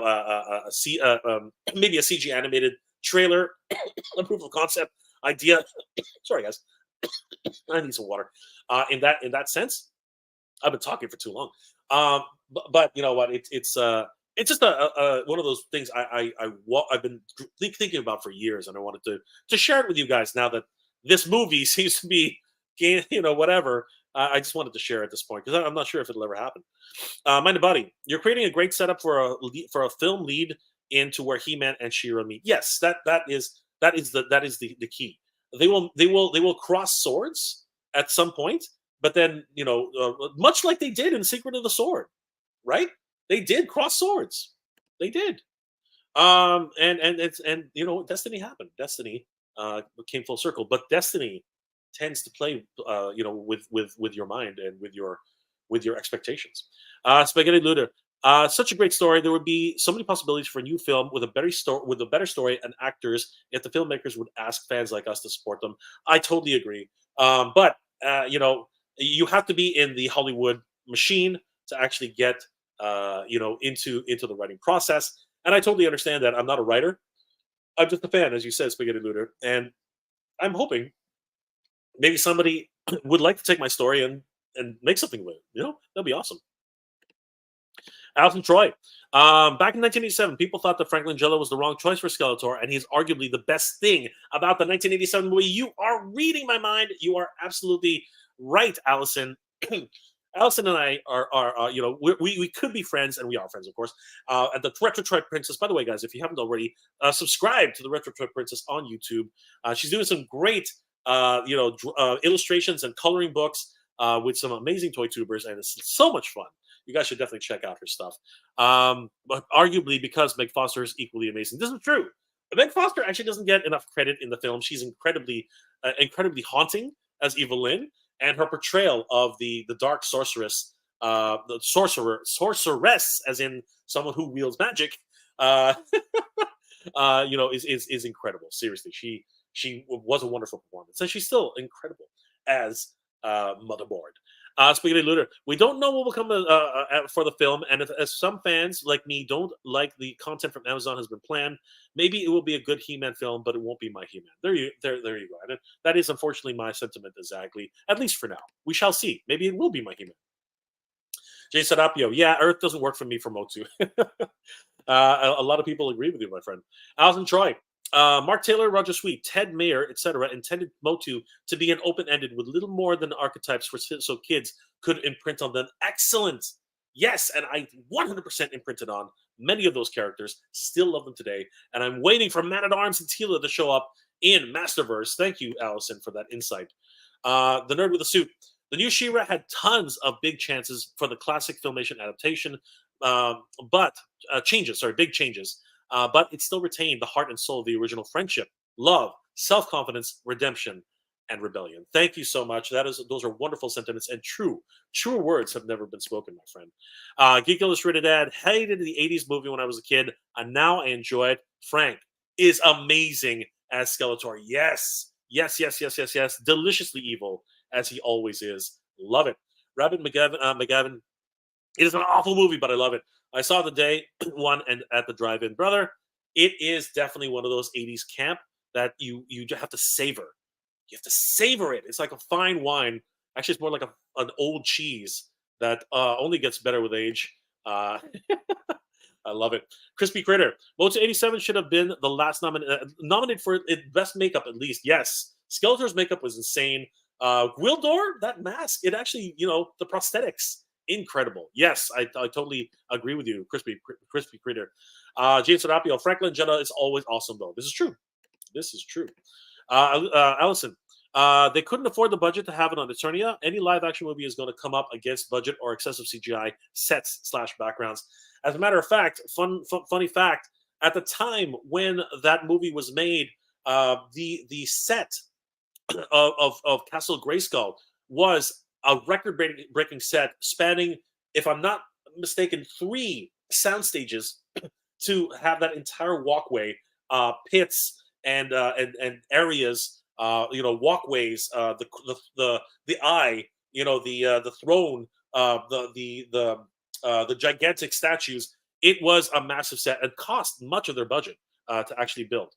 a CG animated trailer, a proof of concept idea. Sorry, guys, I need some water. In that sense, I've been talking for too long. But you know what? It's just one of those things I've been thinking about for years, and I wanted to share it with you guys now that this movie seems to be, whatever. I just wanted to share at this point because I'm not sure if it'll ever happen. Mind and Body, you're creating a great setup for a film lead into where He-Man and She-Ra meet. Yes, that is the key. They will cross swords at some point, but then much like they did in Secret of the Sword, right? They did cross swords. They did. Destiny happened. Destiny came full circle, but Destiny tends to play with your mind and with your expectations. Spaghetti Luda, such a great story. There would be so many possibilities for a new film with a better story and actors if the filmmakers would ask fans like us to support them. I totally agree. But you have to be in the Hollywood machine to actually get into the writing process. And I totally understand that. I'm not a writer. I'm just a fan, as you said, Spaghetti Luda, and I'm hoping maybe somebody would like to take my story and make something with it. That'd be awesome. Alison Troy. Back in 1987, people thought that Franklin Jello was the wrong choice for Skeletor, and he's arguably the best thing about the 1987 movie. You are reading my mind. You are absolutely right, Allison. Allison and I are we could be friends, and we are friends, of course. At the Retro Toy Princess. By the way, guys, if you haven't already, subscribe to the Retro Toy Princess on YouTube. She's doing some great illustrations and coloring books. with some amazing toy tubers, and it's so much fun. You guys should definitely check out her stuff. But arguably, because Meg Foster is equally amazing. This is true. Meg Foster actually doesn't get enough credit in the film. She's incredibly haunting as Evelyn, and her portrayal of the dark sorceress, the sorceress, as in someone who wields magic, is incredible. Seriously, she was a wonderful performance, and she's still incredible as Motherboard. Spaghetti Looter, we don't know what will come for the film, and if some fans like me don't like the content from Amazon has been planned, maybe it will be a good He-Man film, but it won't be my He-Man. There you go. And that is unfortunately my sentiment exactly, at least for now. We shall see. Maybe it will be my He-Man. Jay Sarapio, yeah, Earth doesn't work for me for Motu. A lot of people agree with you, my friend. Alison Troy, Mark Taylor, Roger Sweet, Ted Mayer, etc., intended Motu to be an open-ended with little more than archetypes so kids could imprint on them. Excellent. Yes, and I 100% imprinted on many of those characters. Still love them today, and I'm waiting for Man-at-Arms and Teela to show up in Masterverse. Thank you, Allison, for that insight. The Nerd with the Suit. The new She-Ra had tons of big chances for the classic Filmation adaptation, but big changes. But it still retained the heart and soul of the original: friendship, love, self-confidence, redemption, and rebellion. Thank you so much. Those are wonderful sentiments, and true words have never been spoken, my friend. Geek Illustrated Dad, hated the 80s movie when I was a kid, and now I enjoy it. Frank is amazing as Skeletor. Yes. Deliciously evil, as he always is. Love it. Rabbit McGavin, it is an awful movie, but I love it. I saw the day one and at the drive-in. Brother, it is definitely one of those 80s camp that you just have to savor. You have to savor it. It's like a fine wine. Actually, it's more like an old cheese that only gets better with age. I love it. Crispy Critter. Motu 87 should have been the last nominated for best makeup, at least. Yes. Skeletor's makeup was insane. Gwildor, that mask, it actually, the prosthetics, incredible. Yes, I totally agree with you, Crispy Critter. James Serapio, Franklin Jenna is always awesome, though. This is true. Allison, they couldn't afford the budget to have it on Eternia. Any live action movie is going to come up against budget or excessive CGI sets / backgrounds. As a matter of fact, funny fact, at the time when that movie was made, the set of Castle Grayskull was a record-breaking set spanning, if I'm not mistaken, 3 sound stages to have that entire walkway, pits and areas, walkways, the eye, the throne, the gigantic statues. It was a massive set and cost much of their budget to actually build.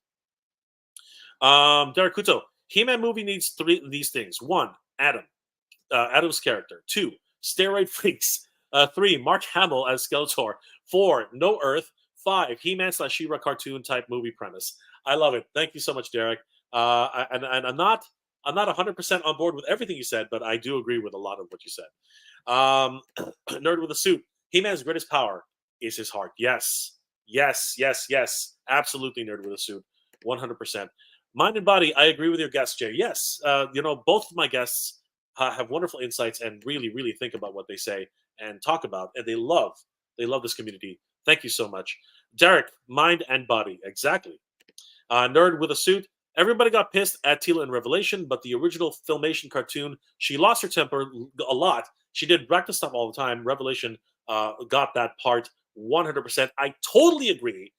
Derek Kuto, He-Man movie needs 3 of these things. 1, Adam's character. 2, steroid freaks. 3, Mark Hamill as Skeletor. 4, no Earth. 5, He-Man / She-Ra cartoon type movie premise. I love it. Thank you so much, Derek. And I'm not 100% on board with everything you said, but I do agree with a lot of what you said. Nerd with a Suit. He-Man's greatest power is his heart. Yes. Absolutely, Nerd with a Suit. 100%. Mind and Body, I agree with your guest, Jay. Yes, both of my guests have wonderful insights and really, really think about what they say and talk about, and they love this community. Thank you so much. Derek, Mind and Body, exactly. Nerd with a Suit, everybody got pissed at Teela in Revelation, but the original Filmation cartoon, she lost her temper a lot. She did breakfast stuff all the time. Revelation got that part 100%. I totally agree.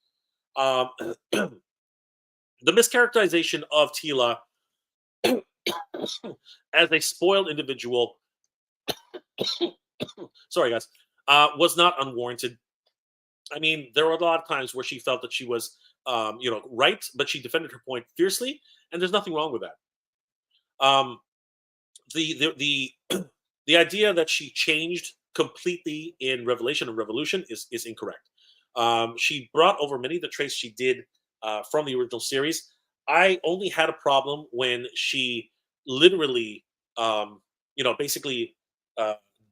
The mischaracterization of Teela as a spoiled individual, sorry guys, was not unwarranted. I mean, there were a lot of times where she felt that she was, right, but she defended her point fiercely, and there's nothing wrong with that. The idea that she changed completely in Revelation and Revolution is incorrect. She brought over many of the traits she did from the original series. I only had a problem when she literally, basically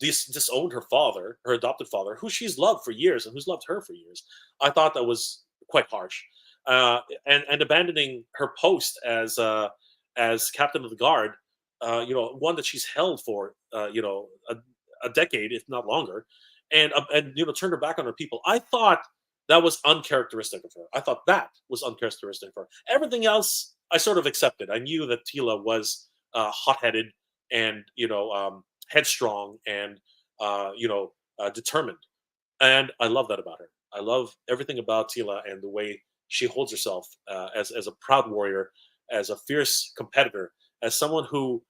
disowned her father, her adopted father, who she's loved for years and who's loved her for years. I thought that was quite harsh. And abandoning her post as captain of the guard one that she's held for a decade, if not longer, and turned her back on her people. I thought that was uncharacteristic of her. I thought that was uncharacteristic of her. Everything else, I sort of accepted. I knew that Tila was hot-headed and headstrong and determined, and I love that about her. I love everything about Tila and the way she holds herself as a proud warrior, as a fierce competitor, as someone who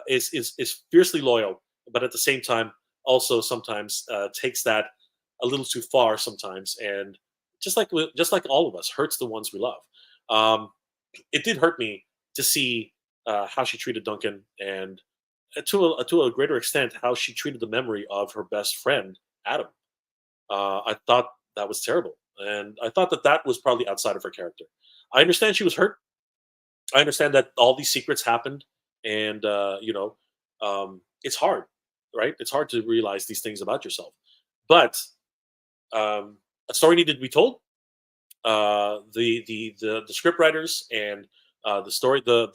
is fiercely loyal, but at the same time also sometimes takes that a little too far sometimes, and just like all of us, hurts the ones we love. Um, it did hurt me to see how she treated Duncan, and to a greater extent how she treated the memory of her best friend Adam. I thought that was terrible, and I thought that that was probably outside of her character. I understand she was hurt. I understand that all these secrets happened, and it's hard, right? It's hard to realize these things about yourself. But a story needed to be told. The script writers and the story the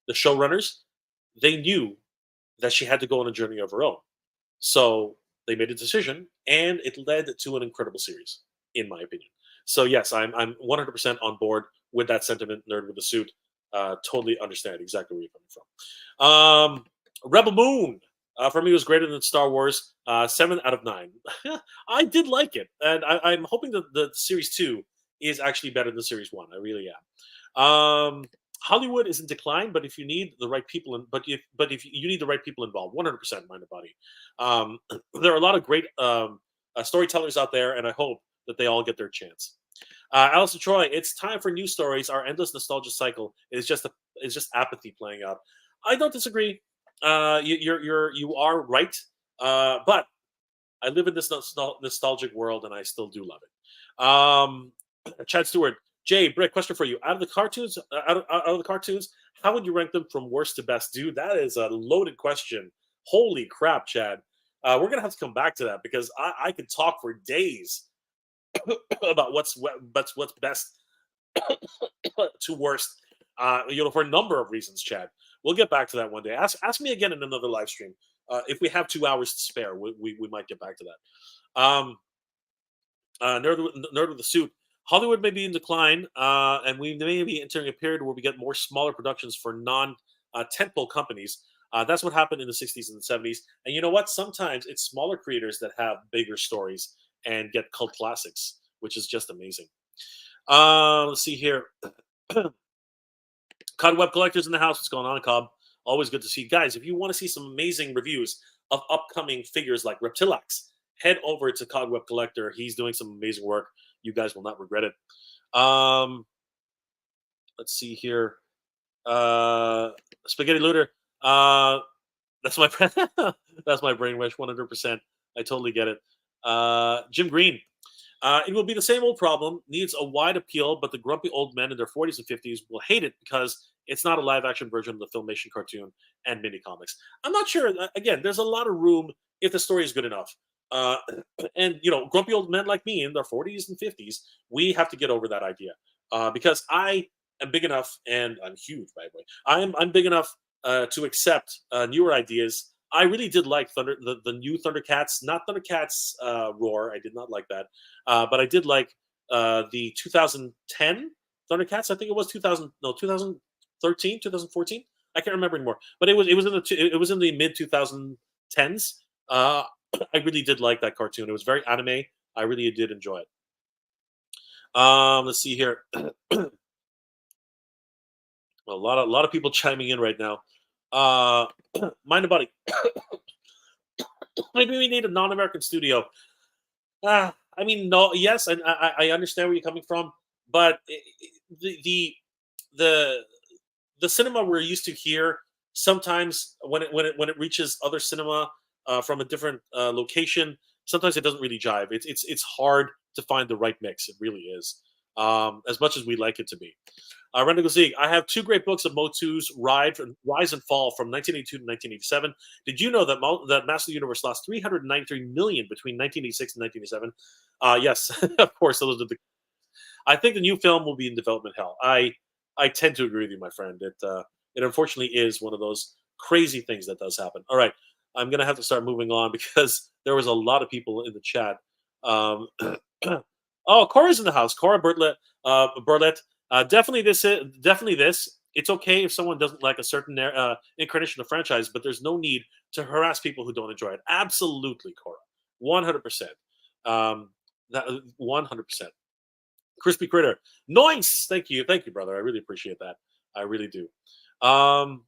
the showrunners, they knew that she had to go on a journey of her own. So they made a decision, and it led to an incredible series, in my opinion. So yes, I'm 100% on board with that sentiment. Nerd with the suit, totally understand exactly where you're coming from. Rebel Moon, for me, was greater than Star Wars. 7 out of 9. I did like it, and I'm hoping that the series 2 is actually better than series 1. I really am. Hollywood is in decline, but if you need the right people, if you need the right people involved, 100% mind and body. There are a lot of great storytellers out there, and I hope that they all get their chance. Alison Troy, it's time for new stories. Our endless nostalgia cycle is just apathy playing out. I don't disagree. You are right, but I live in this nostalgic world, and I still do love it. Chad Stewart, Jay, Brick, question for you: out of the cartoons, how would you rank them from worst to best? Dude, that is a loaded question. Holy crap, Chad. We're gonna have to come back to that because I could talk for days about what's best to worst. For a number of reasons, Chad. We'll get back to that one day. Ask me again in another live stream. If we have 2 hours to spare, we might get back to that. Nerd with the suit. Hollywood may be in decline, and we may be entering a period where we get more smaller productions for non tentpole companies. That's what happened in the 60s and the 70s. And you know what? Sometimes it's smaller creators that have bigger stories and get cult classics, which is just amazing. Let's see here. Cobweb collectors in the house. What's going on, Cobb? Always good to see you guys. If you want to see some amazing reviews of upcoming figures like Reptilax, head over to Cobweb Collector. He's doing some amazing work. You guys will not regret it. Let's see here. Spaghetti Looter. That's my that's my brain wish. 100%. I totally get it. Jim Green. It will be the same old problem. Needs a wide appeal, but the grumpy old men in their 40s and 50s will hate it because it's not a live-action version of the Filmation cartoon and mini comics. I'm not sure. Again, there's a lot of room if the story is good enough. And grumpy old men like me in their 40s and 50s, we have to get over that idea because I am big enough, and I'm huge, by the way. I'm big enough to accept newer ideas. I really did like the new Thundercats, not Thundercats Roar. I did not like that, but I did like the 2010 Thundercats. I think it was 2013, 2014. I can't remember anymore. But it was in the mid 2010s. I really did like that cartoon. It was very anime. I really did enjoy it. Let's see here. A lot of people chiming in right now. Mind and body. Maybe we need a non-American studio. I mean, no, yes, and I understand where you're coming from, but the cinema we're used to here, sometimes when it reaches other cinema from a different location, sometimes it doesn't really jive. It's hard to find the right mix. It really is, as much as we like it to be. Renda Gozig, I have 2 great books of Motu's Rise and Fall from 1982 to 1987. Did you know that Master of the Universe lost $393 million between 1986 and 1987? Yes, of course. I think the new film will be in development hell. I tend to agree with you, my friend. it unfortunately is one of those crazy things that does happen. All right, I'm gonna have to start moving on because there was a lot of people in the chat. Um, oh, Cora's in the house. Cora Bertlet, definitely definitely this. It's okay if someone doesn't like a certain incarnation of franchise, but there's no need to harass people who don't enjoy it. Absolutely, Cora, 100%. That 100%. Crispy Critter, nice. Thank you, brother. I really appreciate that. I really do. Nerd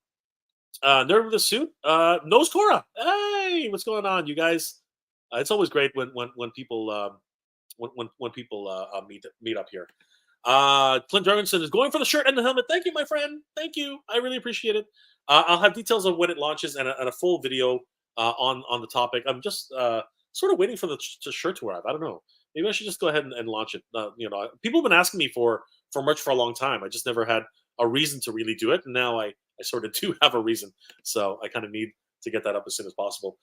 with a suit, knows Cora. Hey, what's going on, you guys? It's always great when people when people meet up here. Clint Jorgensen is going for the shirt and the helmet. Thank you, my friend. Thank you. I really appreciate it. I'll have details of when it launches and a full video on the topic. I'm just sort of waiting for the shirt to arrive. I don't know. Maybe I should just go ahead and launch it. People have been asking me for merch for a long time. I just never had a reason to really do it, and now I sort of do have a reason. So I kind of need to get that up as soon as possible.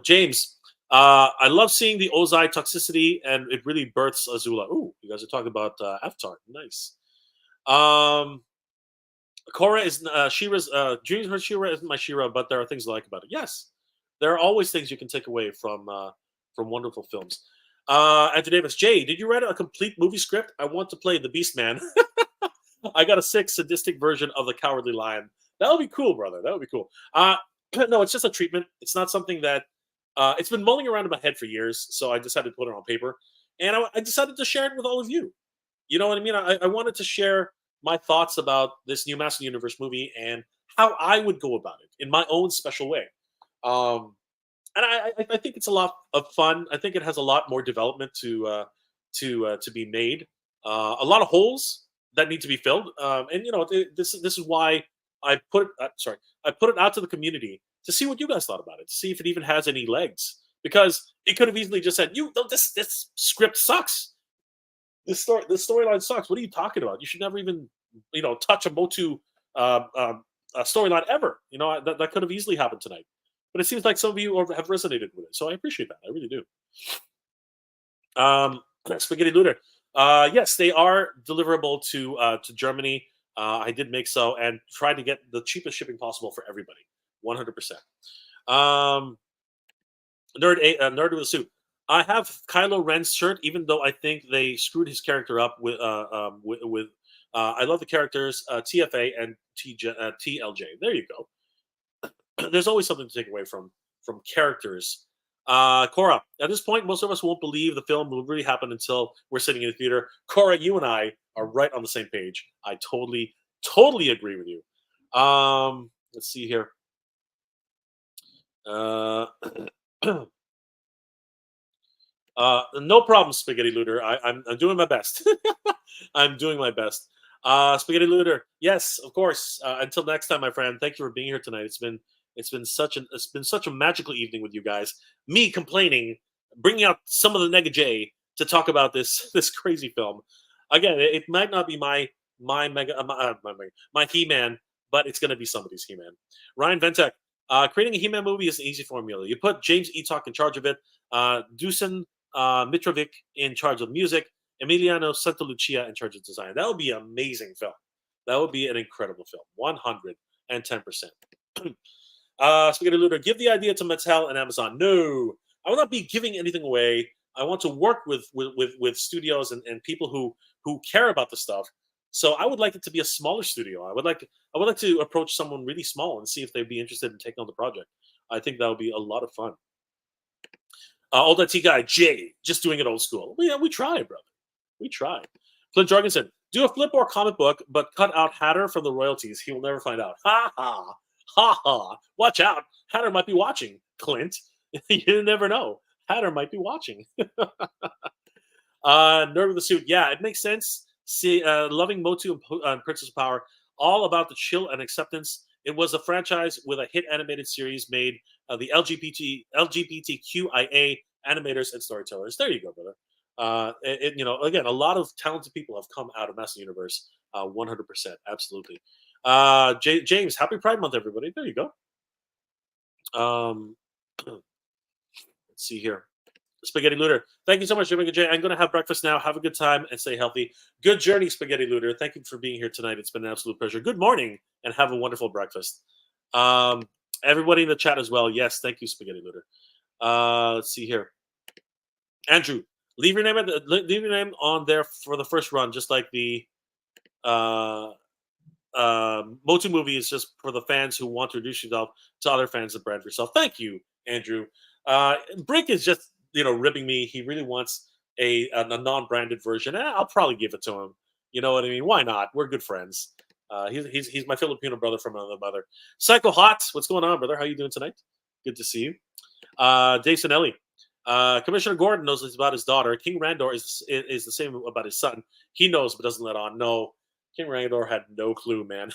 James, I love seeing the Ozai toxicity, and it really births Azula. Ooh, you guys are talking about Avatar. Nice. Korra is Shira's dreams for Shira isn't my Shira, but there are things I like about it. Yes, there are always things you can take away from wonderful films. Anthony Davis, Jay, did you write a complete movie script? I want to play the Beast Man. I got a sick, sadistic version of the Cowardly Lion. That would be cool, brother. That would be cool. No, it's just a treatment. It's not something that it's been mulling around in my head for years. So I decided to put it on paper, and I decided to share it with all of you. You know what I mean? I wanted to share my thoughts about this new Master Universe movie and how I would go about it in my own special way. And I think it's a lot of fun. I think it has a lot more development to be made. A lot of holes that need to be filled. And this is why I put it out to the community to see what you guys thought about it, to see if it even has any legs. Because it could have easily just said, this script sucks. This storyline sucks. What are you talking about? You should never even touch a Motu storyline ever. That could have easily happened tonight. But it seems like some of you have resonated with it, so I appreciate that. I really do. Spaghetti Looter. Yes, they are deliverable to Germany. I did make so and tried to get the cheapest shipping possible for everybody. 100%. Nerd with a suit. I have Kylo Ren's shirt, even though I think they screwed his character up with. I love the characters TFA and TLJ. There you go. There's always something to take away from characters. Cora, at this point, most of us won't believe the film will really happen until we're sitting in the theater. Cora, you and I are right on the same page. I totally agree with you. Let's see here. No problem, Spaghetti Looter. I'm doing my best. I'm doing my best. Spaghetti Looter, yes, of course. Until next time, my friend. Thank you for being here tonight. It's been such a magical evening with you guys. Me complaining, bringing out some of the Nega Jay to talk about this crazy film. Again, it might not be my He-Man, but it's going to be somebody's He-Man. Ryan Ventek, creating a He-Man movie is an easy formula. You put James Etok in charge of it, Dusan Mitrovic in charge of music, Emiliano Santalucia in charge of design. That would be an amazing film. That would be an incredible film. 110%. Spaghetti Looter, give the idea to Mattel and Amazon. No, I will not be giving anything away. I want to work with studios and people who care about the stuff. So I would like it to be a smaller studio. I would like to approach someone really small and see if they'd be interested in taking on the project. I think that would be a lot of fun. Old IT guy Jay, just doing it old school. Yeah, we tried, brother. We tried. Clint Jorgensen, do a flip or comic book, but cut out Hatter from the royalties. He will never find out. Ha ha. Ha ha. Watch out. Hatter might be watching, Clint. You never know. Hatter might be watching. Nerd with the suit. Yeah, it makes sense. See, loving Motu and Princess of Power, all about the chill and acceptance. It was a franchise with a hit animated series made the LGBTQIA animators and storytellers. There you go, brother. Again, a lot of talented people have come out of Master Universe. 100%, absolutely. James, happy Pride Month, everybody. There you go. Let's see here. Spaghetti Looter. Thank you so much, Nega Jay. I'm going to have breakfast now. Have a good time and stay healthy. Good journey, Spaghetti Looter. Thank you for being here tonight. It's been an absolute pleasure. Good morning and have a wonderful breakfast. Everybody in the chat as well. Yes, thank you, Spaghetti Looter. Let's see here. Andrew, leave your name on there for the first run, just like the Motu movie is just for the fans who want to introduce yourself to other fans and brand yourself. Thank you, Andrew. Brick is just ribbing me. He really wants a non-branded version. I'll probably give it to him. You know what I mean? Why not? We're good friends. He's my Filipino brother from another mother. Psycho Hot, what's going on, brother? How you doing tonight? Good to see you. Dave Sinelli. Commissioner Gordon knows about his daughter. King Randor is the same about his son. He knows but doesn't let on. No, King Randor had no clue, man.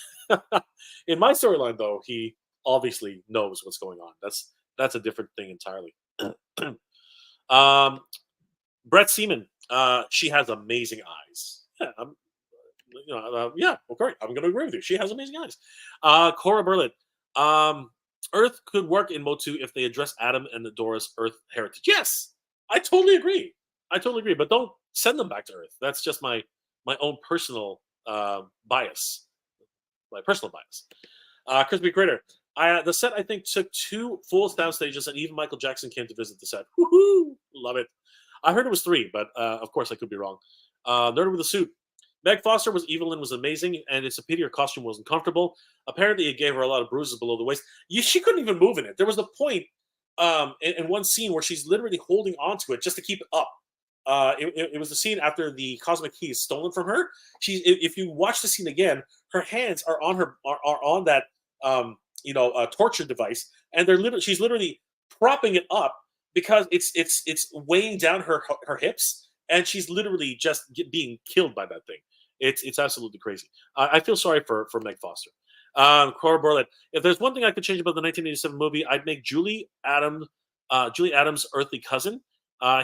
In my storyline, though, he obviously knows what's going on. That's a different thing entirely. Brett Seaman. She has amazing eyes. Yeah, okay. I'm going to agree with you. She has amazing eyes. Cora Burlett. Earth could work in Motu if they address Adam and Dora's Earth heritage. Yes, I totally agree. But don't send them back to Earth. That's just my own personal bias. My personal bias. Crispy Critter. The set, I think, took 2 full sound stages, and even Michael Jackson came to visit the set. Woohoo! Love it. I heard it was 3, but of course I could be wrong. Nerd with a Suit. Meg Foster was evil and was amazing, and it's a pity her costume wasn't comfortable. Apparently, it gave her a lot of bruises below the waist. She couldn't even move in it. There was a point in one scene where she's literally holding onto it just to keep it up. It was the scene after the cosmic key is stolen from her. If you watch the scene again, her hands are on that torture device, and she's literally propping it up because it's weighing down her hips, and she's literally just being killed by that thing. It's absolutely crazy. I feel sorry for Meg Foster. Cora Borland. If there's one thing I could change about the 1987 movie, I'd make Julie Adams' earthly cousin.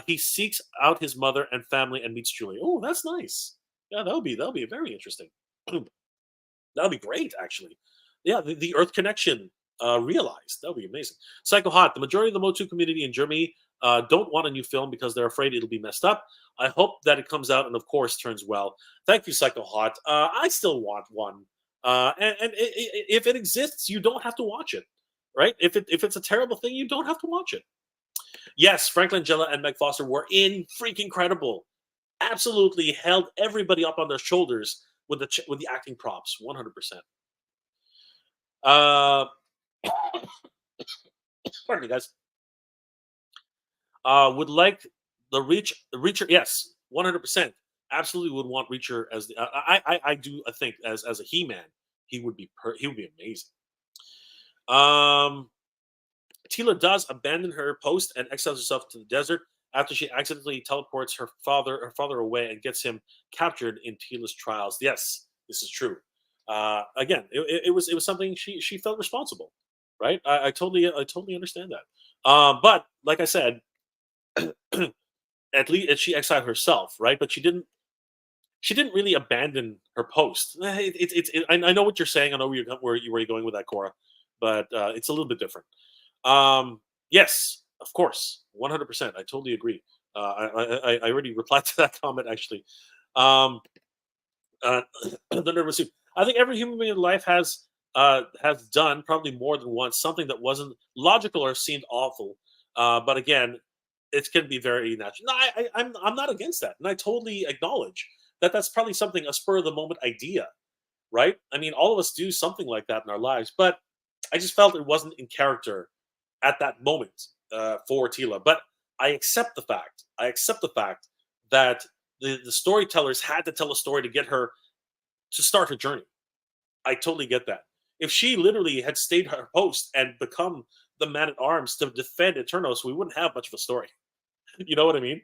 He seeks out his mother and family and meets Julie. Oh, that's nice. Yeah, that'll be very interesting. That'll be great, actually. Yeah, the Earth connection realized. That'll be amazing. Psycho Hot. The majority of the Motu community in Germany don't want a new film because they're afraid it'll be messed up. I hope that it comes out and, of course, turns well. Thank you, Psycho Hot. I still want one. If it exists, you don't have to watch it, right? If it's a terrible thing, you don't have to watch it. Yes, Frank Langella and Meg Foster were freaking incredible. Absolutely held everybody up on their shoulders with the acting props, 100%. Pardon me, guys. Would like the Reacher. Yes, 100%. Absolutely would want Reacher as the. I do. I think as a He-Man, he would be amazing. Tila does abandon her post and exiles herself to the desert after she accidentally teleports her father away and gets him captured in Tila's trials. Yes, this is true. Again, it was something she felt responsible, right? I totally understand that. But like I said, at least she exiled herself, right? But she didn't really abandon her post. I know what you're saying. I know where you're going with that, Cora, but it's a little bit different. Yes, of course, 100%. I totally agree. I already replied to that comment actually. The nervous suit. I think every human being in life has done probably more than once something that wasn't logical or seemed awful. But again, it can be very natural. No, I'm not against that, and I totally acknowledge that that's probably something, a spur of the moment idea, right? I mean, all of us do something like that in our lives, but I just felt it wasn't in character at that moment for Tila. But I accept the fact. That the storytellers had to tell a story to get her to start her journey. I totally get that. If she literally had stayed her post and become the man-at-arms to defend Eternos, we wouldn't have much of a story. You know what I mean?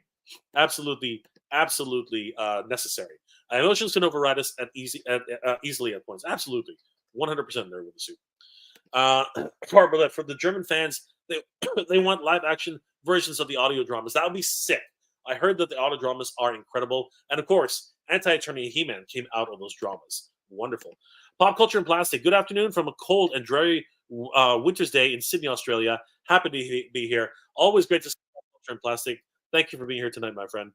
Absolutely necessary. Emotions can override us easily at points. Absolutely. 100% there with the suit. Carbolet, for the German fans, they want live action versions of the audio dramas. That would be sick. I heard that the audio dramas are incredible. And of course, Anti-Attorney He-Man came out of those dramas. Wonderful. Pop Culture and Plastic. Good afternoon from a cold and dreary winter's day in Sydney, Australia. Happy to be here. Always great to see Pop Culture and Plastic. Thank you for being here tonight, my friend.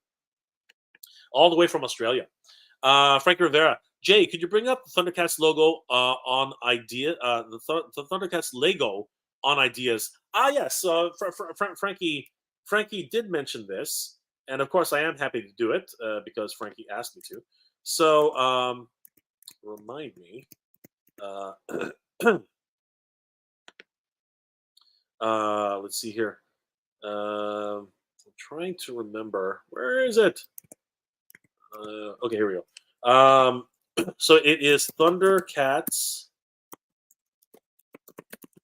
All the way from Australia. Frankie Rivera. Jay, could you bring up the Thundercats logo on idea? The Thundercats Lego on ideas. Yes. Frankie did mention this, and of course I am happy to do it because Frankie asked me to. So remind me. Let's see here. I'm trying to remember. Where is it? Okay, here we go. So it is Thundercats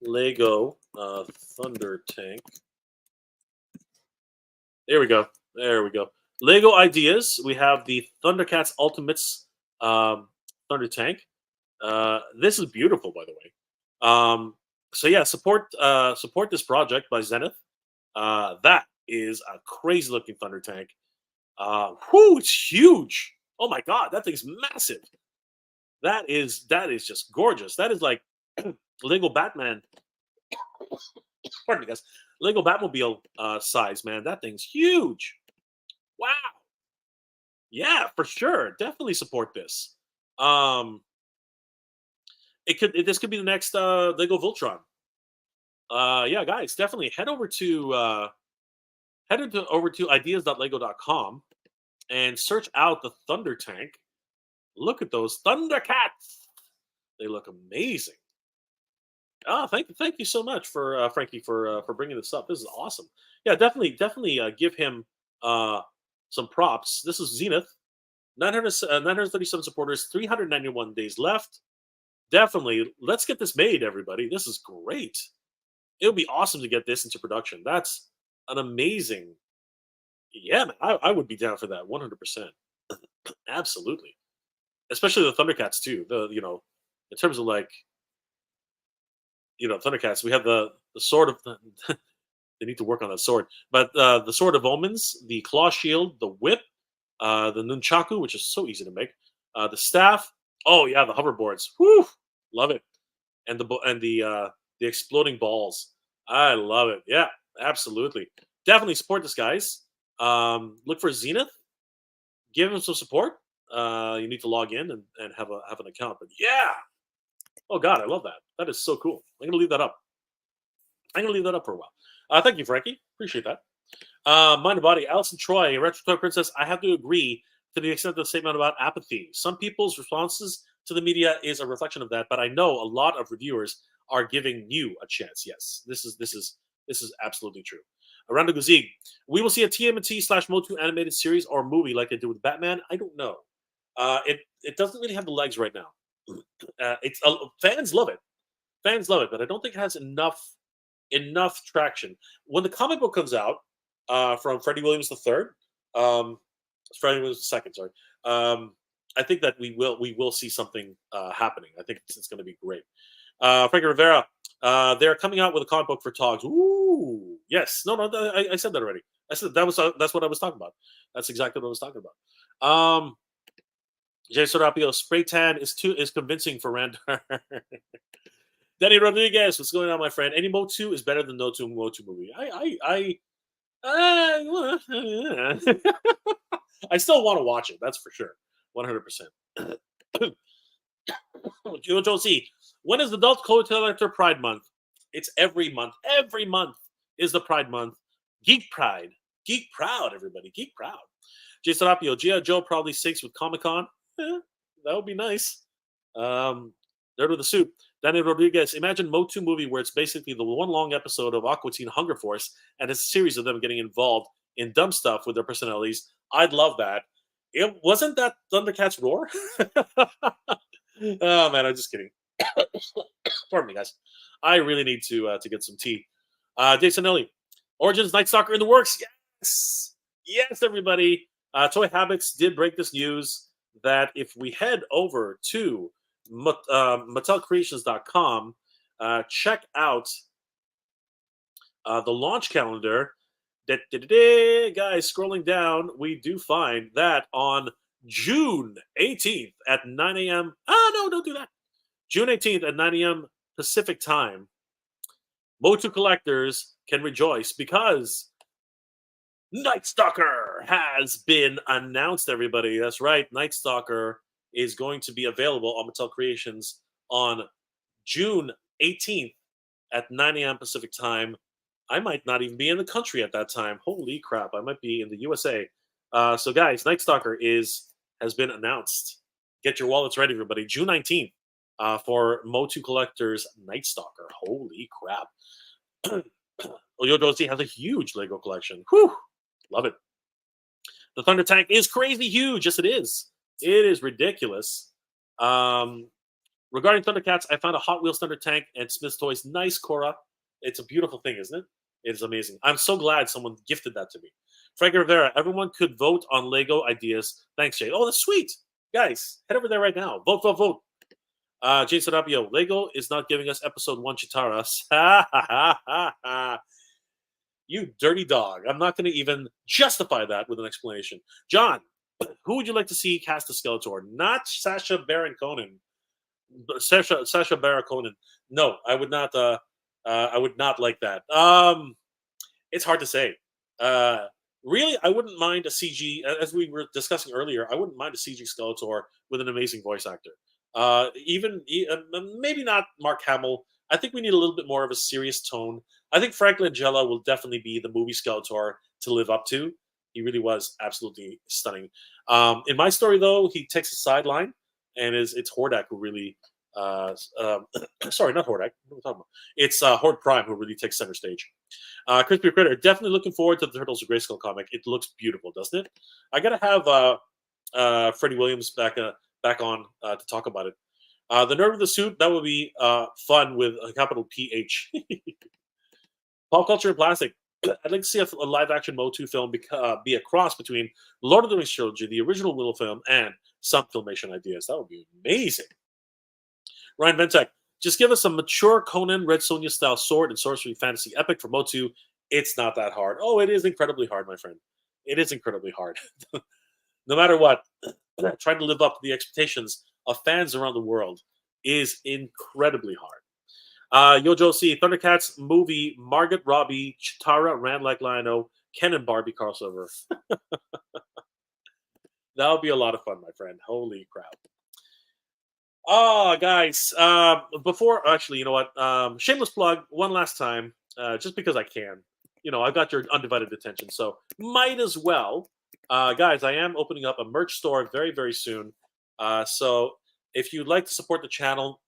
Lego Thunder Tank. There we go. There we go. Lego ideas. We have the Thundercats Ultimates Thunder Tank. This is beautiful, by the way. So yeah, support this project by Zenith. That is a crazy looking Thunder Tank. It's huge. Oh my god, that thing's massive. That is just gorgeous. That is like Lego Batman. Pardon me, guys. Lego Batmobile size, man. That thing's huge. Wow. Yeah, for sure. Definitely support this. This could be the next Lego Voltron. Yeah, guys, definitely head over to ideas.lego.com and search out the Thunder Tank. Look at those Thundercats. They look amazing. Thank you so much for Frankie for bringing this up. This is awesome. Yeah, definitely give him some props. This is Zenith, 937 supporters, 391 days left. Definitely, let's get this made, everybody. This is great. It would be awesome to get this into production. That's an amazing. Yeah, man, I would be down for that 100%. Absolutely, especially the Thundercats too. In terms of like. Thundercats. We have the sword of. They need to work on that sword, but the sword of omens, the claw shield, the whip, the nunchaku, which is so easy to make, the staff. Oh yeah, the hoverboards. Whew, love it, and the exploding balls. I love it. Yeah, absolutely. Definitely support this, guys. Look for Zenith. Give him some support. You need to log in and have an account. But yeah. Oh God, I love that. That is so cool. I'm gonna leave that up. I'm gonna leave that up for a while. Thank you, Frankie. Appreciate that. Mind and Body, Alison Troy, Retro Toy Princess. I have to agree to the extent of the statement about apathy. Some people's responses to the media is a reflection of that, but I know a lot of reviewers are giving you a chance. Yes, this is absolutely true. Around the Guzig, we will see a TMNT/Motu animated series or movie like they did with Batman. I don't know. It doesn't really have the legs right now. Fans love it. Fans love it, but I don't think it has enough traction. When the comic book comes out from Freddie Williams III, Freddie Williams II, sorry. I think that we will see something happening. I think it's going to be great. Frankie Rivera, they're coming out with a comic book for Togs. Ooh, yes. No, I said that already. I said that's what I was talking about. That's exactly what I was talking about. Jay Serapio, spray tan is convincing for Randar. Danny Rodriguez, what's going on, my friend? Any Motu is better than no Motu movie. I still want to watch it. That's for sure, 100%. Jojo C, when is the Adult Collector Pride Month? It's every month. Every month is the Pride Month. Geek Pride, Geek Proud, everybody, Geek Proud. Jay Serapio, G.I. Joe probably 6 with Comic Con. That would be nice. There with the soup. Danny Rodriguez, imagine Motu movie where it's basically the one long episode of Aqua Teen Hunger Force and a series of them getting involved in dumb stuff with their personalities. I'd love that. It wasn't that Thundercats Roar? Oh man, I'm just kidding. Pardon me, guys. I really need to get some tea. Jason Ellie, Origins Night Stalker in the works. Yes, everybody. Toy Habits did break this news that if we head over to MattelCreations.com, check out the launch calendar. Guys, scrolling down, we do find that on June 18th at 9 a.m. No, don't do that. June 18th at 9 a.m. Pacific time, Motu collectors can rejoice because Night Stalker has been announced, everybody. That's right. Night Stalker is going to be available on Mattel Creations on June 18th at 9 a.m. Pacific time. I might not even be in the country at that time. Holy crap. I might be in the USA. So, guys, Night Stalker has been announced. Get your wallets ready, everybody. June 19th for Motu Collectors Night Stalker. Holy crap. Yodozi has a huge Lego collection. Whew. Love it. The Thunder Tank is crazy huge. Yes, it is. It is ridiculous. Regarding Thundercats, I found a Hot Wheels Thunder Tank and Smith's Toys. Nice, Cora. It's a beautiful thing, isn't it? It is amazing. I'm so glad someone gifted that to me. Frank Rivera, everyone could vote on Lego ideas. Thanks, Jay. Oh, that's sweet. Guys, head over there right now. Vote, vote, vote. Jay Sarabio, Lego is not giving us episode 1 Chitaras. Ha, ha, ha, ha, ha. You dirty dog. I'm not going to even justify that with an explanation. John, who would you like to see cast a Skeletor? Not Sasha Baron Conan. Sasha Baron Conan. No, I would not. I would not like that. It's hard to say. Really, I wouldn't mind a CG. As we were discussing earlier, I wouldn't mind a CG Skeletor with an amazing voice actor. Maybe not Mark Hamill. I think we need a little bit more of a serious tone. I think Frank Langella will definitely be the movie Skeletor to live up to. He really was absolutely stunning. In my story, though, he takes a sideline, and it's Hordak who really. Sorry, not Hordak. What am I talking about? It's Horde Prime who really takes center stage. Crispy Critter, definitely looking forward to the Turtles of Grayskull comic. It looks beautiful, doesn't it? I gotta have Freddie Williams back on to talk about it. The Nerd of the Suit, that would be fun with a capital PH. Pop Culture and Plastic. I'd like to see a live-action Motu film be a cross between Lord of the Rings trilogy, the original Willow film, and some filmation ideas. That would be amazing. Ryan Ventek, just give us a mature Conan, Red Sonja style sword and sorcery fantasy epic for Motu. It's not that hard. Oh, it is incredibly hard, my friend. It is incredibly hard. No matter what, trying to live up to the expectations of fans around the world is incredibly hard. Yojo C, Thundercats movie, Margot Robbie, Chitara, ran like Lionel, Ken and Barbie crossover. That would be a lot of fun, my friend. Holy crap. Oh, guys, before, actually, you know what? Shameless plug, one last time, just because I can. You know, I've got your undivided attention, so might as well. Guys, I am opening up a merch store very, very soon. So if you'd like to support the channel,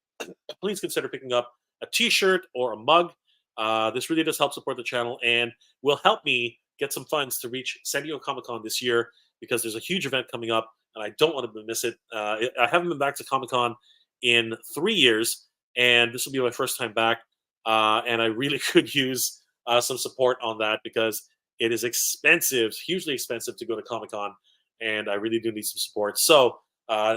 please consider picking up a t-shirt or a mug. This really does help support the channel and will help me get some funds to reach San Diego Comic-Con this year because there's a huge event coming up and I don't want to miss it. I haven't been back to Comic-Con in 3 years, and this will be my first time back. And I really could use some support on that because it is expensive, hugely expensive to go to Comic-Con, and I really do need some support. So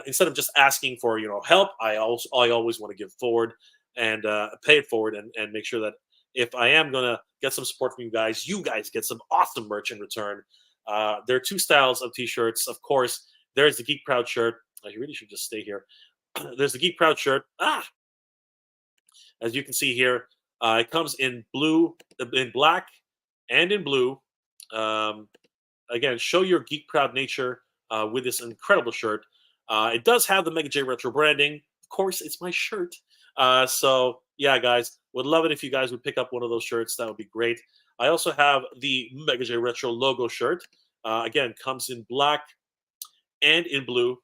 instead of just asking for help, I always want to give forward and pay it forward and make sure that if I am going to get some support from you guys get some awesome merch in return. There are two styles of t-shirts. Of course, there's the Geek Proud shirt. I really should just stay here. There's the Geek Proud shirt. As you can see here, it comes in blue, in black, and in blue. Again, show your Geek Proud nature with this incredible shirt. It does have the Nega Jay Retro branding. Of course, it's my shirt. So, yeah, guys, would love it if you guys would pick up one of those shirts. That would be great. I also have the Nega Jay Retro logo shirt. Again, comes in black and in blue.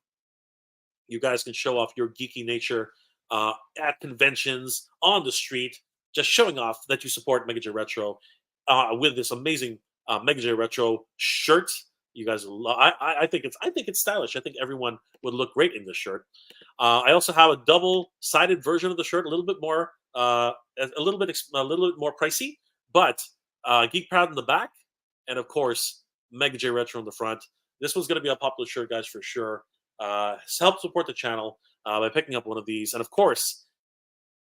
You guys can show off your geeky nature at conventions, on the street, just showing off that you support Nega Jay Retro with this amazing Nega Jay Retro shirt. You guys, I think it's stylish. I think everyone would look great in this shirt. I also have a double-sided version of the shirt, a little bit more more pricey, but Geek Proud in the back, and of course Nega Jay Retro in the front. This one's going to be a popular shirt, guys, for sure. Help support the channel by picking up one of these, and of course,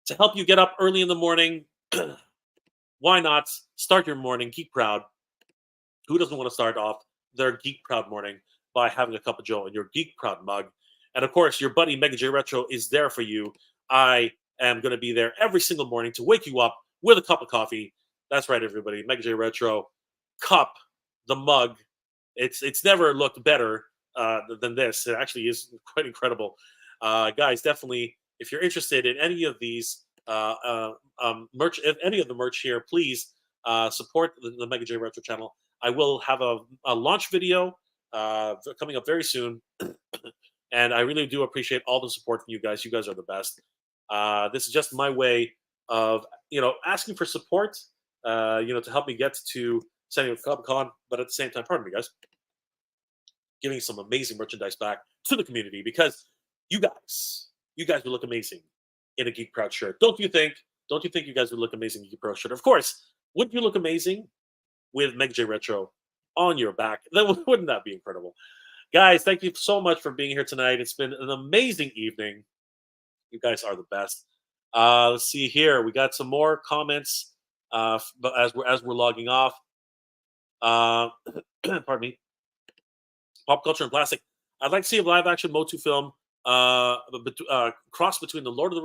to help you get up early in the morning, why not start your morning Geek Proud? Who doesn't want to start off their Geek Proud morning by having a cup of Joe in your Geek Proud mug? And of course, your buddy Nega Jay Retro is there for you. I am going to be there every single morning to wake you up with a cup of coffee. That's right, everybody. Nega Jay Retro cup the mug. It's never looked better than this. It actually is quite incredible. Guys, definitely, if you're interested in any of these merch, if any of the merch here, please support the Nega Jay Retro channel. I will have a launch video coming up very soon, and I really do appreciate all the support from you guys. You guys are the best. This is just my way of asking for support, to help me get to San Diego Comic Con, but at the same time, pardon me, guys, giving some amazing merchandise back to the community because you guys would look amazing in a Geek Proud shirt. Don't you think? Don't you think you guys would look amazing in a Geek Proud shirt? Of course. Wouldn't you look amazing with Nega Jay Retro on your back? Wouldn't that be incredible? Guys, thank you so much for being here tonight. It's been an amazing evening. You guys are the best. Let's see here. We got some more comments but as we're logging off. Pardon me. Pop culture and plastic. I'd like to see a live action Motu film cross between the Lord of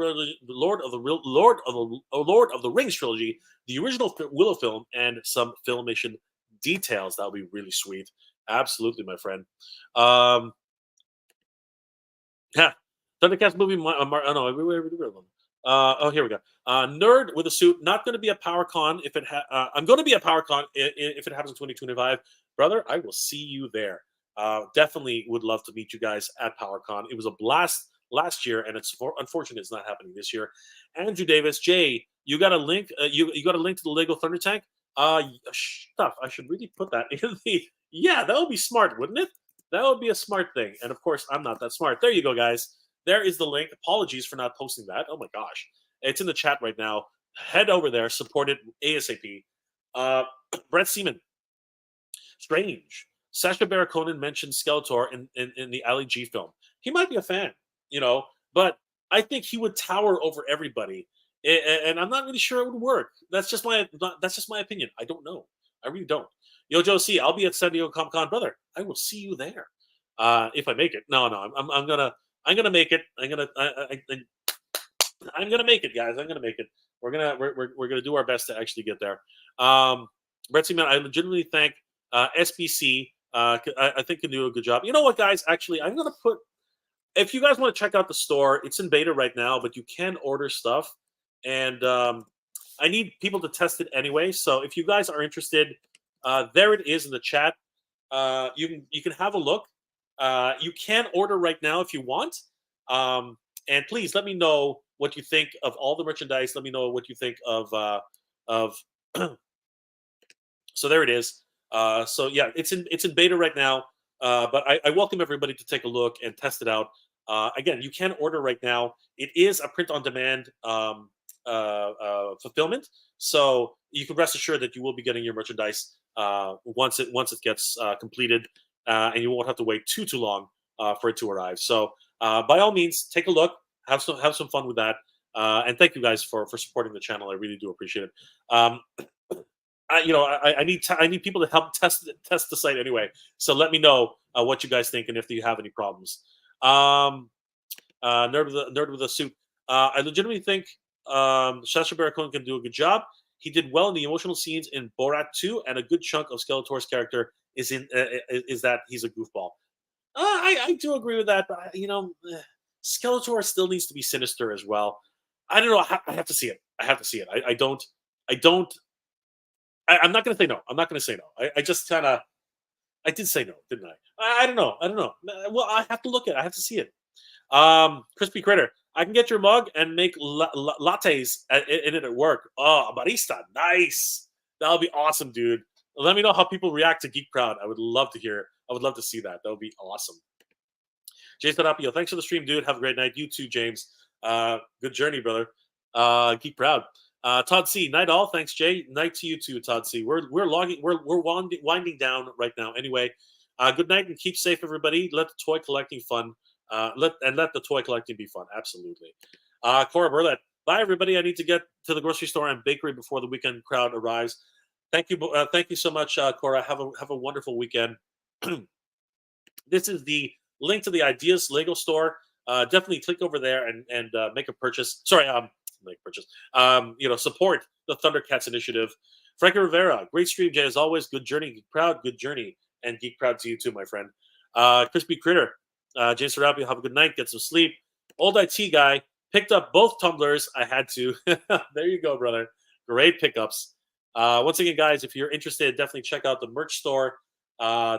the Rings trilogy, the original Willow film, and some Filmation details. That would be really sweet. Absolutely, my friend. Yeah, Thundercats movie. Oh, here we go. Nerd with a suit. Not going to be a PowerCon if it. I'm going to be a PowerCon if it happens in 2025, brother. I will see you there. Definitely would love to meet you guys at PowerCon. It was a blast last year, and it's unfortunate it's not happening this year. Andrew Davis, Jay, you got a link? You got a link to the Lego Thunder Tank? Stuff. I should really put that in the. Yeah, that would be smart, wouldn't it? That would be a smart thing. And of course, I'm not that smart. There you go, guys. There is the link. Apologies for not posting that. Oh my gosh, it's in the chat right now. Head over there, support it ASAP. Brett Seaman, Strange. Sacha Baron Cohen mentioned Skeletor in the Ali G film. He might be a fan, but I think he would tower over everybody, and I'm not really sure it would work. That's just my opinion. I don't know. I really don't. Yo, Joe C, I'll be at San Diego Comic Con, brother. I will see you there if I make it. No, I'm gonna make it. I'm gonna make it, guys. I'm gonna make it. We're gonna do our best to actually get there. Brett Seaman, I legitimately thank SBC. I think can do a good job. You know what, guys? Actually, I'm gonna put. If you guys want to check out the store, it's in beta right now, but you can order stuff, and I need people to test it anyway. So if you guys are interested, there it is in the chat. You can have a look. You can order right now if you want, and please let me know what you think of all the merchandise. Let me know what you think of. So there it is. So yeah, it's in beta right now, but I welcome everybody to take a look and test it out. Again, you can order right now. It is a print-on-demand fulfillment, so you can rest assured that you will be getting your merchandise once it gets completed, and you won't have to wait too long for it to arrive. So by all means, take a look, have some fun with that, and thank you guys for supporting the channel. I really do appreciate it. I need people to help test the site anyway. So let me know what you guys think and if you have any problems. Nerd with a suit. I legitimately think Sacha Baron Cohen can do a good job. He did well in the emotional scenes in Borat 2, and a good chunk of Skeletor's character is that he's a goofball. I do agree with that, but Skeletor still needs to be sinister as well. I don't know. I have to see it. I have to see it. I'm not going to say no. I'm not going to say no. I just kind of, I did say no, didn't I? I don't know. Well, I have to look at it. I have to see it. Crispy Critter, I can get your mug and make lattes in it at work. Oh, a barista. Nice. That would be awesome, dude. Let me know how people react to Geek Proud. I would love to hear. I would love to see that. That would be awesome. Jason Apio, thanks for the stream, dude. Have a great night. You too, James. Good journey, brother. Geek Proud. Todd C, night all. Thanks, Jay. Night to you too, Todd C. We're winding down right now. Anyway, good night and keep safe, everybody. Let the toy collecting fun. Let the toy collecting be fun. Absolutely. Cora Burlett. Bye, everybody. I need to get to the grocery store and bakery before the weekend crowd arrives. Thank you. Thank you so much, Cora. Have a wonderful weekend. This is the link to the Ideas Lego store. Definitely click over there and make a purchase. Sorry, make a purchase. Support the Thundercats initiative. Frankie Rivera, great stream, Jay, as always. Good journey, Geek Proud, good journey, and Geek Proud to you too, my friend. Crispy Critter, James Sarabi, have a good night, get some sleep. Old IT guy, picked up both tumblers. I had to. There you go, brother. Great pickups. Once again, guys, if you're interested, definitely check out the merch store.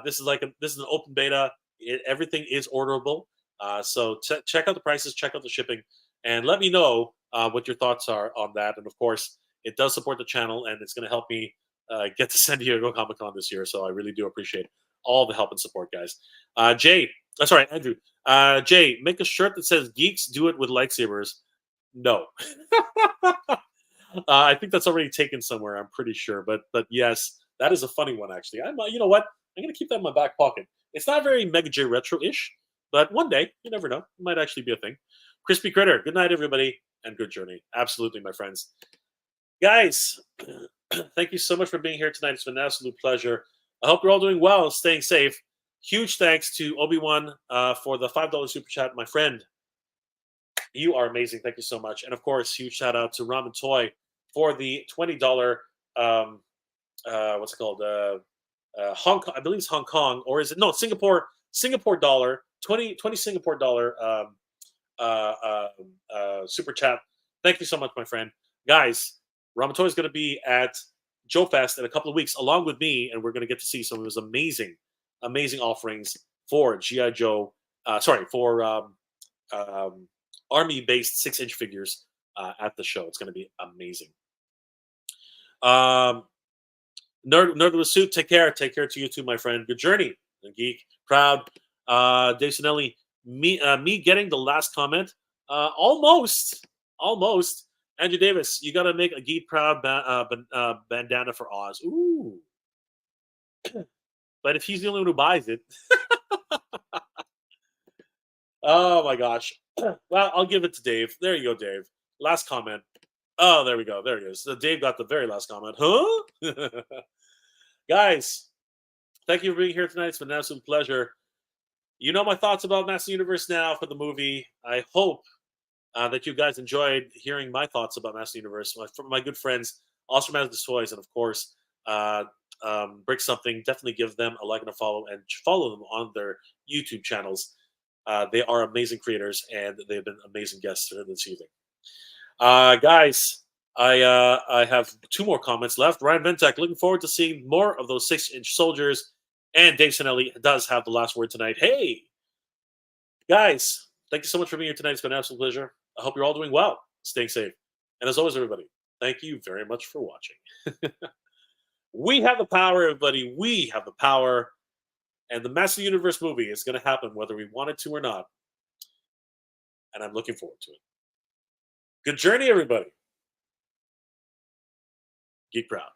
This is an open beta. Everything is orderable. So check out the prices, check out the shipping, and let me know what your thoughts are on that. And of course, it does support the channel, and it's going to help me get to San Diego Comic-Con this year. So I really do appreciate all the help and support, guys. Andrew. Jay, make a shirt that says "Geeks do it with lightsabers." No, I think that's already taken somewhere. I'm pretty sure, but yes, that is a funny one actually. You know what? I'm gonna keep that in my back pocket. It's not very Nega Jay Retro-ish, but one day, you never know, it might actually be a thing. Crispy Critter, good night, everybody, and good journey. Absolutely, my friends. Guys, thank you so much for being here tonight. It's been an absolute pleasure. I hope you're all doing well, staying safe. Huge thanks to Obi-Wan for the $5 super chat, my friend. You are amazing. Thank you so much. And of course, huge shout out to Ramen Toy for the $20. What's it called? Hong Kong, I believe it's Hong Kong, or is it no Singapore dollar? 20 Singapore dollar super chat. Thank you so much, my friend. Guys, Ramen Toy is going to be at Joe Fest in a couple of weeks, along with me, and we're going to get to see some of his amazing offerings for GI Joe. For Army-based 6-inch figures at the show. It's going to be amazing. Nerd with a suit. Take care. Take care to you too, my friend. Good journey. Geek Proud. Dave Sinelli. Me getting the last comment. Almost. Andrew Davis. You got to make a Geek Proud bandana for Oz. Ooh. But if he's the only one who buys it. Oh my gosh. Well, I'll give it to Dave. There you go, Dave. Last comment. Oh, there we go. There he is. So Dave got the very last comment. Huh? Guys, thank you for being here tonight. It's been an absolute pleasure. You know my thoughts about Master Universe now for the movie. I hope that you guys enjoyed hearing my thoughts about Master Universe. My good friends, Awesome Magic Toys, and of course, Brick Something. Definitely give them a like and a follow, and follow them on their YouTube channels. They are amazing creators, and they've been amazing guests this evening. Guys, I have 2 more comments left. Ryan Ventek, looking forward to seeing more of those 6-inch soldiers. And Dave Sinelli does have the last word tonight. Hey, guys, thank you so much for being here tonight. It's been an absolute pleasure. I hope you're all doing well, staying safe. And as always, everybody, thank you very much for watching. We have the power, everybody. We have the power. And the Master Universe movie is going to happen whether we want it to or not. And I'm looking forward to it. Good journey, everybody. Geek Proud.